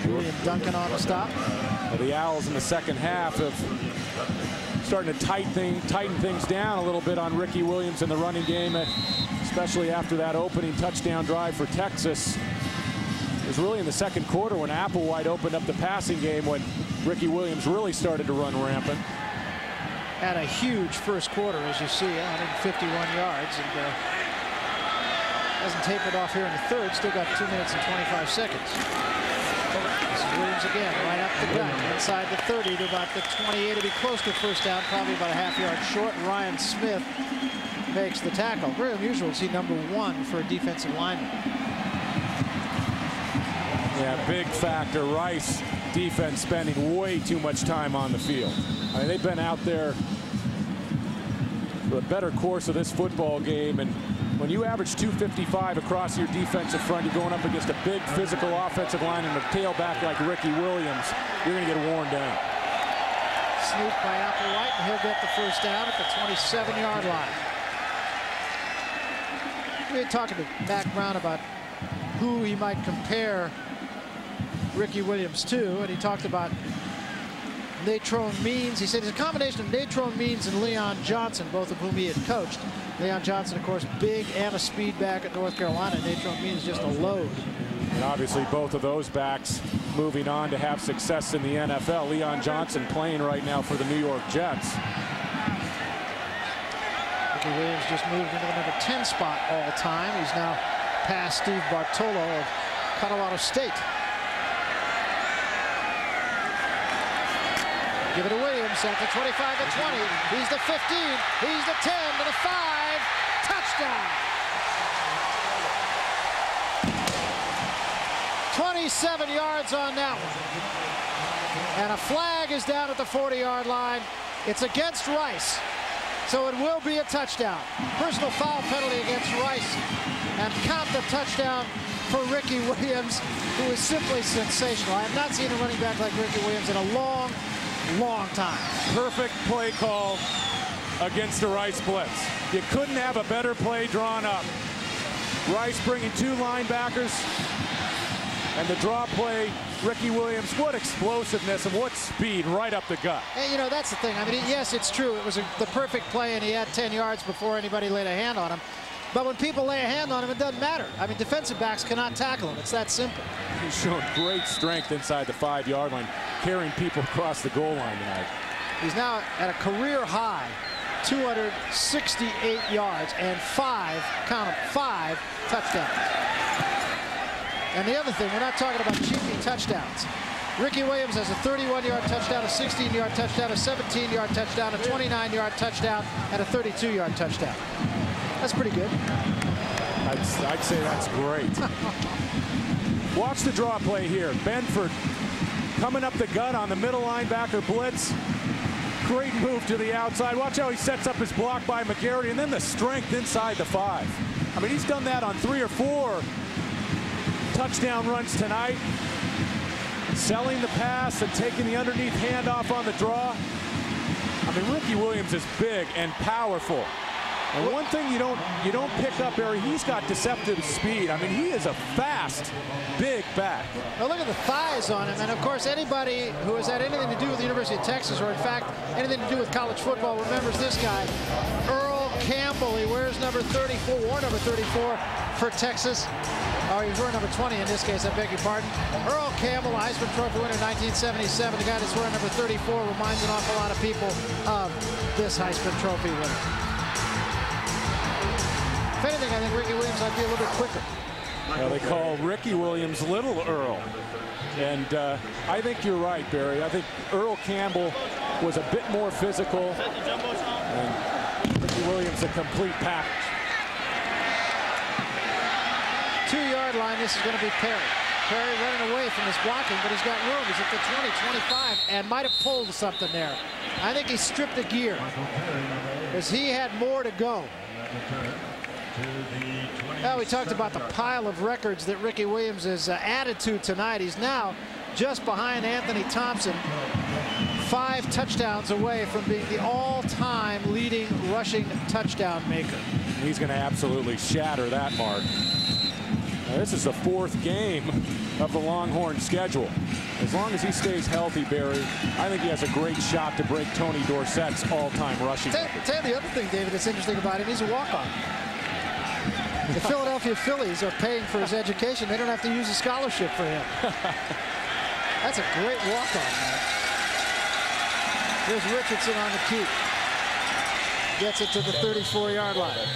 Julian Duncan on the stop. Well, the Owls in the second half have starting to tighten things down a little bit on Ricky Williams in the running game, especially after that opening touchdown drive for Texas. It was really in the second quarter when Applewhite opened up the passing game when Ricky Williams really started to run rampant. Had a huge first quarter, as you see, 151 yards, and hasn't tapered off here in the 3rd. Still got 2 minutes and 25 seconds. This is Williams again, right up the gut, inside the 30 to about the 28. It'll be close to first down, probably about a half-yard short. Ryan Smith makes the tackle. Very unusual to see number 1 for a defensive lineman. Yeah, big factor. Rice defense spending way too much time on the field. I mean, they've been out there for a better course of this football game, and when you average 255 across your defensive front, you're going up against a big physical offensive line and a tailback like Ricky Williams, you're going to get worn down. Sneak by Applewhite, and he'll get the first down at the 27-yard line. We were talking to Mac Brown about who he might compare Ricky Williams to, and he talked about Natrone Means. He said it's a combination of Natrone Means and Leon Johnson, both of whom he had coached. Leon Johnson, of course, big and a speed back at North Carolina. Natrone Means just a load. And obviously both of those backs moving on to have success in the NFL. Leon Johnson playing right now for the New York Jets. Ricky Williams just moved into the number 10 spot all time. He's now past Steve Bartolo of Colorado State. Give it to Williams at the 25 to 20. He's the 15. He's the 10 to the 5. Touchdown. 27 yards on that one. And a flag is down at the 40-yard line. It's against Rice, so it will be a touchdown. Personal foul penalty against Rice, and count the touchdown for Ricky Williams, who is simply sensational. I have not seen a running back like Ricky Williams in a long, long time. Perfect play call against the Rice blitz. You couldn't have a better play drawn up. Rice bringing 2 linebackers, and the draw play, Ricky Williams, what explosiveness and what speed right up the gut. And you know, that's the thing. I mean, yes, it's true. It was the perfect play, and he had 10 yards before anybody laid a hand on him. But when people lay a hand on him, it doesn't matter. I mean, defensive backs cannot tackle him. It's that simple. He's shown great strength inside the 5-yard line, carrying people across the goal line tonight. He's now at a career high 268 yards and 5, count them, 5 touchdowns. And the other thing, we're not talking about cheapy touchdowns. Ricky Williams has a 31-yard touchdown, a 16-yard touchdown, a 17-yard touchdown, a 29-yard touchdown, and a 32-yard touchdown. That's pretty good. I'd say that's great. Watch the draw play here. Benford coming up the gut on the middle linebacker blitz. Great move to the outside. Watch how he sets up his block by McGarity, and then the strength inside the 5. I mean, he's done that on 3 or 4 touchdown runs tonight. Selling the pass and taking the underneath handoff on the draw. I mean, Ricky Williams is big and powerful. And one thing you don't pick up, Barry, he's got deceptive speed. I mean, he is a fast, big back. Well, look at the thighs on him. And, of course, anybody who has had anything to do with the University of Texas, or, in fact, anything to do with college football, remembers this guy, Earl Campbell. He wears number 34, wore number 34 for Texas. Oh, he was wearing number 20 in this case, I beg your pardon. Earl Campbell, Heisman Trophy winner in 1977. The guy that's wearing number 34 reminds an awful lot of people of this Heisman Trophy winner. If anything, I think Ricky Williams might be a little bit quicker. Well, they call Ricky Williams Little Earl. And I think you're right, Barry. I think Earl Campbell was a bit more physical. And Ricky Williams a complete package. 2-yard line, this is going to be Perry. Perry running away from his blocking, but he's got room. He's at the 20, 25, and might have pulled something there. I think he stripped a gear, because he had more to go. Well, we talked about the pile of records that Ricky Williams has added to tonight. He's now just behind Anthony Thompson, 5 touchdowns away from being the all-time leading rushing touchdown maker. He's going to absolutely shatter that mark. Now, this is the 4th game of the Longhorn schedule. As long as he stays healthy, Barry, I think he has a great shot to break Tony Dorsett's all-time rushing record. Tell you the other thing, David, that's interesting about him, he's a walk-on. The Philadelphia Phillies are paying for his education. They don't have to use a scholarship for him. That's a great walk-on, man. Here's Richardson on the keep. Gets it to the 34-yard line.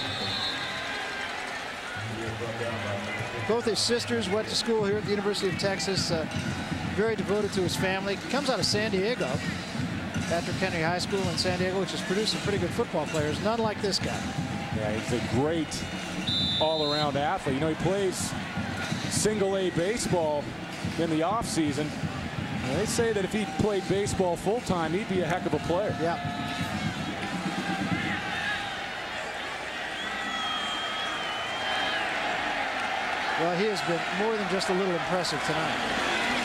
Both his sisters went to school here at the University of Texas. Very devoted to his family. Comes out of San Diego. Patrick Henry High School in San Diego, which has produced some pretty good football players. None like this guy. Yeah, he's a great all-around athlete. You know, he plays single-A baseball in the offseason. They say that if he played baseball full-time, he'd be a heck of a player. Yeah. Well, he has been more than just a little impressive tonight.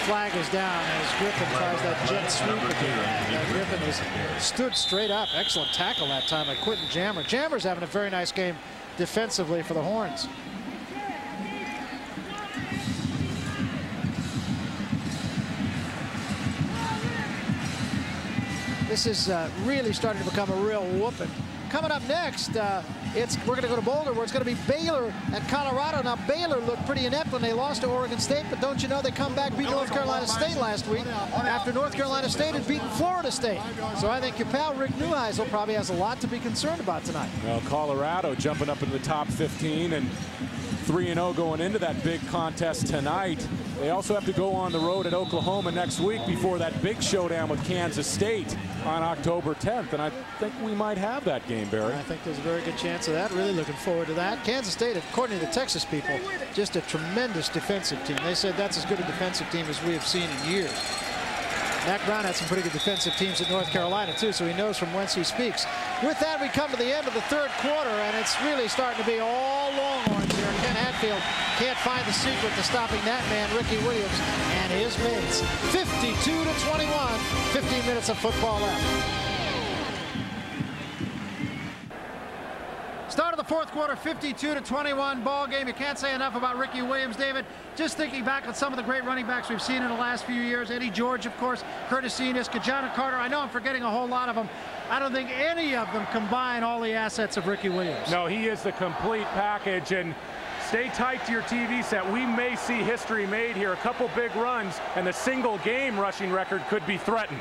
Flag is down as Griffin tries that jet sweep again. Griffin has stood straight up. Excellent tackle that time by Quentin Jammer. Jammer's having a very nice game defensively for the Horns. This is really starting to become a real whooping. Coming up next, we're going to go to Boulder, where it's going to be Baylor and Colorado. Now, Baylor looked pretty inept when they lost to Oregon State, but don't you know they come back, beat North Carolina State last week after North Carolina State had beaten Florida State. So I think your pal Rick Neuheisel probably has a lot to be concerned about tonight. Well, Colorado jumping up in the top 15 and 3-0 going into that big contest tonight. They also have to go on the road at Oklahoma next week before that big showdown with Kansas State on October 10th. And I think we might have that game, Barry. I think there's a very good chance of that. Really looking forward to that. Kansas State, according to the Texas people, just a tremendous defensive team. They said that's as good a defensive team as we have seen in years. Mack Brown had some pretty good defensive teams at North Carolina, too, so he knows from whence he speaks. With that, we come to the end of the third quarter, and it's really starting to be all Longhorns here. Ken Hatfield can't find the secret to stopping that man, Ricky Williams, and his mates. 52-21, 15 minutes of football left. Start of the fourth quarter, 52-21 ball game. You can't say enough about Ricky Williams, David. Just thinking back on some of the great running backs we've seen in the last few years. Eddie George, of course, Curtis Enis, Ki-Jana Carter. I know I'm forgetting a whole lot of them. I don't think any of them combine all the assets of Ricky Williams. No, he is the complete package. And stay tight to your TV set. We may see history made here. A couple big runs, and the single game rushing record could be threatened.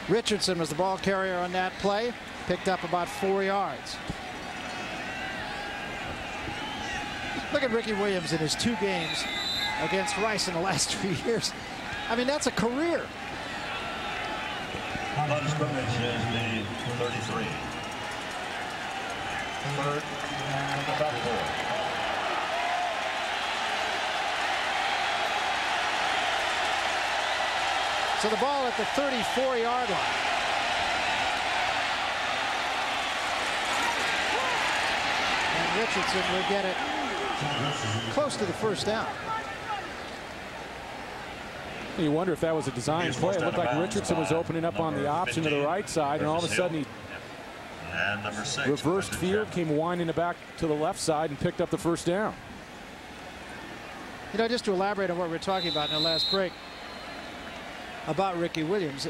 Richardson was the ball carrier on that play. Picked up about 4 yards. Look at Ricky Williams in his 2 games against Rice in the last 3 years. I mean, that's a career. Line of scrimmage is the 33. Third and about 4. So the ball at the 34-yard line. And Richardson will get it close to the first down. You wonder if that was a design play. It looked like Richardson was opening up on the option to the right side, and all of a sudden he reversed field, came winding it back to the left side, and picked up the first down. You know, just to elaborate on what we were talking about in the last break about Ricky Williams,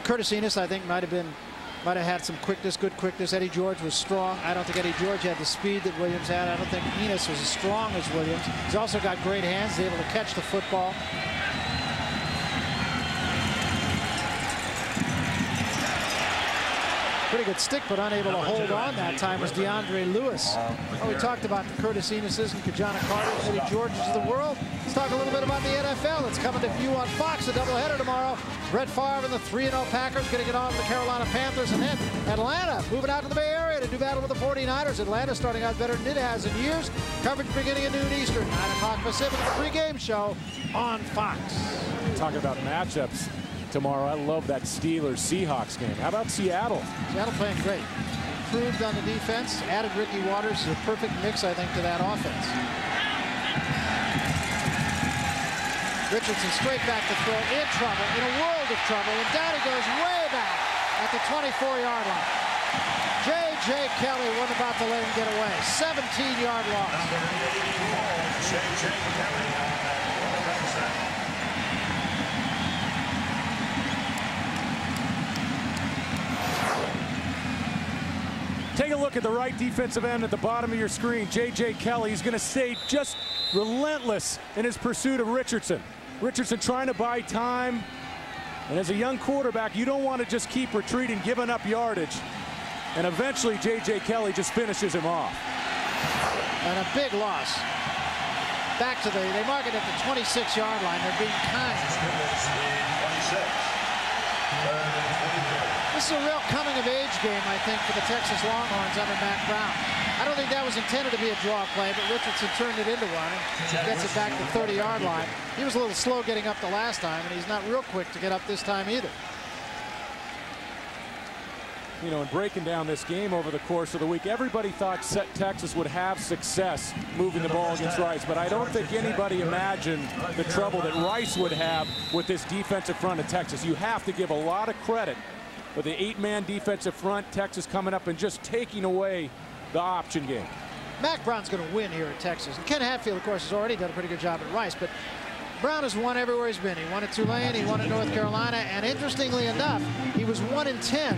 Curtis Enis, I think, might have had some quickness, good quickness. Eddie George was strong. I don't think Eddie George had the speed that Williams had. I don't think Enis was as strong as Williams. He's also got great hands. He's able to catch the football. Pretty good stick, but unable to hold on that time was DeAndre Lewis. Well, we talked about the Curtis Enis's and Ki-Jana Carter's, Eddie George's of the world. Let's talk a little bit about the NFL. It's coming to you on Fox, a doubleheader tomorrow. Brett Favre and the 3-0 Packers going to get on with the Carolina Panthers, and then Atlanta moving out to the Bay Area to do battle with the 49ers. Atlanta starting out better than it has in years. Coverage beginning at noon Eastern, 9 o'clock Pacific, the pregame show on Fox. Talking about matchups tomorrow, I love that Steelers-Seahawks game. How about Seattle? Seattle playing great. Improved on the defense, added Ricky Watters, a perfect mix, I think, to that offense. Richardson straight back to throw, in trouble, in a world of trouble, and down he goes way back at the 24-yard line. J.J. Kelly wasn't about to let him get away. 17-yard loss. Take a look at the right defensive end at the bottom of your screen. J.J. Kelly is going to stay just relentless in his pursuit of Richardson. Richardson trying to buy time. And as a young quarterback, you don't want to just keep retreating, giving up yardage. And eventually, J.J. Kelly just finishes him off. And a big loss. Back to they mark it at the 26-yard line. They're being kind. This is a real coming-of-age game, I think, for the Texas Longhorns under Mack Brown. I don't think that was intended to be a draw play, but Richardson turned it into one and gets it back to the 30-yard line. He was a little slow getting up the last time, and he's not real quick to get up this time either. You know, in breaking down this game over the course of the week, everybody thought Texas would have success moving the ball against Rice, but I don't think anybody imagined the trouble that Rice would have with this defensive front of Texas. You have to give a lot of credit for the 8-man defensive front, Texas coming up and just taking away the option game. Mack Brown's going to win here at Texas. And Ken Hatfield, of course, has already done a pretty good job at Rice, but Brown has won everywhere he's been. He won at Tulane, he won at North Carolina, and interestingly enough, he was 1-10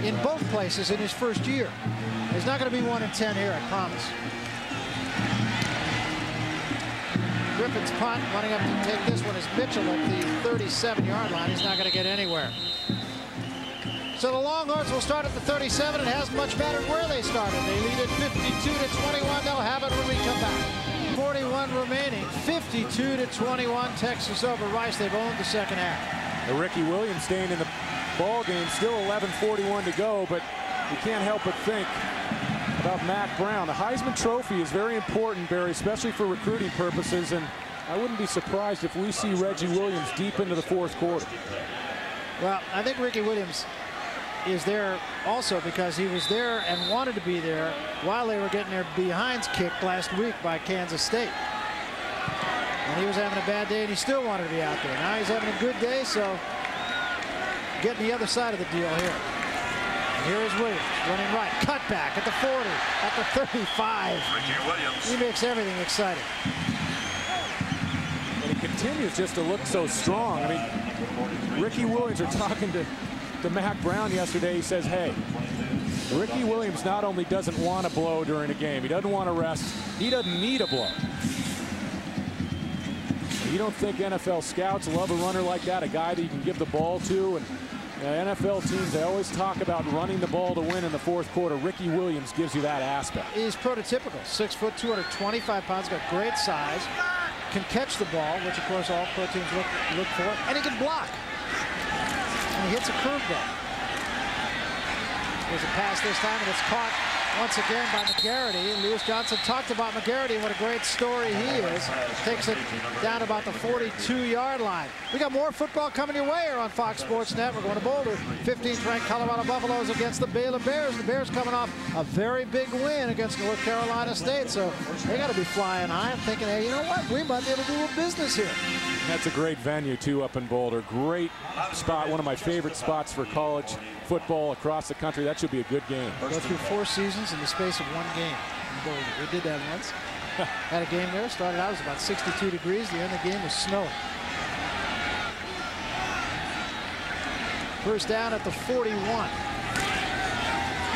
in both places in his first year. He's not going to be 1-10 here, I promise. Griffin's punt, running up to take this one is Mitchell at the 37-yard line. He's not going to get anywhere. So the Longhorns will start at the 37. It hasn't much mattered where they started. They lead at 52-21. They'll have it when we come back. 41 remaining. 52-21. Texas over Rice. They've owned the second half. Ricky Williams staying in the ball game. Still 11:41 to go, but you can't help but think about Mack Brown. The Heisman Trophy is very important, Barry, especially for recruiting purposes, and I wouldn't be surprised if we see Reggie Williams deep into the fourth quarter. Well, I think Ricky Williams is there also because he was there and wanted to be there while they were getting their behinds kicked last week by Kansas State. And he was having a bad day, and he still wanted to be out there. Now he's having a good day, so getting the other side of the deal here. And here is Williams running right. Cut back at the 40, at the 35. Ricky Williams. He makes everything exciting. And he continues just to look so strong. I mean, Ricky Williams, are talking to Mack Brown yesterday. He says, hey, Ricky Williams not only doesn't want to blow during a game, he doesn't want to rest, he doesn't need a blow. You don't think NFL scouts love a runner like that, a guy that you can give the ball to? And NFL teams, they always talk about running the ball to win in the fourth quarter. Ricky Williams gives you that aspect. He's prototypical. 6 foot, 225 pounds, got great size, can catch the ball, which of course all pro teams look for, and he can block. And he hits a curveball. There's a pass this time, and it's caught once again by McGarity. And Lewis Johnson talked about McGarity and what a great story he is. Takes it down about the 42-yard line. We got more football coming your way here on Fox Sports Net. We're going to Boulder. 15th ranked Colorado Buffaloes against the Baylor Bears. The Bears coming off a very big win against North Carolina State. So they got to be flying high. I'm thinking, hey, you know what? We might be able to do a business here. That's a great venue, too, up in Boulder. Great spot. One of my favorite spots for college football across the country. That should be a good game. Go through 4 seasons in the space of 1 game in Boulder. We did that once. Had a game there. Started out, it was about 62 degrees. The end of the game was snowing. First down at the 41.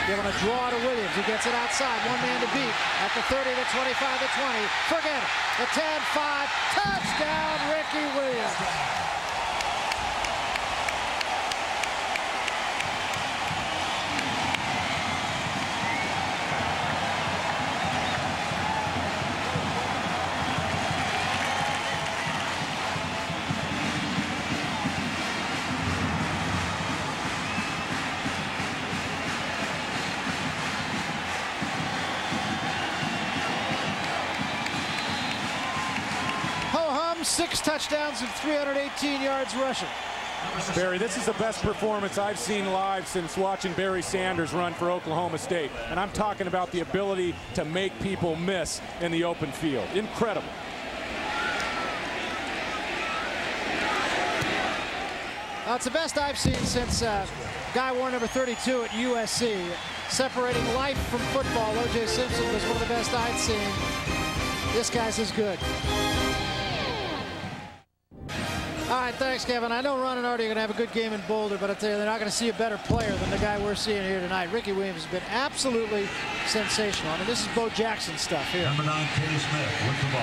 Giving a draw to Williams. He gets it outside. 1 man to beat. At the 30, the 25, the 20. Forget it. The 10, 5. Touchdown, Ricky Williams. Ho-hum, 6 touchdowns and 318 yards rushing. Barry, this is the best performance I've seen live since watching Barry Sanders run for Oklahoma State. And I'm talking about the ability to make people miss in the open field. Incredible. It's the best I've seen since Guy wore number 32 at USC. Separating life from football, O.J. Simpson was one of the best I'd seen. This guy's as good. All right, thanks, Kevin. I know Ron and Artie are going to have a good game in Boulder, but I tell you, they're not going to see a better player than the guy we're seeing here tonight. Ricky Williams has been absolutely sensational. I mean, this is Bo Jackson stuff here. Number 9, Kenny Smith with the ball.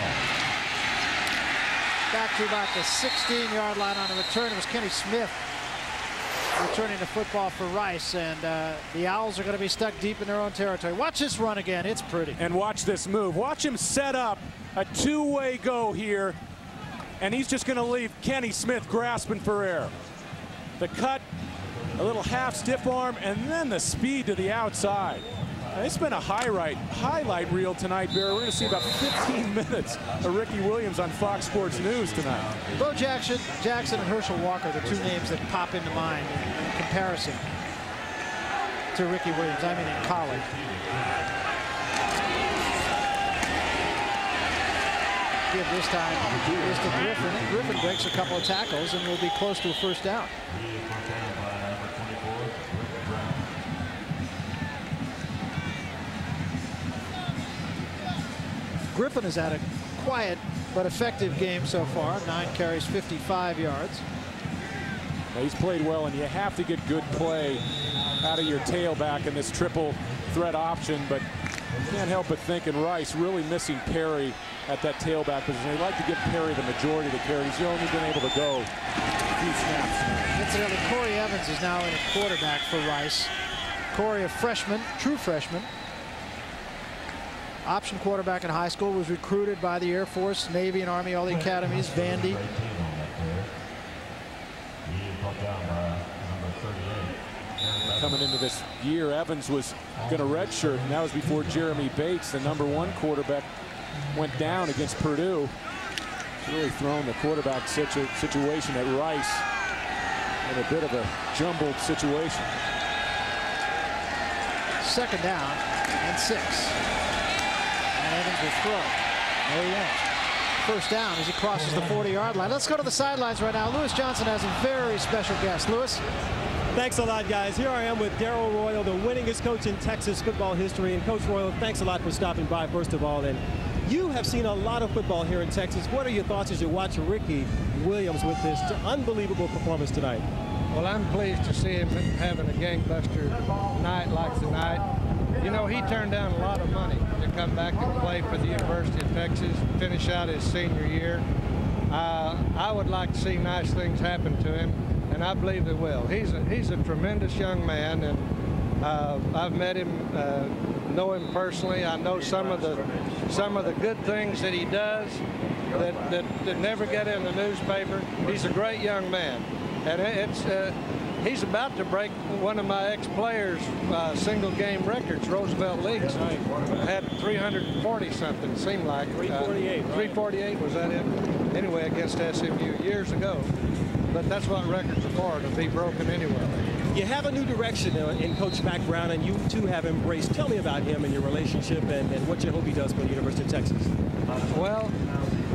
Back to about the 16-yard line on the return. It was Kenny Smith returning the football for Rice, and the Owls are going to be stuck deep in their own territory. Watch this run again. It's pretty. And watch this move. Watch him set up a 2-way go here, and he's just going to leave Kenny Smith grasping for air. The cut, a little half stiff arm, and then the speed to the outside. It's been a highlight reel tonight, Barry. We're going to see about 15 minutes of Ricky Williams on Fox Sports News tonight. Bo Jackson and Herschel Walker, the 2 names that pop into mind in comparison to Ricky Williams. I mean, in college. Give this time is to Griffin. Griffin breaks a couple of tackles and will be close to a first down. Griffin has had a quiet but effective game so far. 9 carries, 55 yards. He's played well, and you have to get good play out of your tailback in this triple threat option, but you can't help but think, and Rice really missing Perry at that tailback position. They'd like to give Perry the majority of the carries. He's only been able to go a few snaps. Incidentally, Corey Evans is now in at quarterback for Rice. Corey, a freshman, true freshman. Option quarterback in high school, was recruited by the Air Force, Navy, and Army, all the academies, Vandy. coming into this year. Evans was going to redshirt, and that was before Jeremy Bates, the #1 quarterback, went down against Purdue. It's really thrown the quarterback situation at Rice in a bit of a jumbled situation. 2nd down and 6. And Evans will throw. No, he won't. 1st down as he crosses the 40-yard line. Let's go to the sidelines right now. Lewis Johnson has a very special guest. Lewis. Thanks a lot, guys. Here I am with Darrell Royal, the winningest coach in Texas football history. And Coach Royal, thanks a lot for stopping by, first of all. And you have seen a lot of football here in Texas. What are your thoughts as you watch Ricky Williams with this unbelievable performance tonight? Well, I'm pleased to see him having a gangbuster night like tonight. You know, he turned down a lot of money to come back and play for the University of Texas, finish out his senior year. I would like to see nice things happen to him, and I believe they will. He's a tremendous young man, and I've met him, know him personally. I know some of the good things that he does that never get in the newspaper. He's a great young man, and he's about to break one of my ex-players' single-game records. Roosevelt Leagues had 340 something. Seemed like 348. 348 was that it? Anyway, against SMU years ago. But that's what records are for, to be broken anyway. You have a new direction in Coach Mack Brown, and you two have embraced. Tell me about him and your relationship and what you hope he does for the University of Texas. Well,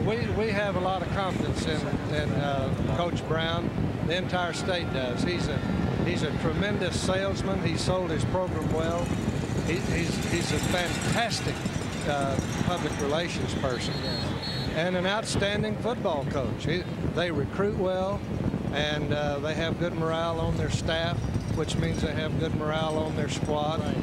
we have a lot of confidence in Coach Brown. The entire state does. He's a tremendous salesman. He sold his program well. He's a fantastic public relations person and an outstanding football coach. They recruit well, and they have good morale on their staff, which means they have good morale on their squad. Right.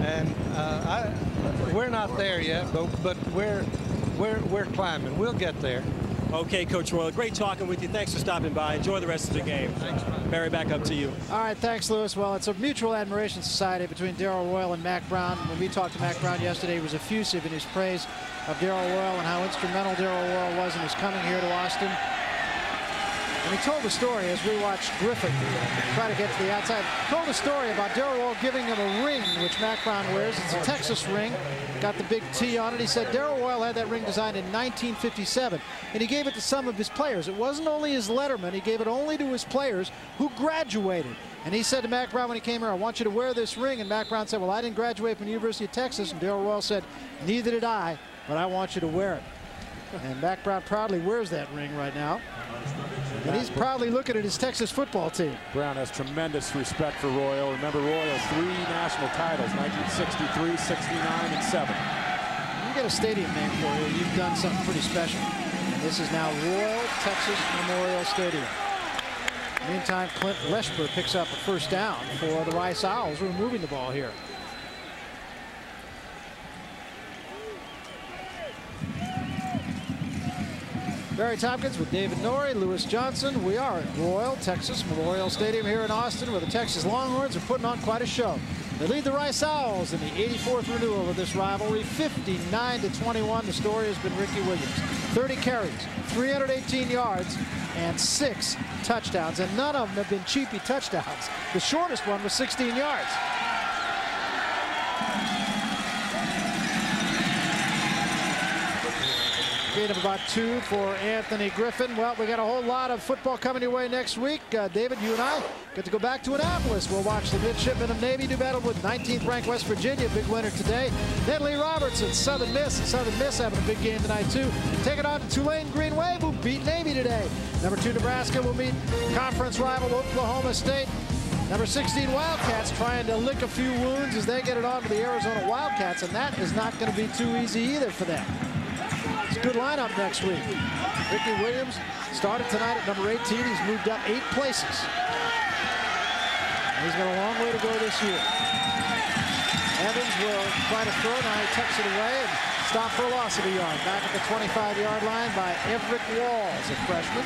And we're not there yet, but we're climbing. We'll get there. Okay, Coach Royal, great talking with you. Thanks for stopping by. Enjoy the rest of the game. Thanks, man. Barry, back up to you. All right, thanks, Lewis. Well, it's a mutual admiration society between Darrell Royal and Mack Brown. When we talked to Mack Brown yesterday, he was effusive in his praise of Darrell Royal and how instrumental Darrell Royal was in his coming here to Austin. And he told the story as we watched Griffin try to get to the outside. Told a story about Darrell Royal giving him a ring, which Mack Brown wears. It's a Texas ring. Got the big T on it. He said Darrell Royal had that ring designed in 1957, and he gave it to some of his players. It wasn't only his letterman. He gave it only to his players who graduated. And he said to Mack Brown when he came here, I want you to wear this ring. And Mack Brown said, well, I didn't graduate from the University of Texas. And Darrell Royal said, neither did I, but I want you to wear it. And Mack Brown proudly wears that ring right now. And he's proudly looking at his Texas football team. Brown has tremendous respect for Royal. Remember, Royal 3 national titles, 1963, 69, and 7. You get a stadium name for you, you've done something pretty special. And this is now Royal Texas Memorial Stadium. Meantime, Clint Lesper picks up a 1st down for the Rice Owls, who are moving the ball here. Barry Tompkins with David Norrie, Lewis Johnson. We are at Royal Texas Memorial Stadium here in Austin, where the Texas Longhorns are putting on quite a show. They lead the Rice Owls in the 84th renewal of this rivalry, 59-21. The story has been Ricky Williams. 30 carries, 318 yards, and 6 touchdowns. And none of them have been cheapy touchdowns. The shortest one was 16 yards. Gain of about 2 for Anthony Griffin. Well, we got a whole lot of football coming your way next week. David, you and I get to go back to Annapolis. We'll watch the midshipmen of Navy do battle with 19th ranked West Virginia. Big winner today. Then Lee Robertson, Southern Miss. And Southern Miss having a big game tonight, too. Take it on to Tulane Green Wave, who beat Navy today. Number 2 Nebraska will meet conference rival Oklahoma State. Number 16 Wildcats trying to lick a few wounds as they get it on to the Arizona Wildcats, and that is not going to be too easy either for them. It's a good lineup next week. Ricky Williams started tonight at number 18. He's moved up 8 places. He's got a long way to go this year. Evans will try to throw. Now he tucks it away and stop for a loss of a yard. Back at the 25-yard line by Everett Walls, a freshman.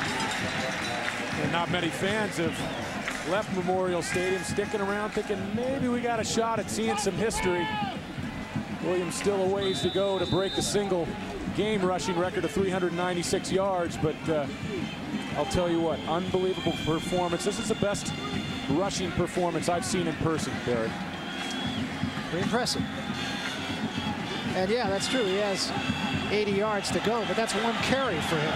And not many fans have left Memorial Stadium, sticking around thinking maybe we got a shot at seeing some history. Williams still a ways to go to break the single game rushing record of 396 yards, but I'll tell you what, unbelievable performance. This is the best rushing performance I've seen in person, Barrett. Pretty impressive. And yeah, that's true. He has 80 yards to go, but that's one carry for him.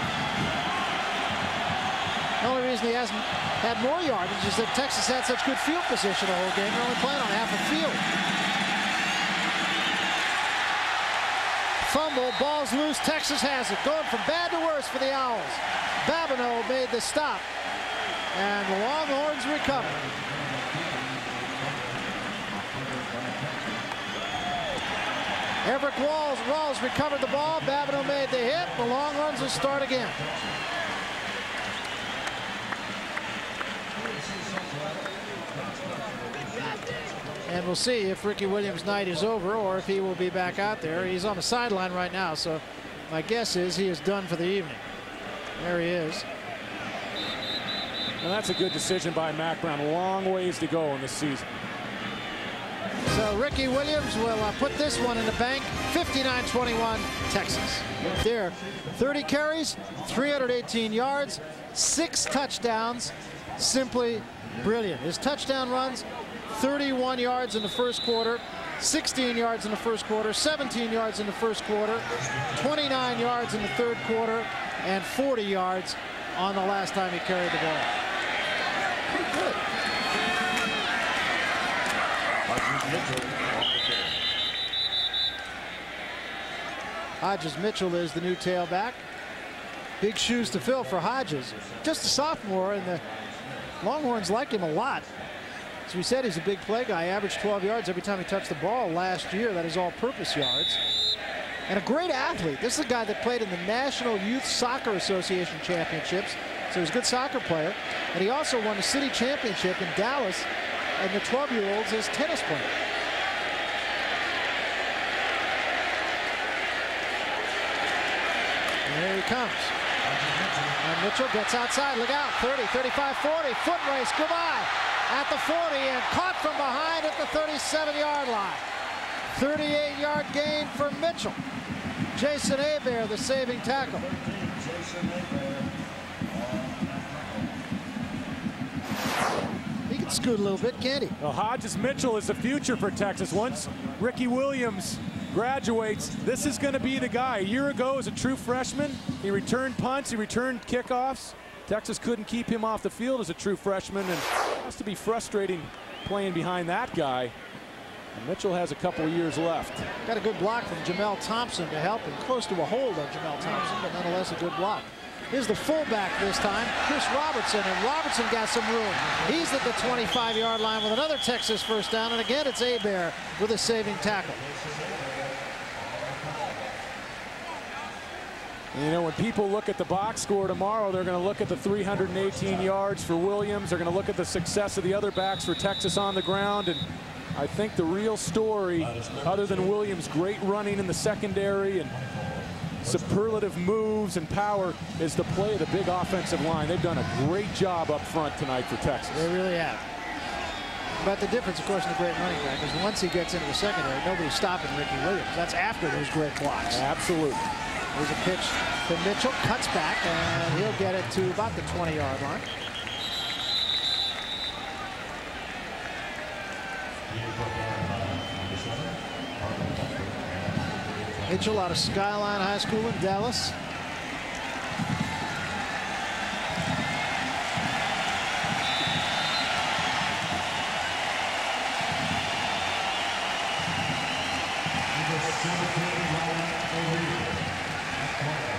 The only reason he hasn't had more yardage is that Texas had such good field position the whole game. They're only playing on half a field. Fumble, ball's loose. Texas has it. Going from bad to worse for the Owls. Babineau made the stop, and the Longhorns recover. Everett Rawls recovered the ball. Babineau made the hit. The Longhorns will start again. And we'll see if Ricky Williams' night is over or if he will be back out there. He's on the sideline right now, so my guess is he is done for the evening. There he is. Well, that's a good decision by Mack Brown. Long ways to go in this season. So Ricky Williams will put this one in the bank. 59-21 Texas. There, 30 carries, 318 yards, 6 touchdowns. Simply brilliant. His touchdown runs, 31 yards in the first quarter, 16 yards in the first quarter, 17 yards in the first quarter, 29 yards in the third quarter, and 40 yards on the last time he carried the ball. Pretty good. Hodges Mitchell is the new tailback. Big shoes to fill for Hodges. Just a sophomore, and the Longhorns like him a lot. As we said, he's a big play guy. Averaged 12 yards every time he touched the ball last year. That is all-purpose yards. And a great athlete. This is a guy that played in the National Youth Soccer Association Championships. So he's a good soccer player. And he also won the city championship in Dallas. And the 12-year-olds as tennis player. And here he comes. And Mitchell gets outside. Look out. 30, 35, 40. Foot race. Goodbye. At the 40 and caught from behind at the 37-yard line. 38-yard gain for Mitchell. Jason Hebert, the saving tackle. He can scoot a little bit, can't he? Well, Hodges Mitchell is the future for Texas. Once Ricky Williams graduates, this is going to be the guy. A year ago, as a true freshman, he returned punts, he returned kickoffs. Texas couldn't keep him off the field as a true freshman, and it has to be frustrating playing behind that guy. And Mitchell has a couple of years left. Got a good block from Jamel Thompson to help him. Close to a hold on Jamel Thompson, but nonetheless a good block. Here's the fullback this time, Chris Robertson, and Robertson got some room. He's at the 25-yard line with another Texas first down, and again it's Hebert with a saving tackle. You know, when people look at the box score tomorrow, they're going to look at the 318 yards for Williams. They're going to look at the success of the other backs for Texas on the ground. And I think the real story, other than Williams' great running in the secondary and superlative moves and power, is the play of the big offensive line. They've done a great job up front tonight for Texas. They really have. But the difference, of course, in the great running back is once he gets into the secondary, nobody's stopping Ricky Williams. That's after those great blocks. Absolutely. There's a pitch to Mitchell, cuts back, and he'll get it to about the 20-yard line. Mitchell out of Skyline High School in Dallas.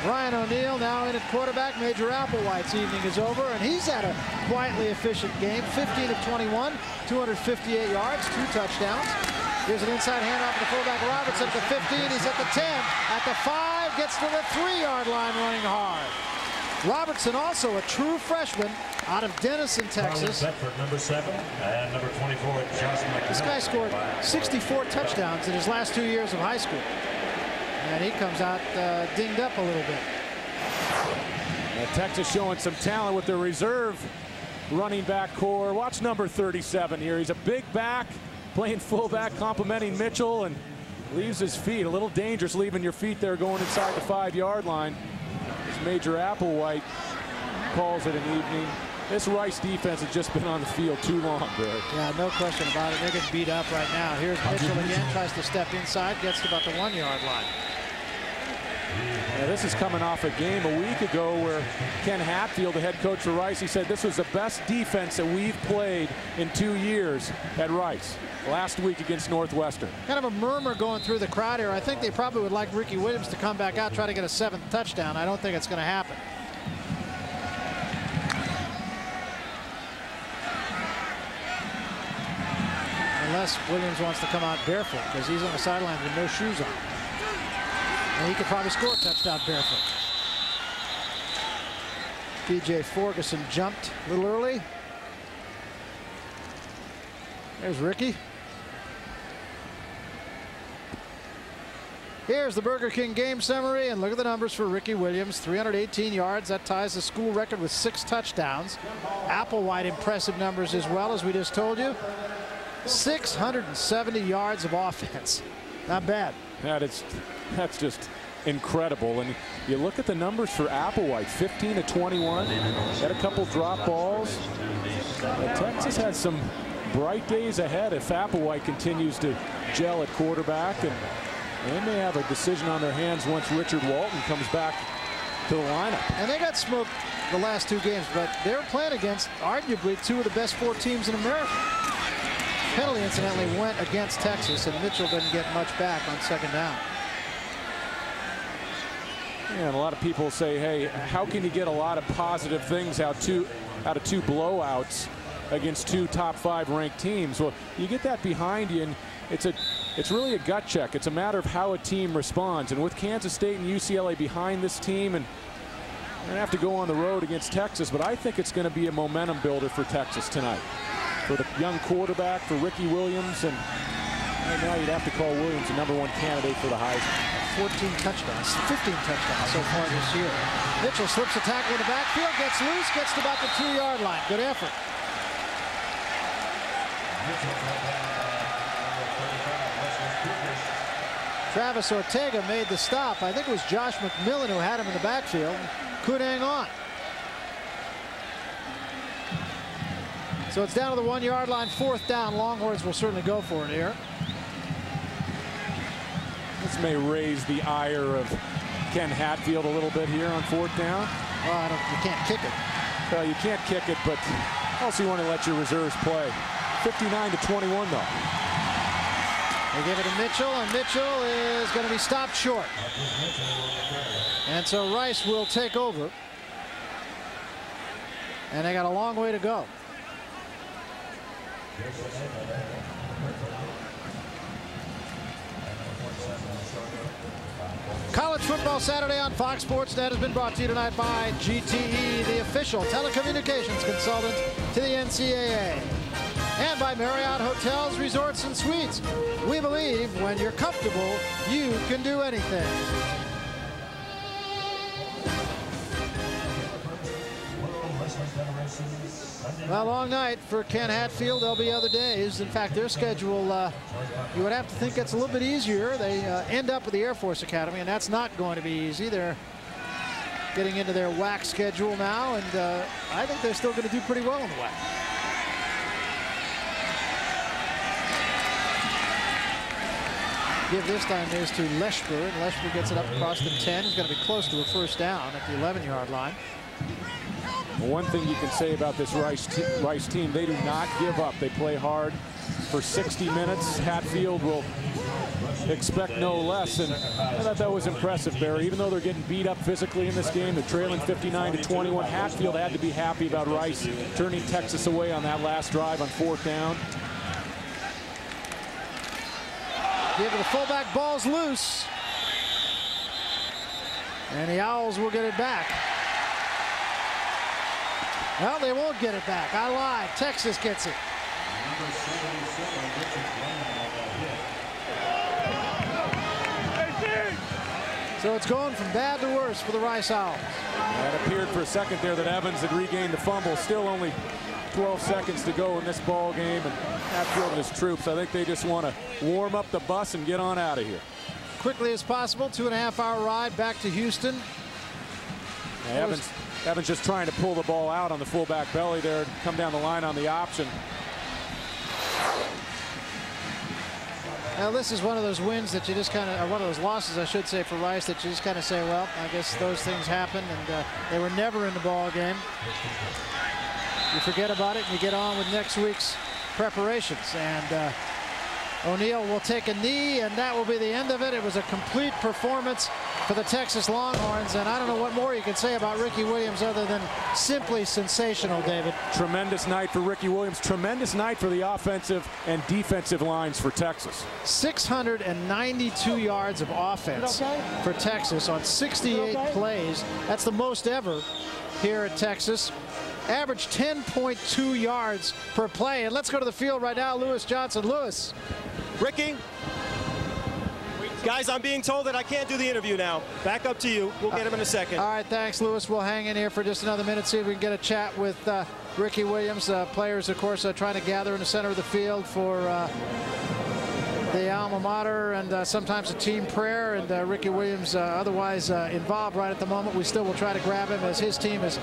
Ryan O'Neal now in at quarterback. Major Applewhite's evening is over, and he's had a quietly efficient game. 15 of 21, 258 yards, 2 touchdowns. Here's an inside handoff to the fullback Robertson at the 15. He's at the 10, at the 5, gets to the 3-yard line running hard. Robertson, also a true freshman out of Denison, Texas. Number 7 and number 24, Josh McMillan. This guy scored 64 touchdowns in his last 2 years of high school. And he comes out dinged up a little bit. Texas showing some talent with their reserve running back core. Watch number 37 here. He's a big back, playing fullback, complimenting Mitchell, and leaves his feet. A little dangerous leaving your feet there going inside the 5-yard line. As Major Applewhite calls it an evening. This Rice defense has just been on the field too long, Barry. Yeah, no question about it. They're getting beat up right now. Here's Mitchell again, tries to step inside, gets to about the 1-yard line. Yeah, this is coming off a game a week ago where Ken Hatfield, the head coach for Rice, he said this was the best defense that we've played in 2 years at Rice. Last week against Northwestern. Kind of a murmur going through the crowd here. I think they probably would like Ricky Williams to come back out, try to get a 7th touchdown. I don't think it's going to happen. Unless Williams wants to come out barefoot, because he's on the sideline with no shoes on. And he could probably score a touchdown barefoot. DJ Ferguson jumped a little early. There's Ricky. Here's the Burger King game summary, and look at the numbers for Ricky Williams. 318 yards. That ties the school record with 6 touchdowns. Applewhite impressive numbers as well, as we just told you. 670 yards of offense. Not bad. That's just incredible. And you look at the numbers for Applewhite, 15 to 21. Had a couple drop balls. Texas has some bright days ahead if Applewhite continues to gel at quarterback, and they may have a decision on their hands once Richard Walton comes back to the lineup. And they got smoked the last 2 games, but they're playing against arguably 2 of the best 4 teams in America. Penalty incidentally went against Texas, and Mitchell didn't get much back on 2nd down. Yeah, and a lot of people say, hey, how can you get a lot of positive things out of 2 blowouts against 2 top 5 ranked teams? Well, you get that behind you, and it's really a gut check. It's a matter of how a team responds. And with Kansas State and UCLA behind this team, and they're going to have to go on the road against Texas, but I think it's going to be a momentum builder for Texas tonight. For the young quarterback, for Ricky Williams, and right now you'd have to call Williams the #1 candidate for the Heisman. 14 touchdowns, 15 touchdowns so far this year. Mitchell slips a tackle in the backfield, gets loose, gets to about the 2-yard line. Good effort. Travis Ortega made the stop. I think it was Josh McMillan who had him in the backfield. Couldn't hang on. So it's down to the 1-yard line, 4th down. Longhorns will certainly go for it here. This may raise the ire of Ken Hatfield a little bit here on 4th down. Well, you can't kick it. Well, you can't kick it, but also you want to let your reserves play. 59 to 21, though. They give it to Mitchell, and Mitchell is going to be stopped short. And so Rice will take over. And they got a long way to go. College Football Saturday on Fox Sports Net has been brought to you tonight by GTE, the official telecommunications consultant to the NCAA. And by Marriott Hotels, Resorts, and Suites. We believe when you're comfortable, you can do anything. Well, long night for Ken Hatfield. There'll be other days. In fact, their schedule, you would have to think it's a little bit easier. They end up with the Air Force Academy, and that's not going to be easy. They're getting into their WAC schedule now, and I think they're still going to do pretty well in the WAC. Give this time is to Leshper, and Leshper gets it up across the 10. He's going to be close to a 1st down at the 11-yard line. One thing you can say about this Rice team, they do not give up. They play hard for 60 minutes. Hatfield will expect no less, and I thought that was impressive, Barry. Even though they're getting beat up physically in this game, they're trailing 59 to 21. Hatfield had to be happy about Rice turning Texas away on that last drive on 4th down. Give it the fullback, ball's loose. And the Owls will get it back. Well, they won't get it back. I lied. Texas gets it. So it's going from bad to worse for the Rice Owls. It appeared for a second there that Evans had regained the fumble. Still only 12 seconds to go in this ball game, and Hatfield and his troops, I think they just want to warm up the bus and get on out of here. Quickly as possible, 2.5-hour ride back to Houston. Evans just trying to pull the ball out on the fullback belly there, come down the line on the option. Now this is one of those wins that you just kind of, or one of those losses, I should say, for Rice, that you just kind of say, well, I guess those things happen, and they were never in the ball game. You forget about it and you get on with next week's preparations. And O'Neal will take a knee, and that will be the end of it. It was a complete performance for the Texas Longhorns, and I don't know what more you can say about Ricky Williams other than simply sensational, David. Tremendous night for Ricky Williams. Tremendous night for the offensive and defensive lines for Texas. 692 yards of offense for Texas on 68 plays. That's the most ever here at Texas. Averaged 10.2 yards per play. And let's go to the field right now. Lewis Johnson. Lewis. Ricky. Guys, I'm being told that I can't do the interview now. Back up to you. We'll get him in a second. All right, thanks, Lewis. We'll hang in here for just another minute, see if we can get a chat with Ricky Williams. Players, of course, trying to gather in the center of the field for the alma mater and sometimes a team prayer, and Ricky Williams otherwise involved right at the moment. We still will try to grab him as his team has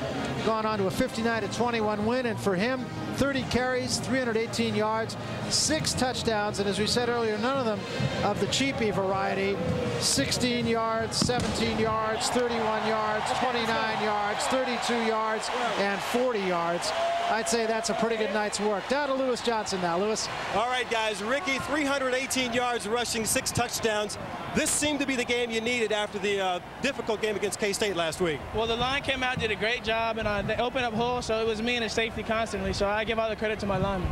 gone on to a 59-21 win, and for him 30 carries, 318 yards, 6 touchdowns, and as we said earlier, none of them of the cheapy variety. 16 yards, 17 yards, 31 yards, 29 yards, 32 yards, and 40 yards. I'd say that's a pretty good night's work. Down to Lewis Johnson now. Lewis. All right, guys. Ricky, 318 yards rushing, 6 touchdowns. This seemed to be the game you needed after the difficult game against K-State last week. Well, the line came out, did a great job, and they opened up holes, so it was me and the safety constantly. So I give all the credit to my lineman.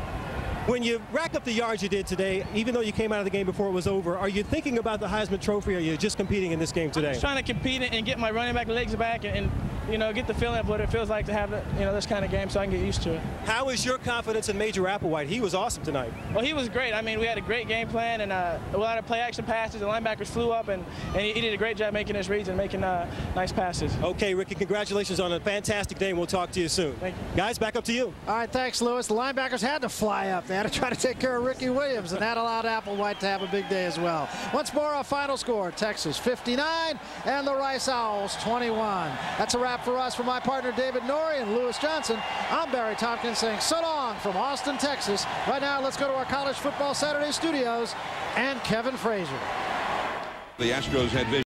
When you rack up the yards you did today, even though you came out of the game before it was over, are you thinking about the Heisman Trophy, or are you just competing in this game today? I'm just trying to compete and get my running back legs back and you know, get the feeling of what it feels like to have, you know, this kind of game so I can get used to it. How is your confidence in Major Applewhite? He was awesome tonight. Well, he was great. I mean, we had a great game plan and a lot of play-action passes. The linebackers flew up, and he did a great job making his reads and making nice passes. Okay, Ricky, congratulations on a fantastic day, and we'll talk to you soon. Thank you. Guys, back up to you. All right, thanks, Lewis. The linebackers had to fly up. They had to try to take care of Ricky Williams, and that allowed Applewhite to have a big day as well. Once more, our final score, Texas 59 and the Rice Owls 21. That's a wrap for us. For my partner, David Norrie and Lewis Johnson, I'm Barry Tompkins saying so long from Austin, Texas. Right now, let's go to our College Football Saturday studios and Kevin Frazier. The Astros had vision.